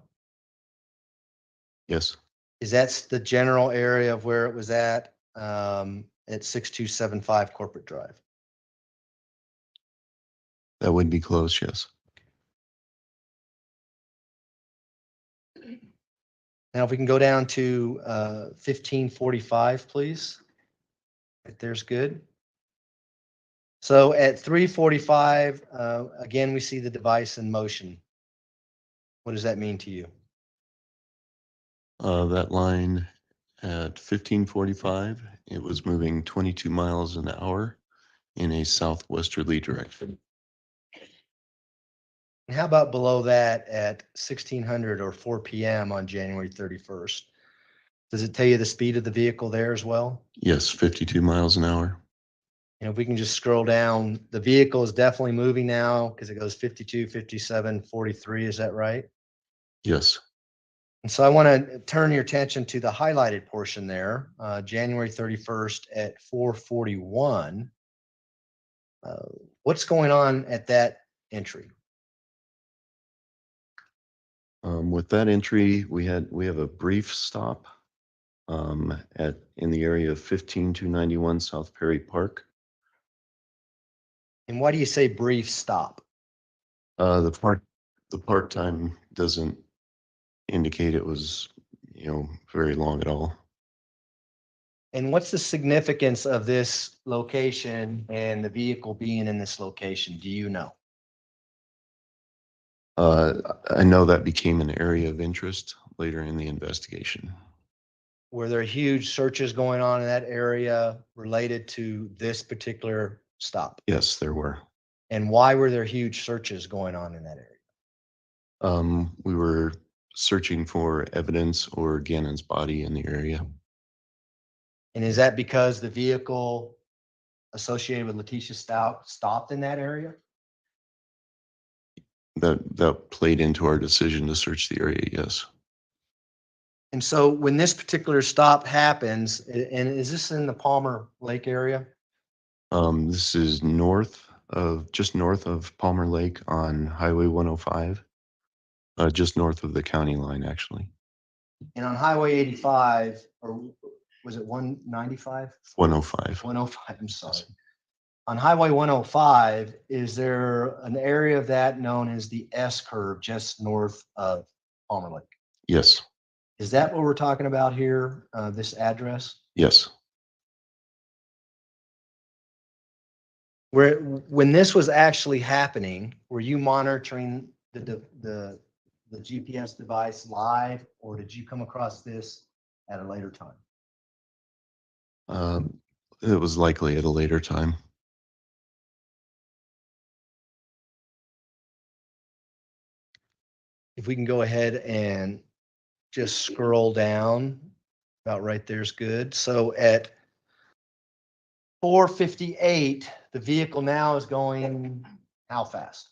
Speaker 12: Yes.
Speaker 5: Is that the general area of where it was at 6275 Corporate Drive?
Speaker 12: That would be close, yes.
Speaker 5: Now, if we can go down to 1545, please. Right there's good. So at 3:45, again, we see the device in motion. What does that mean to you?
Speaker 12: That line at 1545, it was moving 22 miles an hour in a southwesterly direction.
Speaker 5: And how about below that at 1600 or 4 p.m. on January 31st? Does it tell you the speed of the vehicle there as well?
Speaker 12: Yes, 52 miles an hour.
Speaker 5: And if we can just scroll down, the vehicle is definitely moving now because it goes 52, 57, 43. Is that right?
Speaker 12: Yes.
Speaker 5: And so I want to turn your attention to the highlighted portion there, January 31st at 4:41. What's going on at that entry?
Speaker 12: With that entry, we have a brief stop in the area of 15291 South Perry Park.
Speaker 5: And why do you say brief stop?
Speaker 12: The park time doesn't indicate it was, very long at all.
Speaker 5: And what's the significance of this location and the vehicle being in this location? Do you know?
Speaker 12: I know that became an area of interest later in the investigation.
Speaker 5: Were there huge searches going on in that area related to this particular stop?
Speaker 12: Yes, there were.
Speaker 5: And why were there huge searches going on in that area?
Speaker 12: We were searching for evidence or Gannon's body in the area.
Speaker 5: And is that because the vehicle associated with Letecia Stauch stopped in that area?
Speaker 12: That played into our decision to search the area, yes.
Speaker 5: And so when this particular stop happens, and is this in the Palmer Lake area?
Speaker 12: This is just north of Palmer Lake on Highway 105. Just north of the county line, actually.
Speaker 5: And on Highway 85, or was it 195?
Speaker 12: 105.
Speaker 5: 105, I'm sorry. On Highway 105, is there an area of that known as the S curve just north of Palmer Lake?
Speaker 12: Yes.
Speaker 5: Is that what we're talking about here, this address?
Speaker 12: Yes.
Speaker 5: When this was actually happening, were you monitoring the GPS device live, or did you come across this at a later time?
Speaker 12: It was likely at a later time.
Speaker 5: If we can go ahead and just scroll down, about right there's good. So at 4:58, the vehicle now is going how fast?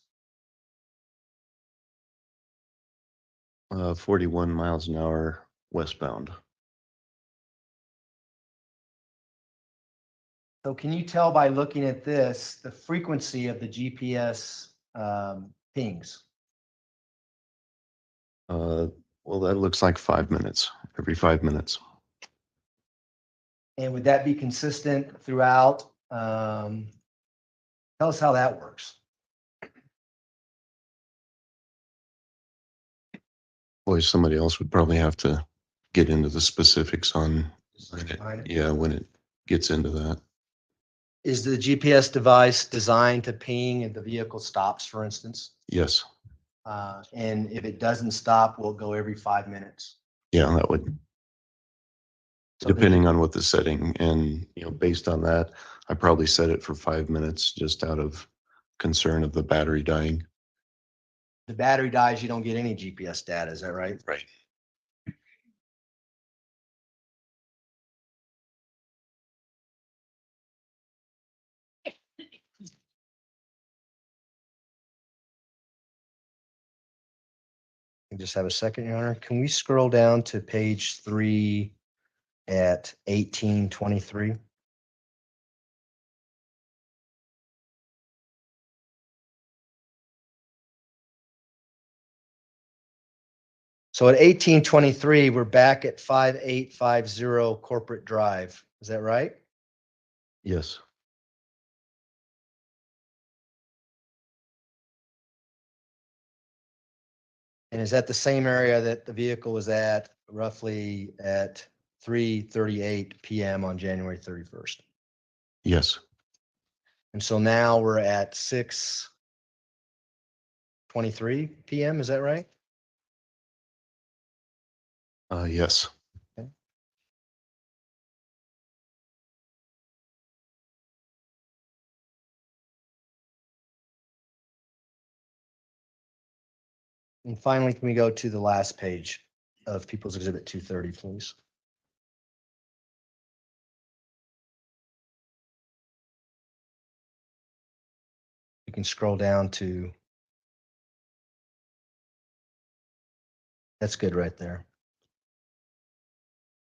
Speaker 12: 41 miles an hour westbound.
Speaker 5: So can you tell by looking at this, the frequency of the GPS pings?
Speaker 12: Well, that looks like 5 minutes, every 5 minutes.
Speaker 5: And would that be consistent throughout? Tell us how that works.
Speaker 12: Boy, somebody else would probably have to get into the specifics on when it gets into that.
Speaker 5: Is the GPS device designed to ping if the vehicle stops, for instance?
Speaker 12: Yes.
Speaker 5: And if it doesn't stop, will it go every 5 minutes?
Speaker 12: Yeah, that would.
Speaker 5: So
Speaker 12: Depending on what the setting, and based on that, I probably set it for 5 minutes just out of concern of the battery dying.
Speaker 5: The battery dies, you don't get any GPS data, is that right?
Speaker 12: Right.
Speaker 5: Just have a second, Your Honor. Can we scroll down to page 3 at 1823? So at 1823, we're back at 5850 Corporate Drive. Is that right?
Speaker 12: Yes.
Speaker 5: And is that the same area that the vehicle was at roughly at 3:38 p.m. on January 31st?
Speaker 12: Yes.
Speaker 5: And so now we're at 6:23 p.m. Is that right?
Speaker 12: Yes.
Speaker 5: Okay. And finally, can we go to the last page of People's Exhibit 230, please? You can scroll down to, that's good right there.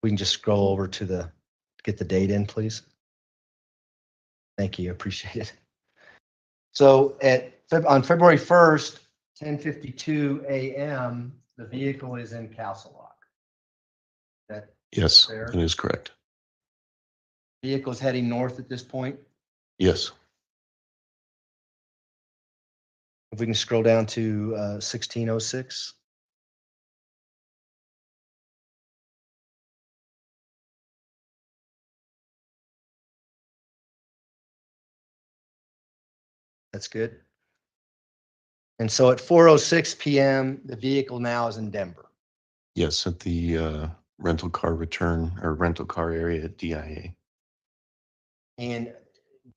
Speaker 5: We can just scroll over to get the date in, please. Thank you, appreciate it. So on February 1st, 10:52 a.m., the vehicle is in Castle Rock. That
Speaker 12: Yes,
Speaker 5: fair?
Speaker 12: that is correct.
Speaker 5: Vehicle is heading north at this point.
Speaker 12: Yes.
Speaker 5: If we can scroll down to 1606. That's good. And so at 4:06 p.m., the vehicle now is in Denver.
Speaker 12: Yes, at the rental car return or rental car area at DIA.
Speaker 5: And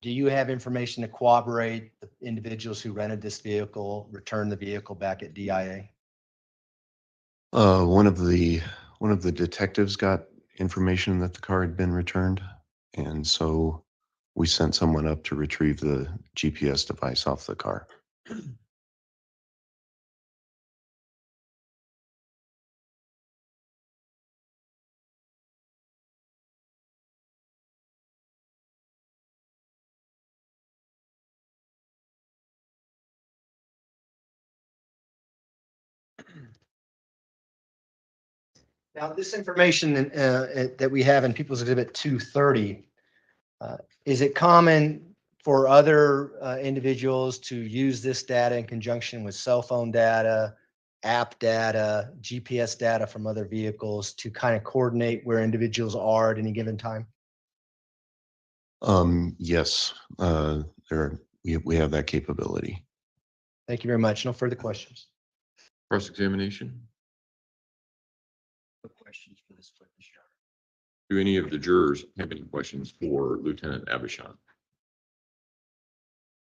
Speaker 5: do you have information to corroborate the individuals who rented this vehicle, returned the vehicle back at DIA?
Speaker 12: One of the detectives got information that the car had been returned, and so we sent someone up to retrieve the GPS device off the car.
Speaker 5: Now, this information that we have in People's Exhibit 230, is it common for other individuals to use this data in conjunction with cell phone data, app data, GPS data from other vehicles to kind of coordinate where individuals are at any given time?
Speaker 12: Yes, we have that capability.
Speaker 5: Thank you very much. No further questions.
Speaker 4: Cross-examination?
Speaker 10: No questions for this witness, Your Honor.
Speaker 4: Do any of the jurors have any questions for Lieutenant Abenshan?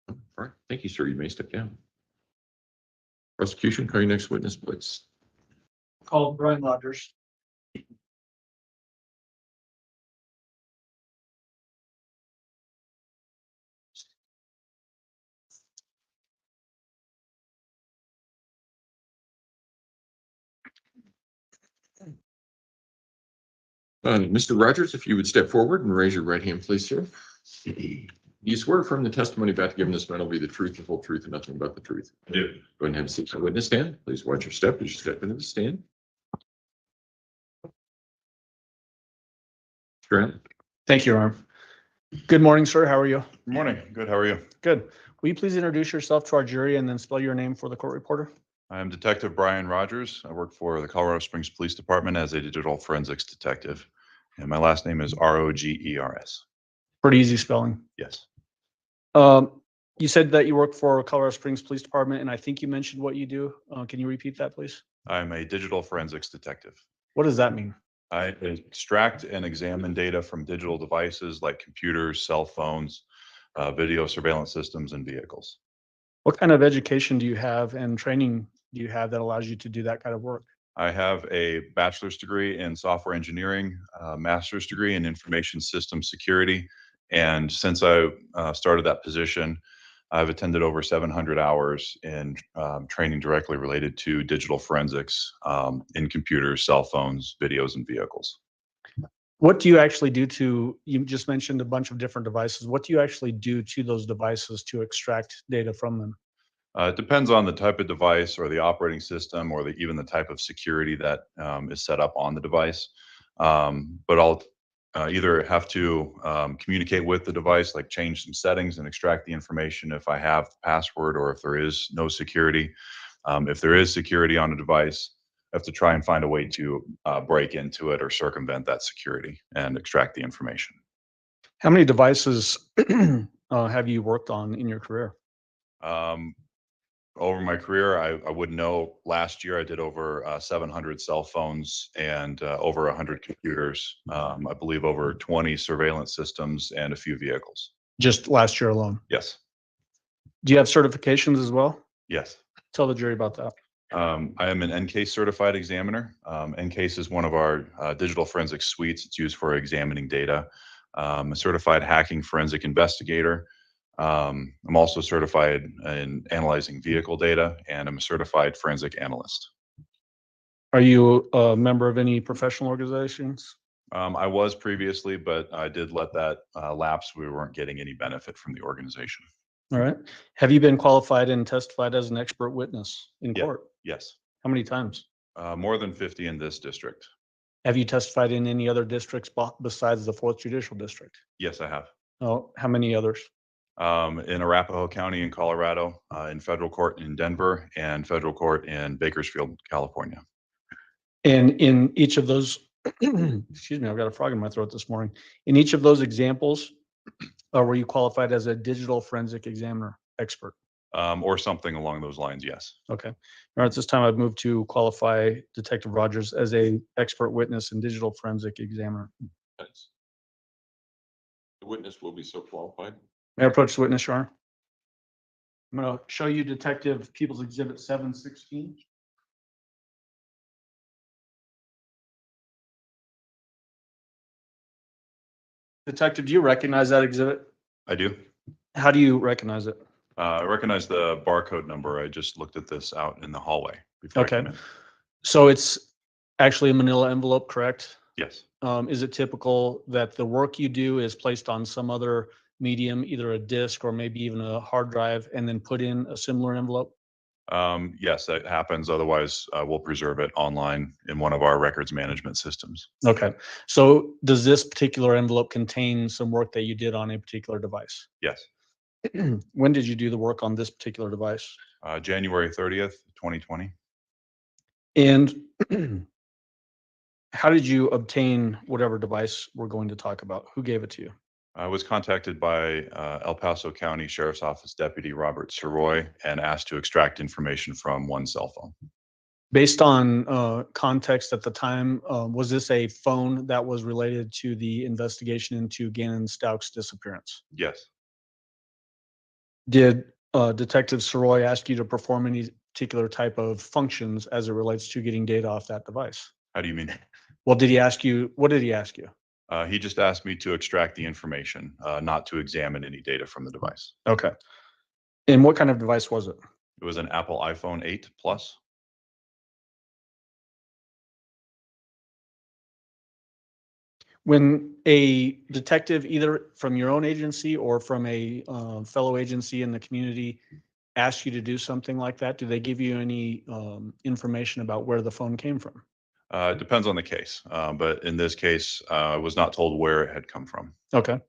Speaker 4: All right, thank you, sir. You may step down. Prosecution, call your next witness, please.
Speaker 13: Call Brian Rogers.
Speaker 4: Mr. Rogers, if you would step forward and raise your right hand, please, sir. You swear from the testimony about to give in this matter will be the truth, the whole truth, and nothing but the truth.
Speaker 14: I do.
Speaker 4: Go ahead and have a seat on the witness stand. Please watch your step as you step into the stand. Grant.
Speaker 13: Thank you, Your Honor. Good morning, sir. How are you?
Speaker 14: Good morning. Good. How are you?
Speaker 13: Good. Will you please introduce yourself to our jury and then spell your name for the court reporter?
Speaker 14: I'm Detective Brian Rogers. I work for the Colorado Springs Police Department as a digital forensics detective. And my last name is Rogers.
Speaker 13: Pretty easy spelling.
Speaker 14: Yes.
Speaker 13: You said that you work for Colorado Springs Police Department, and I think you mentioned what you do. Can you repeat that, please?
Speaker 14: I'm a digital forensics detective.
Speaker 13: What does that mean?
Speaker 14: I extract and examine data from digital devices like computers, cell phones, video surveillance systems, and vehicles.
Speaker 13: What kind of education do you have and training do you have that allows you to do that kind of work?
Speaker 14: I have a bachelor's degree in software engineering, a master's degree in information systems security. And since I started that position, I've attended over 700 hours in training directly related to digital forensics in computers, cell phones, videos, and vehicles.
Speaker 13: What do you actually do to, you just mentioned a bunch of different devices. What do you actually do to those devices to extract data from them?
Speaker 14: It depends on the type of device or the operating system or even the type of security that is set up on the device. But I'll either have to communicate with the device, like change some settings and extract the information if I have the password or if there is no security. If there is security on a device, I have to try and find a way to break into it or circumvent that security and extract the information.
Speaker 13: How many devices have you worked on in your career?
Speaker 14: Over my career, I wouldn't know. Last year, I did over 700 cell phones and over 100 computers. I believe over 20 surveillance systems and a few vehicles.
Speaker 13: Just last year alone?
Speaker 14: Yes.
Speaker 13: Do you have certifications as well?
Speaker 14: Yes.
Speaker 13: Tell the jury about that.
Speaker 14: I am an NCASE certified examiner. NCASE is one of our digital forensic suites. It's used for examining data. I'm a certified hacking forensic investigator. I'm also certified in analyzing vehicle data, and I'm a certified forensic analyst.
Speaker 13: Are you a member of any professional organizations?
Speaker 14: I was previously, but I did let that lapse. We weren't getting any benefit from the organization.
Speaker 13: All right. Have you been qualified and testified as an expert witness in court?
Speaker 14: Yes.
Speaker 13: How many times?
Speaker 14: More than 50 in this district.
Speaker 13: Have you testified in any other districts besides the 4th Judicial District?
Speaker 14: Yes, I have.
Speaker 13: Oh, how many others?
Speaker 14: In Arapahoe County in Colorado, in federal court in Denver, and federal court in Bakersfield, California.
Speaker 13: And in each of those, excuse me, I've got a frog in my throat this morning. In each of those examples, were you qualified as a digital forensic examiner expert?
Speaker 14: Or something along those lines, yes.
Speaker 13: Okay. All right, at this time I've moved to qualify Detective Rogers as a expert witness and digital forensic examiner.
Speaker 4: Thanks. The witness will be so qualified.
Speaker 13: May I approach the witness, Your Honor? I'm going to show you Detective People's Exhibit 716. Detective, do you recognize that exhibit?
Speaker 14: I do.
Speaker 13: How do you recognize it?
Speaker 14: I recognize the barcode number. I just looked at this out in the hallway before I
Speaker 13: Okay.
Speaker 14: came in.
Speaker 13: So it's actually a manila envelope, correct?
Speaker 14: Yes.
Speaker 13: Is it typical that the work you do is placed on some other medium, either a disk or maybe even a hard drive, and then put in a similar envelope?
Speaker 14: Yes, that happens. Otherwise, we'll preserve it online in one of our records management systems.
Speaker 13: Okay. So does this particular envelope contain some work that you did on a particular device?
Speaker 14: Yes.
Speaker 13: When did you do the work on this particular device?
Speaker 14: January 30th, 2020.
Speaker 13: And how did you obtain whatever device we're going to talk about? Who gave it to you?
Speaker 14: I was contacted by El Paso County Sheriff's Office Deputy Robert Siroi and asked to extract information from one cell phone.
Speaker 13: Based on context at the time, was this a phone that was related to the investigation into Gannon Stauch's disappearance?
Speaker 14: Yes.
Speaker 13: Did Detective Siroi ask you to perform any particular type of functions as it relates to getting data off that device?
Speaker 14: How do you mean?
Speaker 13: Well, did he ask you, what did he ask you?
Speaker 14: He just asked me to extract the information, not to examine any data from the device.
Speaker 13: Okay. And what kind of device was it?
Speaker 14: It was an Apple iPhone 8 Plus.
Speaker 13: When a detective, either from your own agency or from a fellow agency in the community, asks you to do something like that, do they give you any information about where the phone came from?
Speaker 14: It depends on the case, but in this case, I was not told where it had come from.
Speaker 13: Okay.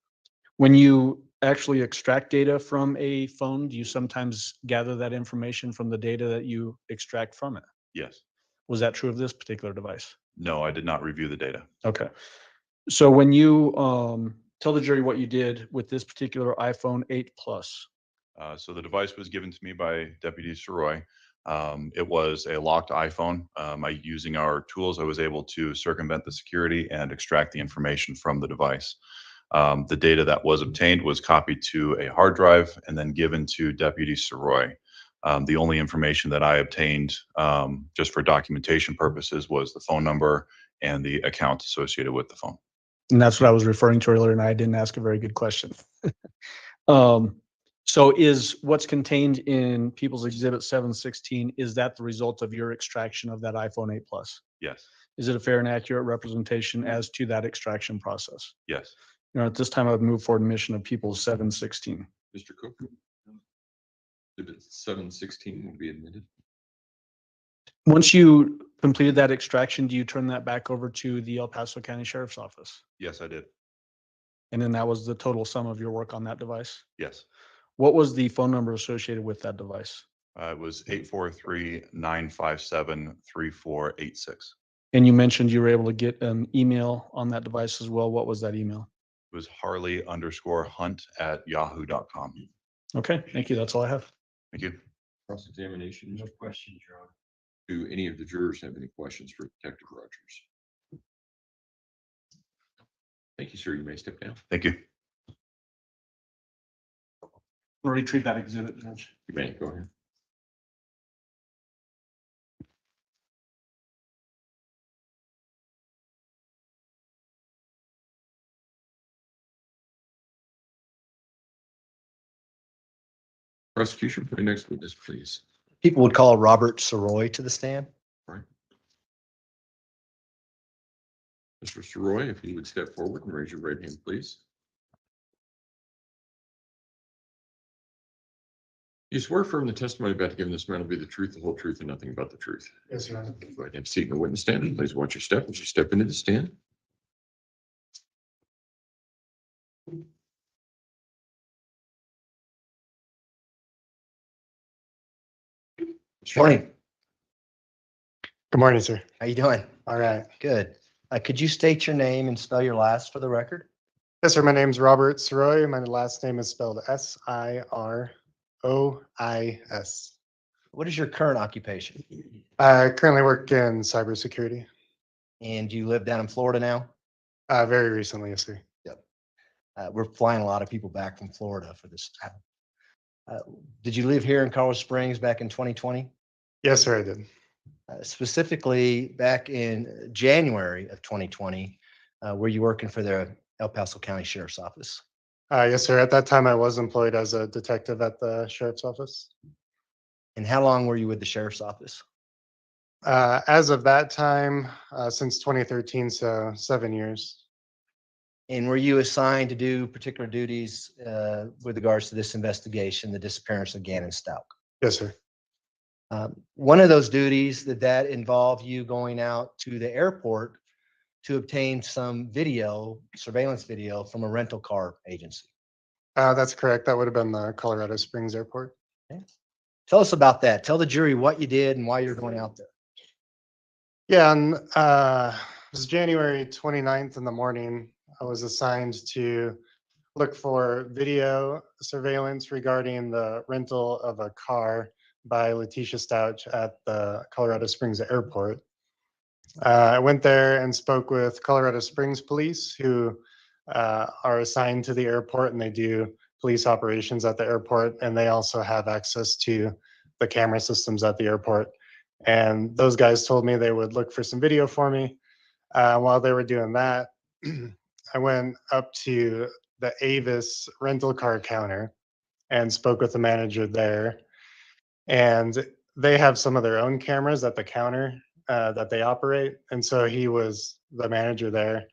Speaker 13: When you actually extract data from a phone, do you sometimes gather that information from the data that you extract from it?
Speaker 14: Yes.
Speaker 13: Was that true of this particular device?
Speaker 14: No, I did not review the data.
Speaker 13: Okay. So when you tell the jury what you did with this particular iPhone 8 Plus.
Speaker 14: So the device was given to me by Deputy Siroi. It was a locked iPhone. Using our tools, I was able to circumvent the security and extract the information from the device. The data that was obtained was copied to a hard drive and then given to Deputy Siroi. The only information that I obtained just for documentation purposes was the phone number and the account associated with the phone.
Speaker 13: And that's what I was referring to earlier, and I didn't ask a very good question. So is what's contained in People's Exhibit 716, is that the result of your extraction of that iPhone 8 Plus?
Speaker 14: Yes.
Speaker 13: Is it a fair and accurate representation as to that extraction process?
Speaker 14: Yes.
Speaker 13: At this time, I would move for admission of People's 716.
Speaker 4: Mr. Cook? Exhibit 716 will be admitted.
Speaker 13: Once you completed that extraction, do you turn that back over to the El Paso County Sheriff's Office?
Speaker 14: Yes, I did.
Speaker 13: And then that was the total sum of your work on that device?
Speaker 14: Yes.
Speaker 13: What was the phone number associated with that device?
Speaker 14: It was 843-957-3486.
Speaker 13: And you mentioned you were able to get an email on that device as well. What was that email?
Speaker 14: It was harley_hunt@yahoo.com.
Speaker 13: Okay, thank you. That's all I have.
Speaker 14: Thank you.
Speaker 4: Cross-examination.
Speaker 10: No questions, Your Honor.
Speaker 4: Do any of the jurors have any questions for Detective Rogers? Thank you, sir. You may step down.
Speaker 14: Thank you.
Speaker 13: We'll retrieve that exhibit, Judge.
Speaker 4: You may go ahead. Prosecution, for the next witness, please.
Speaker 5: People would call Robert Siroi to the stand.
Speaker 4: Right. Mr. Siroi, if you would step forward and raise your right hand, please. You swear affirm the testimony about to give in this matter will be the truth, the whole truth, and nothing but the truth.
Speaker 13: Yes, Your Honor.
Speaker 4: Go ahead and have a seat in the witness stand, and please watch your step as you step into the stand.
Speaker 5: Morning.
Speaker 15: Good morning, sir.
Speaker 5: How you doing?
Speaker 15: All right.
Speaker 5: Good. Could you state your name and spell your last for the record?
Speaker 15: Yes, sir. My name's Robert Siroi. My last name is spelled Sirois.
Speaker 5: What is your current occupation?
Speaker 15: I currently work in cybersecurity.
Speaker 5: And you live down in Florida now?
Speaker 15: Very recently, yes, sir.
Speaker 5: Yep. We're flying a lot of people back from Florida for this time. Did you live here in Colorado Springs back in 2020?
Speaker 15: Yes, sir, I did.
Speaker 5: Specifically back in January of 2020, were you working for the El Paso County Sheriff's Office?
Speaker 15: Yes, sir. At that time, I was employed as a detective at the sheriff's office.
Speaker 5: And how long were you with the sheriff's office?
Speaker 15: As of that time, since 2013, so 7 years.
Speaker 5: And were you assigned to do particular duties with regards to this investigation, the disappearance of Gannon Stauch?
Speaker 15: Yes, sir.
Speaker 5: One of those duties, did that involve you going out to the airport to obtain some video, surveillance video from a rental car agency?
Speaker 15: That's correct. That would have been the Colorado Springs Airport.
Speaker 5: Okay. Tell us about that. Tell the jury what you did and why you're going out there.
Speaker 15: Yeah, and it was January 29th in the morning. I was assigned to look for video surveillance regarding the rental of a car by Letecia Stauch at the Colorado Springs Airport. I went there and spoke with Colorado Springs Police, who are assigned to the airport, and they do police operations at the airport, and they also have access to the camera systems at the airport. And those guys told me they would look for some video for me. While they were doing that, I went up to the Avis rental car counter and spoke with the manager there. And they have some of their own cameras at the counter that they operate. And so the manager there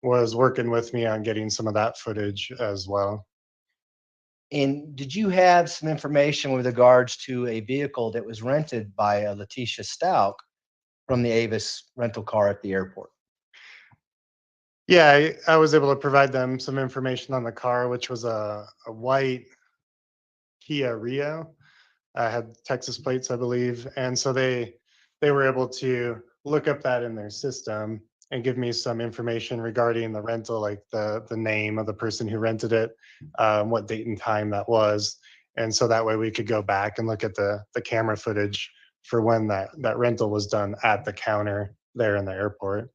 Speaker 15: was working with me on getting some of that footage as well.
Speaker 5: And did you have some information with regards to a vehicle that was rented by Letecia Stauch from the Avis rental car at the airport?
Speaker 15: Yeah, I was able to provide them some information on the car, which was a white Kia Rio. Had Texas plates, I believe. And so they were able to look up that in their system and give me some information regarding the rental, like the name of the person who rented it, what date and time that was. And so that way we could go back and look at the camera footage for when that rental was done at the counter there in the airport.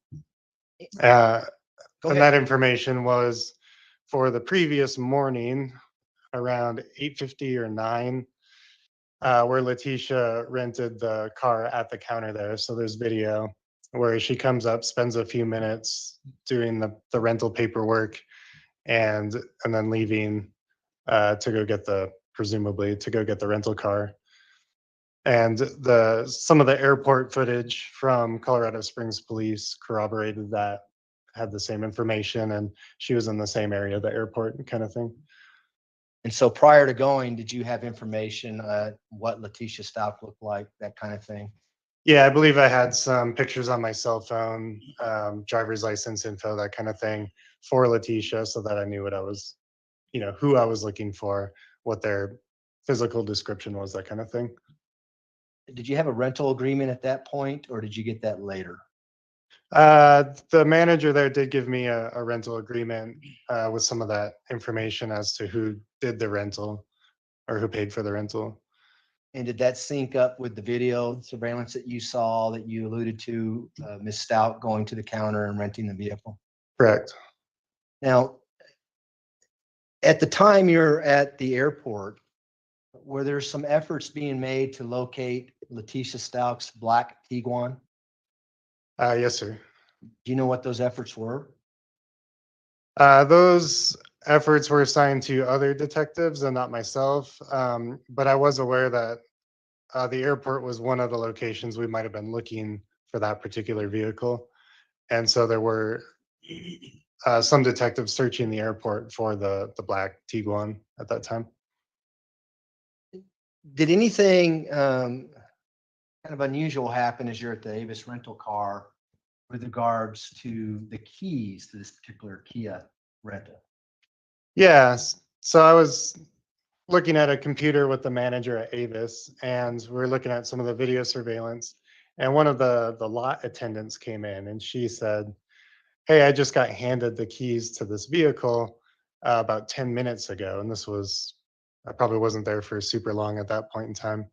Speaker 15: And that information was for the previous morning around 8:50 or 9, where Letecia rented the car at the counter there. So there's video where she comes up, spends a few minutes doing the rental paperwork, and then leaving to go get presumably to go get the rental car. And some of the airport footage from Colorado Springs Police corroborated that, had the same information, and she was in the same area of the airport kind of thing.
Speaker 5: And so prior to going, did you have information what Letecia Stauch looked like, that kind of thing?
Speaker 15: Yeah, I believe I had some pictures on my cell phone, driver's license info, that kind of thing for Letecia, so that I knew what I was, who I was looking for, what their physical description was, that kind of thing.
Speaker 5: Did you have a rental agreement at that point, or did you get that later?
Speaker 15: The manager there did give me a rental agreement with some of that information as to who did the rental or who paid for the rental.
Speaker 5: And did that sync up with the video surveillance that you saw, that you alluded to, Ms. Stauch going to the counter and renting the vehicle?
Speaker 15: Correct.
Speaker 5: Now, at the time you're at the airport, were there some efforts being made to locate Letecia Stauch's black Tiguan?
Speaker 15: Yes, sir.
Speaker 5: Do you know what those efforts were?
Speaker 15: Those efforts were assigned to other detectives and not myself. But I was aware that the airport was one of the locations we might have been looking for that particular vehicle. And so there were some detectives searching the airport for the black Tiguan at that time.
Speaker 5: Did anything kind of unusual happen as you're at the Avis rental car with regards to the keys to this particular Kia rental?
Speaker 15: Yes. So I was looking at a computer with the manager at Avis, and we were looking at some of the video surveillance. And one of the lot attendants came in, and she said, "Hey, I just got handed the keys to this vehicle about 10 minutes ago." And I probably wasn't there for super long at that point in time.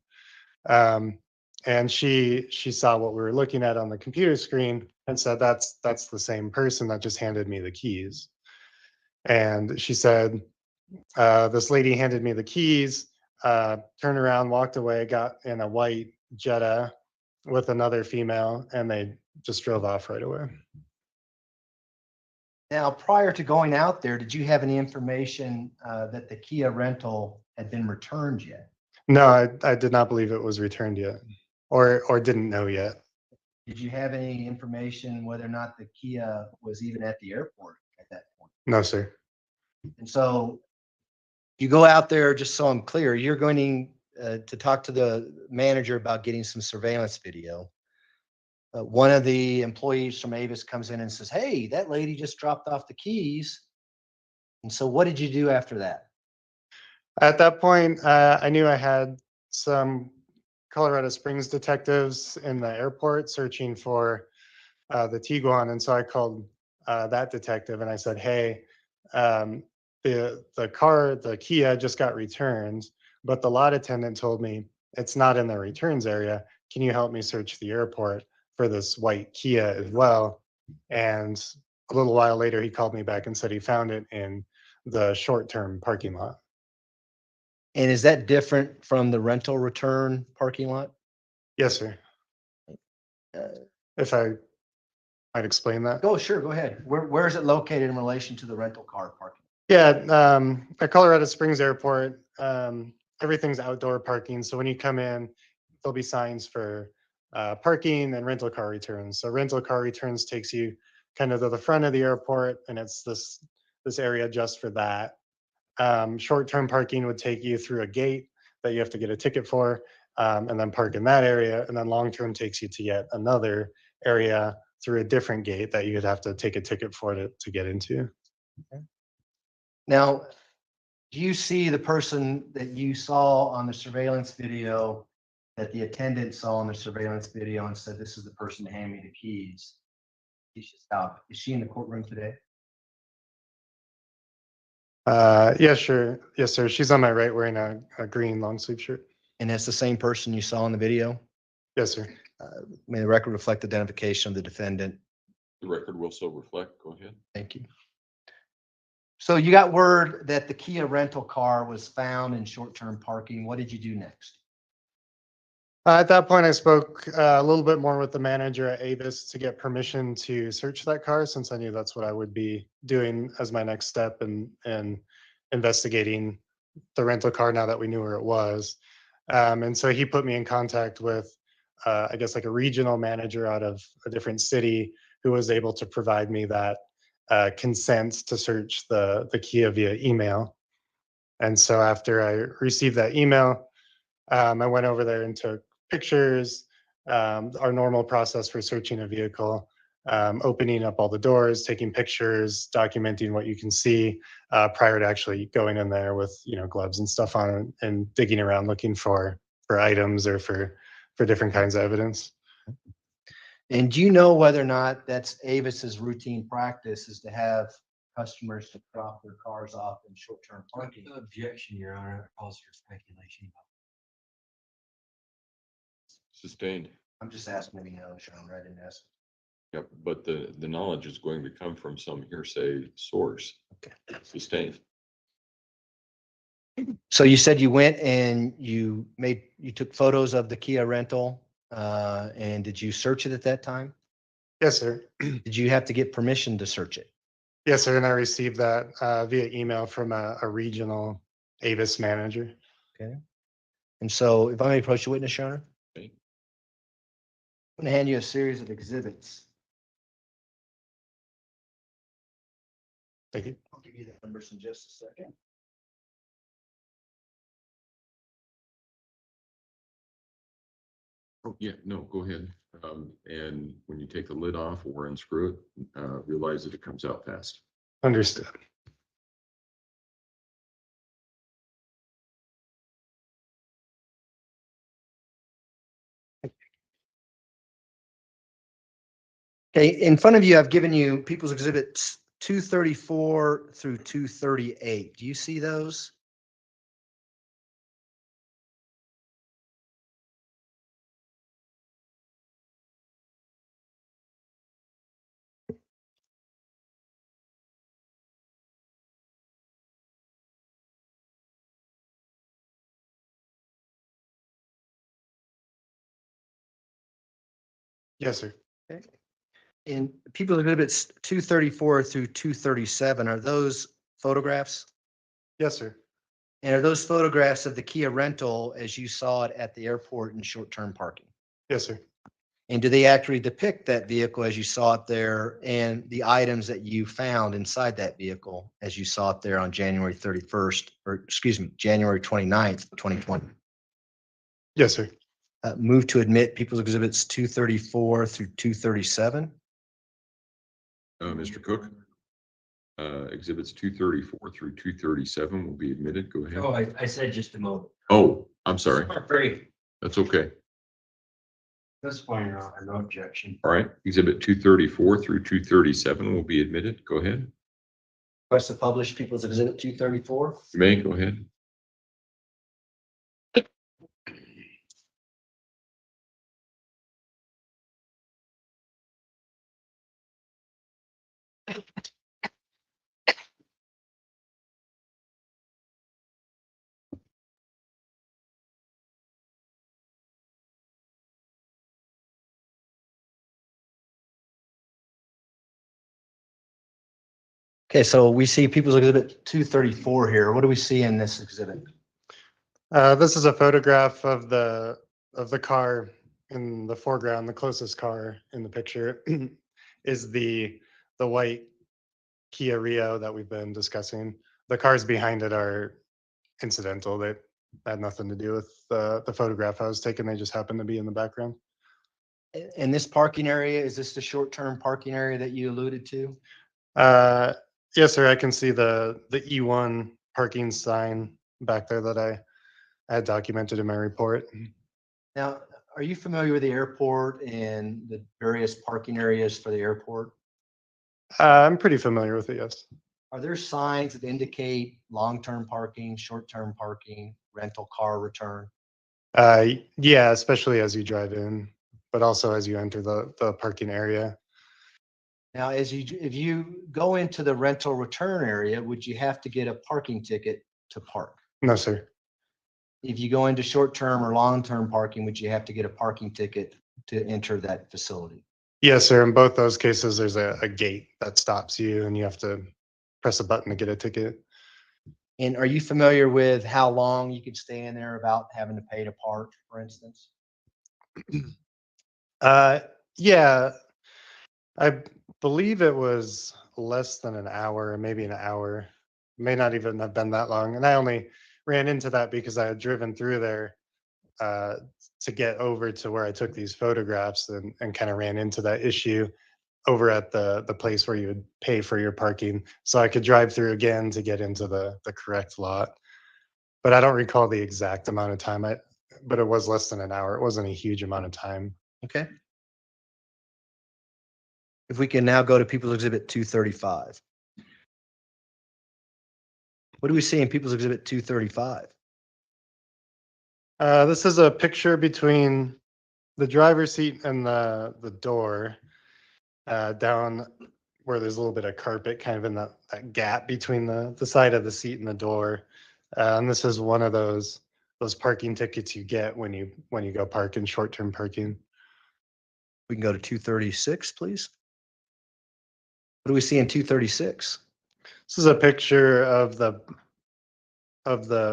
Speaker 15: And she saw what we were looking at on the computer screen and said, that's the same person that just handed me the keys. And she said, this lady handed me the keys, turned around, walked away, got in a white Jetta with another female, and they just drove off right away.
Speaker 5: Now, prior to going out there, did you have any information that the Kia rental had been returned yet?
Speaker 15: No, I did not believe it was returned yet, or didn't know yet.
Speaker 5: Did you have any information whether or not the Kia was even at the airport at that point?
Speaker 15: No, sir.
Speaker 5: And so you go out there, just so I'm clear, you're going to talk to the manager about getting some surveillance video. One of the employees from Avis comes in and says, "Hey, that lady just dropped off the keys." And so what did you do after that?
Speaker 15: At that point, I knew I had some Colorado Springs detectives in the airport searching for the Tiguan, and so I called that detective and I said, "Hey, the Kia just got returned, but the lot attendant told me it's not in the returns area. Can you help me search the airport for this white Kia as well?" And a little while later, he called me back and said he found it in the short-term parking lot.
Speaker 5: And is that different from the rental return parking lot?
Speaker 15: Yes, sir. If I might explain that.
Speaker 5: Oh, sure, go ahead. Where is it located in relation to the rental car parking?
Speaker 15: Yeah, at Colorado Springs Airport, everything's outdoor parking. So when you come in, there'll be signs for parking and rental car returns. So rental car returns takes you kind of to the front of the airport, and it's this area just for that. Short-term parking would take you through a gate that you have to get a ticket for, and then park in that area. And then long-term takes you to yet another area through a different gate that you'd have to take a ticket for to get into.
Speaker 5: Okay. Now, do you see the person that you saw on the surveillance video, that the attendant saw on the surveillance video and said, "This is the person to hand me the keys"? Letecia Stauch. Is she in the courtroom today?
Speaker 15: Yeah, sure. Yes, sir. She's on my right wearing a green long sleeve shirt.
Speaker 5: And that's the same person you saw in the video?
Speaker 15: Yes, sir.
Speaker 5: May the record reflect identification of the defendant.
Speaker 4: The record will so reflect. Go ahead.
Speaker 5: Thank you. So you got word that the Kia rental car was found in short-term parking. What did you do next?
Speaker 15: At that point, I spoke a little bit more with the manager at Avis to get permission to search that car, since I knew that's what I would be doing as my next step in investigating the rental car now that we knew where it was. And so he put me in contact with, I guess, like a regional manager out of a different city who was able to provide me that consent to search the Kia via email. And so after I received that email, I went over there and took pictures, our normal process for searching a vehicle, opening up all the doors, taking pictures, documenting what you can see prior to actually going in there with, gloves and stuff on and digging around looking for items or for different kinds of evidence.
Speaker 5: And do you know whether or not that's Avis's routine practice is to have customers to drop their cars off in short-term parking?
Speaker 10: Objection, Your Honor, that calls for speculation.
Speaker 4: Sustained.
Speaker 5: I'm just asking if you know, Sean, I didn't ask.
Speaker 4: Yep, but the knowledge is going to come from some hearsay source.
Speaker 5: Okay.
Speaker 4: Sustained.
Speaker 5: So you said you went and you took photos of the Kia rental, and did you search it at that time?
Speaker 15: Yes, sir.
Speaker 5: Did you have to get permission to search it?
Speaker 15: Yes, sir. And I received that via email from a regional Avis manager.
Speaker 5: Okay. And so if I may approach the witness, Your Honor.
Speaker 4: Okay.
Speaker 5: I'm going to hand you a series of exhibits.
Speaker 15: Thank you.
Speaker 5: I'll give you the numbers in just a second.
Speaker 4: Oh, yeah, no, go ahead. And when you take the lid off or unscrew it, realize that it comes out fast.
Speaker 15: Understood.
Speaker 5: Okay, in front of you, I've given you People's Exhibits 234 through 238. Do you see those?
Speaker 15: Yes, sir.
Speaker 5: Okay. In People's Exhibits 234 through 237, are those photographs?
Speaker 15: Yes, sir.
Speaker 5: And are those photographs of the Kia rental as you saw it at the airport in short-term parking?
Speaker 15: Yes, sir.
Speaker 5: And do they actually depict that vehicle as you saw it there and the items that you found inside that vehicle as you saw it there on January 31st, or excuse me, January 29th, 2020?
Speaker 15: Yes, sir.
Speaker 5: Move to admit People's Exhibits 234 through 237.
Speaker 4: Mr. Cook, exhibits 234 through 237 will be admitted. Go ahead.
Speaker 10: Oh, I said just a moment.
Speaker 4: Oh, I'm sorry.
Speaker 10: Sorry.
Speaker 4: That's okay.
Speaker 10: That's fine, Your Honor, no objection.
Speaker 4: All right, exhibit 234 through 237 will be admitted. Go ahead.
Speaker 5: Request to publish People's Exhibit 234.
Speaker 4: You may, go ahead.
Speaker 5: Okay, so we see People's Exhibit 234 here. What do we see in this exhibit?
Speaker 15: This is a photograph of the car in the foreground. The closest car in the picture is the white Kia Rio that we've been discussing. The cars behind it are incidental. They had nothing to do with the photograph I was taking. They just happened to be in the background.
Speaker 5: In this parking area, is this the short-term parking area that you alluded to?
Speaker 15: Yes, sir. I can see the E1 parking sign back there that I had documented in my report.
Speaker 5: Now, are you familiar with the airport and the various parking areas for the airport?
Speaker 15: I'm pretty familiar with it, yes.
Speaker 5: Are there signs that indicate long-term parking, short-term parking, rental car return?
Speaker 15: Yeah, especially as you drive in, but also as you enter the parking area.
Speaker 5: Now, if you go into the rental return area, would you have to get a parking ticket to park?
Speaker 15: No, sir.
Speaker 5: If you go into short-term or long-term parking, would you have to get a parking ticket to enter that facility?
Speaker 15: Yes, sir. In both those cases, there's a gate that stops you and you have to press a button to get a ticket.
Speaker 5: And are you familiar with how long you could stay in there without having to pay to park, for instance?
Speaker 15: Yeah, I believe it was less than an hour, maybe an hour. May not even have been that long. And I only ran into that because I had driven through there to get over to where I took these photographs and kind of ran into that issue over at the place where you would pay for your parking. So I could drive through again to get into the correct lot. But I don't recall the exact amount of time. But it was less than an hour. It wasn't a huge amount of time.
Speaker 5: Okay. If we can now go to People's Exhibit 235. What do we see in People's Exhibit 235?
Speaker 15: This is a picture between the driver's seat and the door down where there's a little bit of carpet kind of in that gap between the side of the seat and the door. And this is one of those parking tickets you get when you go park in short-term parking.
Speaker 5: We can go to 236, please. What do we see in 236?
Speaker 15: This is a picture of the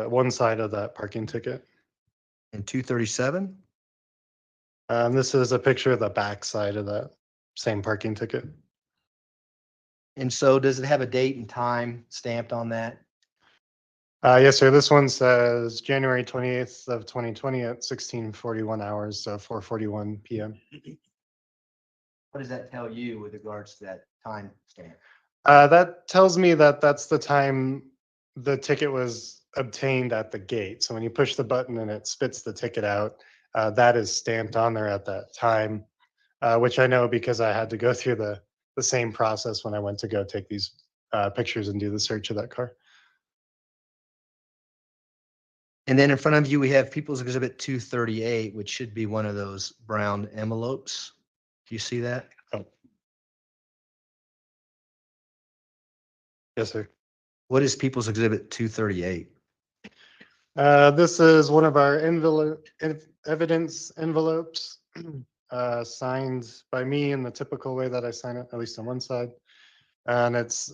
Speaker 15: one side of that parking ticket.
Speaker 5: In 237?
Speaker 15: This is a picture of the back side of that same parking ticket.
Speaker 5: And so does it have a date and time stamped on that?
Speaker 15: Yes, sir. This one says January 28th of 2020 at 16:41 hours, so 4:41 p.m.
Speaker 5: What does that tell you with regards to that time stamp?
Speaker 15: That tells me that that's the time the ticket was obtained at the gate. So when you push the button and it spits the ticket out, that is stamped on there at that time, which I know because I had to go through the same process when I went to go take these pictures and do the search of that car.
Speaker 5: And then in front of you, we have People's Exhibit 238, which should be one of those brown envelopes. Do you see that?
Speaker 15: Oh. Yes, sir.
Speaker 5: What is People's Exhibit 238?
Speaker 15: This is one of our evidence envelopes signed by me in the typical way that I sign it, at least on one side. And it's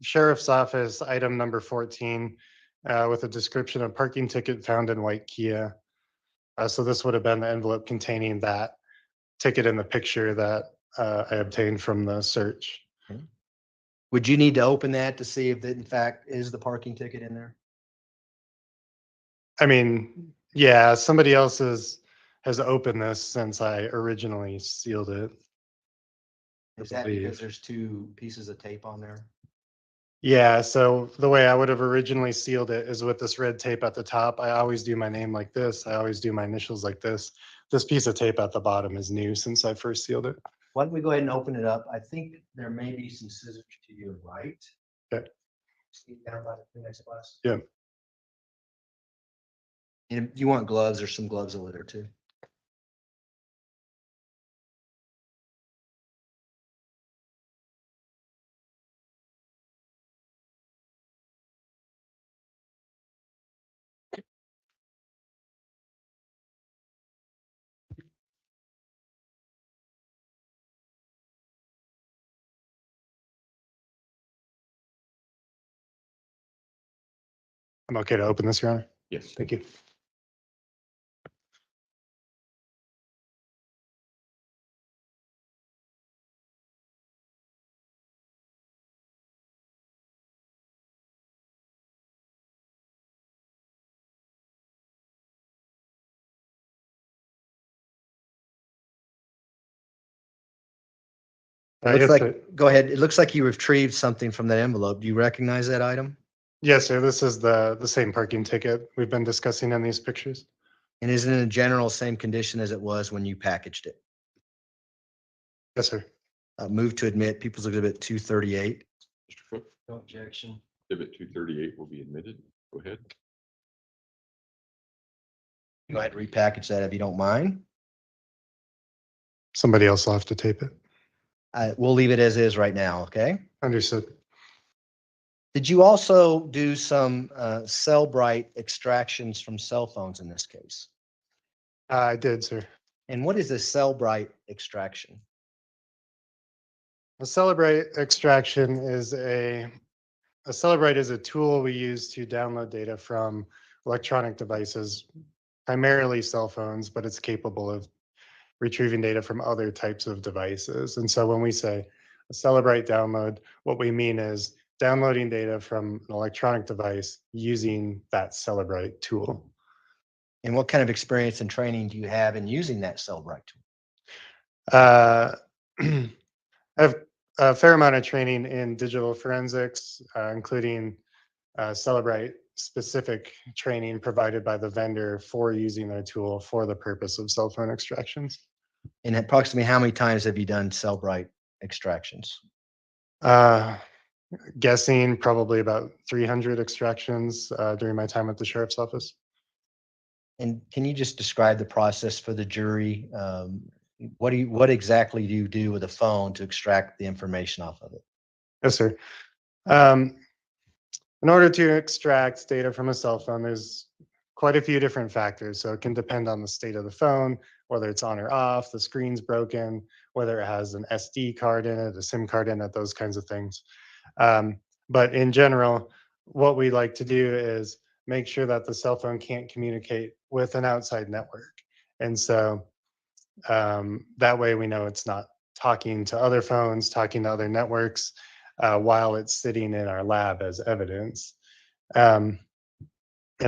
Speaker 15: Sheriff's Office item number 14 with a description of parking ticket found in white Kia. So this would have been the envelope containing that ticket in the picture that I obtained from the search.
Speaker 5: Would you need to open that to see if that in fact is the parking ticket in there?
Speaker 15: I mean, Yeah, somebody else has opened this since I originally sealed it.
Speaker 5: Is that because there's two pieces of tape on there?
Speaker 15: Yeah, so the way I would have originally sealed it is with this red tape at the top. I always do my name like this. I always do my initials like this. This piece of tape at the bottom is new since I first sealed it.
Speaker 5: Why don't we go ahead and open it up? I think there may be some scissors to your right.
Speaker 15: Okay.
Speaker 5: Sneak down by the next glass.
Speaker 15: Yeah.
Speaker 5: And if you want gloves, there's some gloves over there too.
Speaker 15: I'm okay to open this, Your Honor?
Speaker 4: Yes.
Speaker 15: Thank you.
Speaker 5: Looks like, go ahead. It looks like you retrieved something from that envelope. Do you recognize that item?
Speaker 15: Yes, sir. This is the same parking ticket we've been discussing in these pictures.
Speaker 5: And is it in general same condition as it was when you packaged it?
Speaker 15: Yes, sir.
Speaker 5: Move to admit People's Exhibit 238.
Speaker 4: Mr. Cook,
Speaker 5: No objection.
Speaker 4: Exhibit 238 will be admitted. Go ahead.
Speaker 5: Go ahead and repackage that if you don't mind.
Speaker 15: Somebody else will have to tape it.
Speaker 5: We'll leave it as is right now, okay?
Speaker 15: Understood.
Speaker 5: Did you also do some cell bright extractions from cell phones in this case?
Speaker 15: I did, sir.
Speaker 5: And what is a cell bright extraction?
Speaker 15: A Celebrate extraction is a Celebrate is a tool we use to download data from electronic devices, primarily cell phones, but it's capable of retrieving data from other types of devices. And so when we say a Celebrate download, what we mean is downloading data from an electronic device using that Celebrate tool.
Speaker 5: And what kind of experience and training do you have in using that cell bright tool?
Speaker 15: I have a fair amount of training in digital forensics, including Celebrate specific training provided by the vendor for using their tool for the purpose of cell phone extractions.
Speaker 5: And approximately how many times have you done cell bright extractions?
Speaker 15: Guessing probably about 300 extractions during my time at the sheriff's office.
Speaker 5: And can you just describe the process for the jury? What exactly do you do with a phone to extract the information off of it?
Speaker 15: Yes, sir. In order to extract data from a cell phone, there's quite a few different factors. So it can depend on the state of the phone, whether it's on or off, the screen's broken, whether it has an SD card in it, a SIM card in it, those kinds of things. But in general, what we like to do is make sure that the cell phone can't communicate with an outside network. And so that way we know it's not talking to other phones, talking to other networks while it's sitting in our lab as evidence. And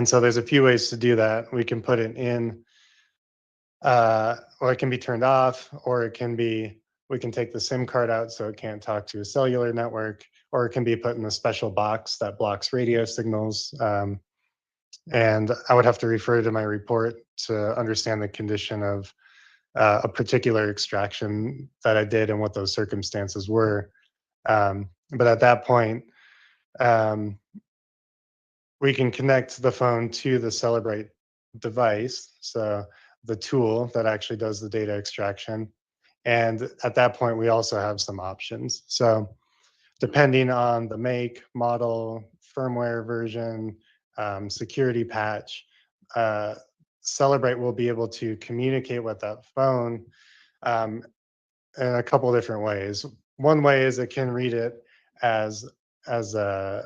Speaker 15: so there's a few ways to do that. We can put it in, or it can be turned off, or it can be, we can take the SIM card out so it can't talk to a cellular network, or it can be put in a special box that blocks radio signals. And I would have to refer to my report to understand the condition of a particular extraction that I did and what those circumstances were. But at that point, we can connect the phone to the Celebrate device, so the tool that actually does the data extraction. And at that point, we also have some options. So depending on the make, model, firmware version, security patch, Celebrate will be able to communicate with that phone in a couple different ways. One way is it can read it as a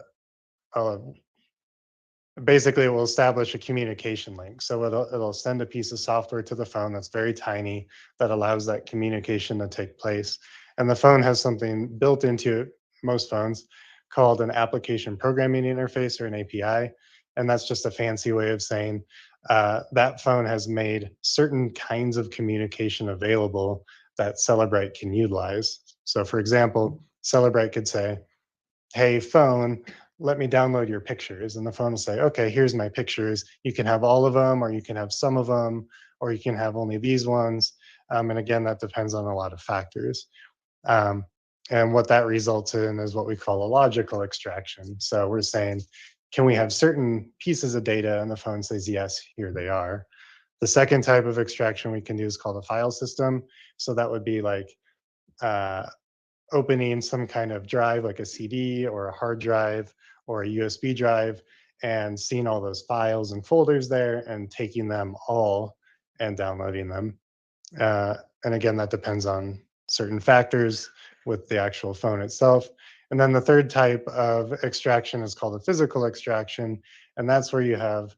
Speaker 15: basically it will establish a communication link. So it'll send a piece of software to the phone that's very tiny that allows that communication to take place. And the phone has something built into it, most phones, called an application programming interface or an API. And that's just a fancy way of saying that phone has made certain kinds of communication available that Celebrite can utilize. So for example, Celebrite could say, hey phone, let me download your pictures. And the phone will say, okay, here's my pictures. You can have all of them, or you can have some of them, or you can have only these ones. And again, that depends on a lot of factors. And what that results in is what we call a logical extraction. So we're saying, can we have certain pieces of data? And the phone says, yes, here they are. The second type of extraction we can do is called a file system. So that would be like opening some kind of drive, like a CD or a hard drive or a USB drive, and seeing all those files and folders there and taking them all and downloading them. And again, that depends on certain factors with the actual phone itself. And then the third type of extraction is called a physical extraction. And that's where you have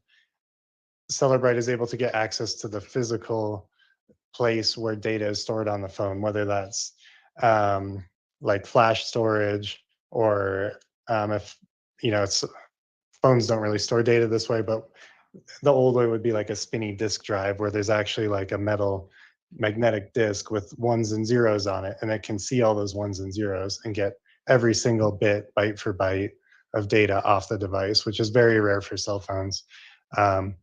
Speaker 15: Celebrite is able to get access to the physical place where data is stored on the phone, whether that's like flash storage, or if, it's phones don't really store data this way, but the old way would be like a spinny disk drive where there's actually like a metal magnetic disk with ones and zeros on it, and it can see all those ones and zeros and get every single bit, byte for byte, of data off the device, which is very rare for cell phones. But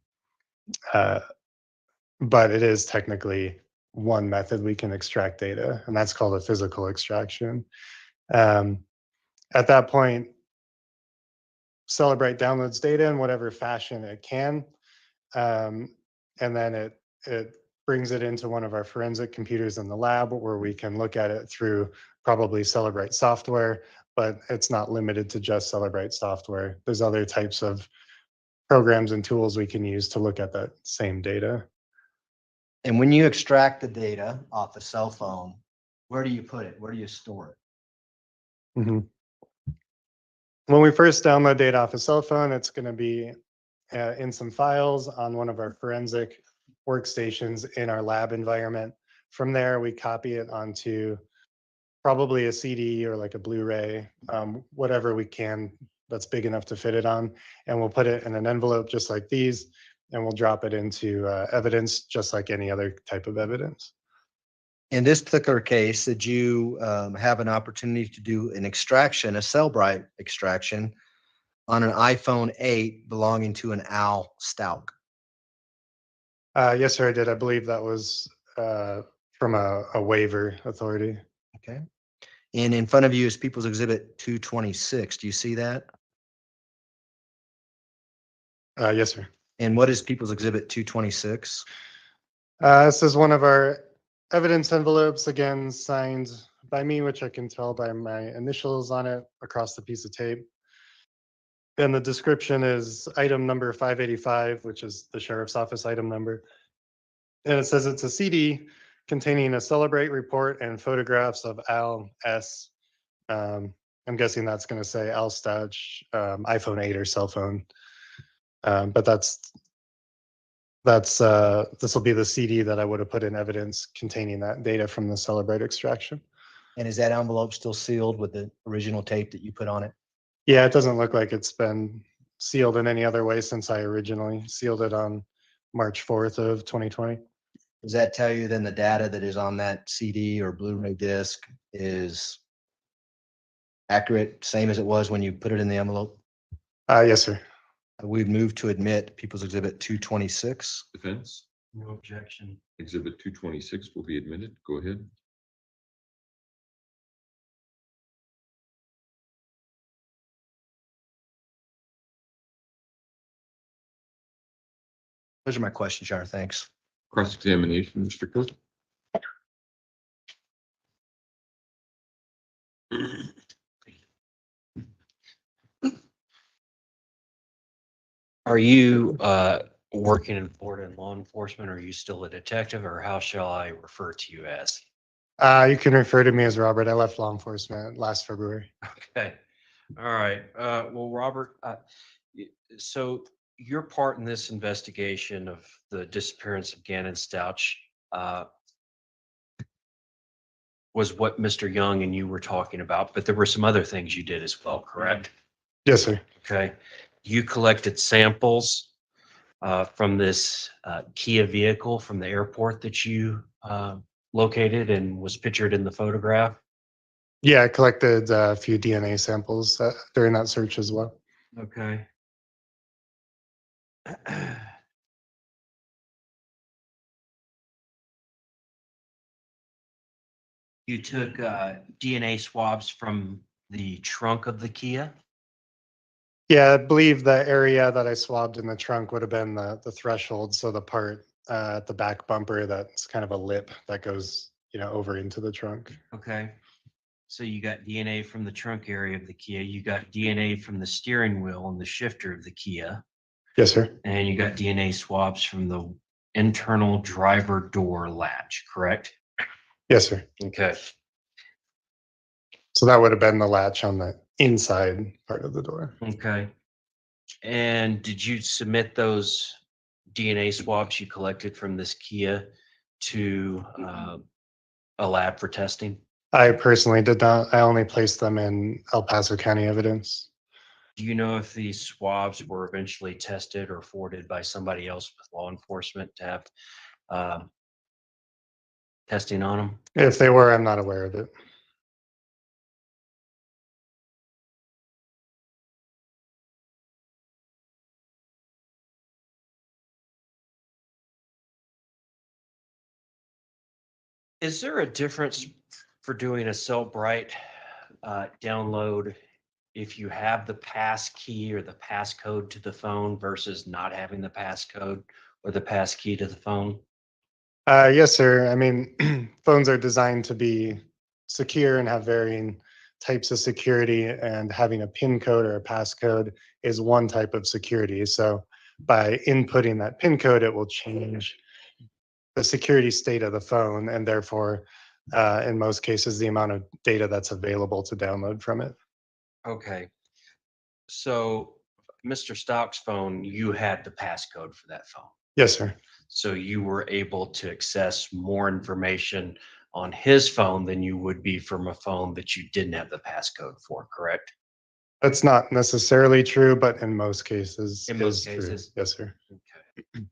Speaker 15: it is technically one method we can extract data, and that's called a physical extraction. At that point, Celebrite downloads data in whatever fashion it can, and then it brings it into one of our forensic computers in the lab, where we can look at it through probably Celebrite software, but it's not limited to just Celebrite software. There's other types of programs and tools we can use to look at that same data.
Speaker 5: And when you extract the data off a cell phone, where do you put it? Where do you store it?
Speaker 15: Mm-hmm. When we first download data off a cell phone, it's going to be in some files on one of our forensic workstations in our lab environment. From there, we copy it onto probably a CD or like a Blu-ray, whatever we can that's big enough to fit it on. And we'll put it in an envelope just like these, and we'll drop it into evidence just like any other type of evidence.
Speaker 5: In this particular case, did you have an opportunity to do an extraction, a Celebrite extraction, on an iPhone 8 belonging to an Al Stauch?
Speaker 15: Yes, sir, I did. I believe that was from a waiver authority.
Speaker 5: Okay. And in front of you is People's Exhibit 226. Do you see that?
Speaker 15: Yes, sir.
Speaker 5: And what is People's Exhibit 226?
Speaker 15: This is one of our evidence envelopes, again, signed by me, which I can tell by my initials on it across the piece of tape. And the description is item number 585, which is the sheriff's office item number. And it says it's a CD containing a Celebrate report and photographs of Al S. I'm guessing that's going to say Al Stauch, iPhone 8 or cell phone. But this will be the CD that I would have put in evidence containing that data from the Celebrate extraction.
Speaker 5: And is that envelope still sealed with the original tape that you put on it?
Speaker 15: Yeah, it doesn't look like it's been sealed in any other way since I originally sealed it on March 4th of 2020.
Speaker 5: Does that tell you then the data that is on that CD or Blu-ray disc is accurate, same as it was when you put it in the envelope?
Speaker 15: Yes, sir.
Speaker 5: We'd move to admit People's Exhibit 226.
Speaker 4: Defense?
Speaker 10: No objection.
Speaker 4: Exhibit 226 will be admitted. Go ahead.
Speaker 5: Those are my questions, Your Honor. Thanks.
Speaker 4: Cross-examination, Mr. Cook.
Speaker 10: Are you working in Florida in law enforcement? Or are you still a detective, or how shall I refer to you as?
Speaker 15: You can refer to me as Robert. I left law enforcement last February.
Speaker 10: Okay. All right. Well, Robert, so your part in this investigation of the disappearance of Gannon Stauch was what Mr. Young and you were talking about, but there were some other things you did as well, correct?
Speaker 15: Yes, sir.
Speaker 10: Okay. You collected samples from this Kia vehicle from the airport that you located and was pictured in the photograph?
Speaker 15: Yeah, I collected a few DNA samples during that search as well.
Speaker 10: Okay. You took DNA swabs from the trunk of the Kia?
Speaker 15: Yeah, I believe the area that I swabbed in the trunk would have been the threshold, so the part at the back bumper that's kind of a lip that goes, over into the trunk.
Speaker 10: Okay. So you got DNA from the trunk area of the Kia, you got DNA from the steering wheel and the shifter of the Kia,
Speaker 15: Yes, sir.
Speaker 10: and you got DNA swabs from the internal driver door latch, correct?
Speaker 15: Yes, sir.
Speaker 10: Okay.
Speaker 15: So that would have been the latch on the inside part of the door.
Speaker 10: Okay. And did you submit those DNA swabs you collected from this Kia to a lab for testing?
Speaker 15: I personally did not. I only placed them in El Paso County evidence.
Speaker 10: Do you know if these swabs were eventually tested or forwarded by somebody else with law enforcement to have testing on them?
Speaker 15: If they were, I'm not aware of it.
Speaker 10: Is there a difference for doing a Cellbrite download if you have the pass key or the passcode to the phone versus not having the passcode or the pass key to the phone?
Speaker 15: Yes, sir. I mean, phones are designed to be secure and have varying types of security, and having a PIN code or a passcode is one type of security. So by inputting that PIN code, it will change the security state of the phone, and therefore, in most cases, the amount of data that's available to download from it.
Speaker 10: Okay. So Mr. Stauch's phone, you had the passcode for that phone.
Speaker 15: Yes, sir.
Speaker 10: So you were able to access more information on his phone than you would be from a phone that you didn't have the passcode for, correct?
Speaker 15: That's not necessarily true, but in most cases,
Speaker 10: In most
Speaker 15: is true.
Speaker 10: cases.
Speaker 15: Yes, sir.
Speaker 10: Okay.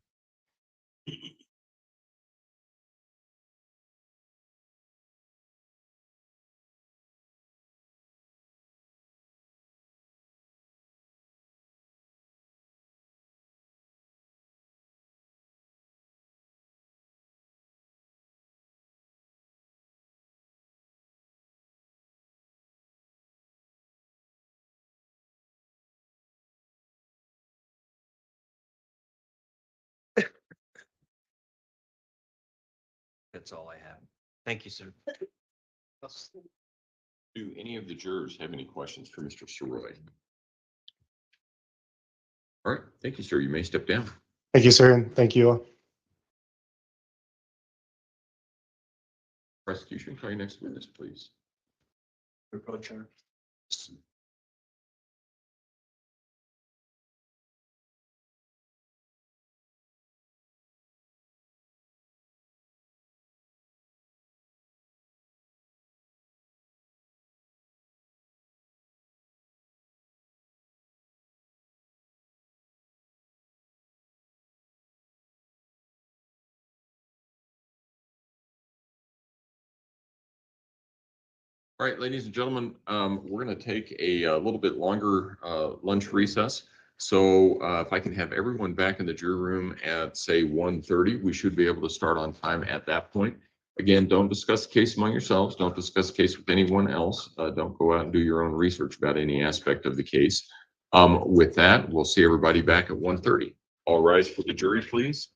Speaker 10: That's all I have. Thank you, sir.
Speaker 4: Do any of the jurors have any questions for Mr. Siroi? All right, thank you, sir. You may step down.
Speaker 15: Thank you, sir, and thank you all.
Speaker 4: Prosecution, call your next witness, please. All right, ladies and gentlemen, we're going to take a little bit longer lunch recess. So if I can have everyone back in the jury room at, say, 1:30, we should be able to start on time at that point. Again, don't discuss the case among yourselves. Don't discuss the case with anyone else. Don't go out and do your own research about any aspect of the case. With that, we'll see everybody back at 1:30. All rise for the jury, please.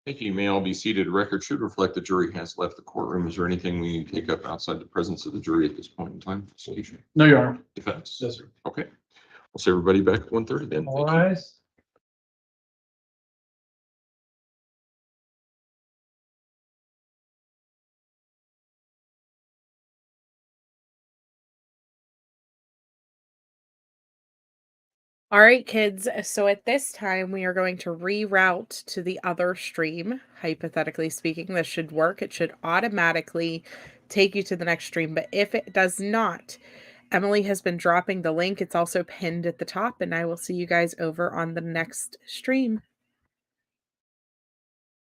Speaker 4: Thank you. You may all be seated. Record should reflect the jury has left the courtroom. Is there anything we need to take up outside the presence of the jury at this point in time? Station.
Speaker 13: No, you are.
Speaker 4: Defense.
Speaker 13: Yes, sir.
Speaker 4: Okay. We'll see everybody back at 1:30 then.
Speaker 13: All
Speaker 4: Thank you.
Speaker 13: right.
Speaker 3: All right, kids. So at this time, we are going to reroute to the other stream. Hypothetically speaking, this should work. It should automatically take you to the next stream. But if it does not, Emily has been dropping the link. It's also pinned at the top, and I will see you guys over on the next stream.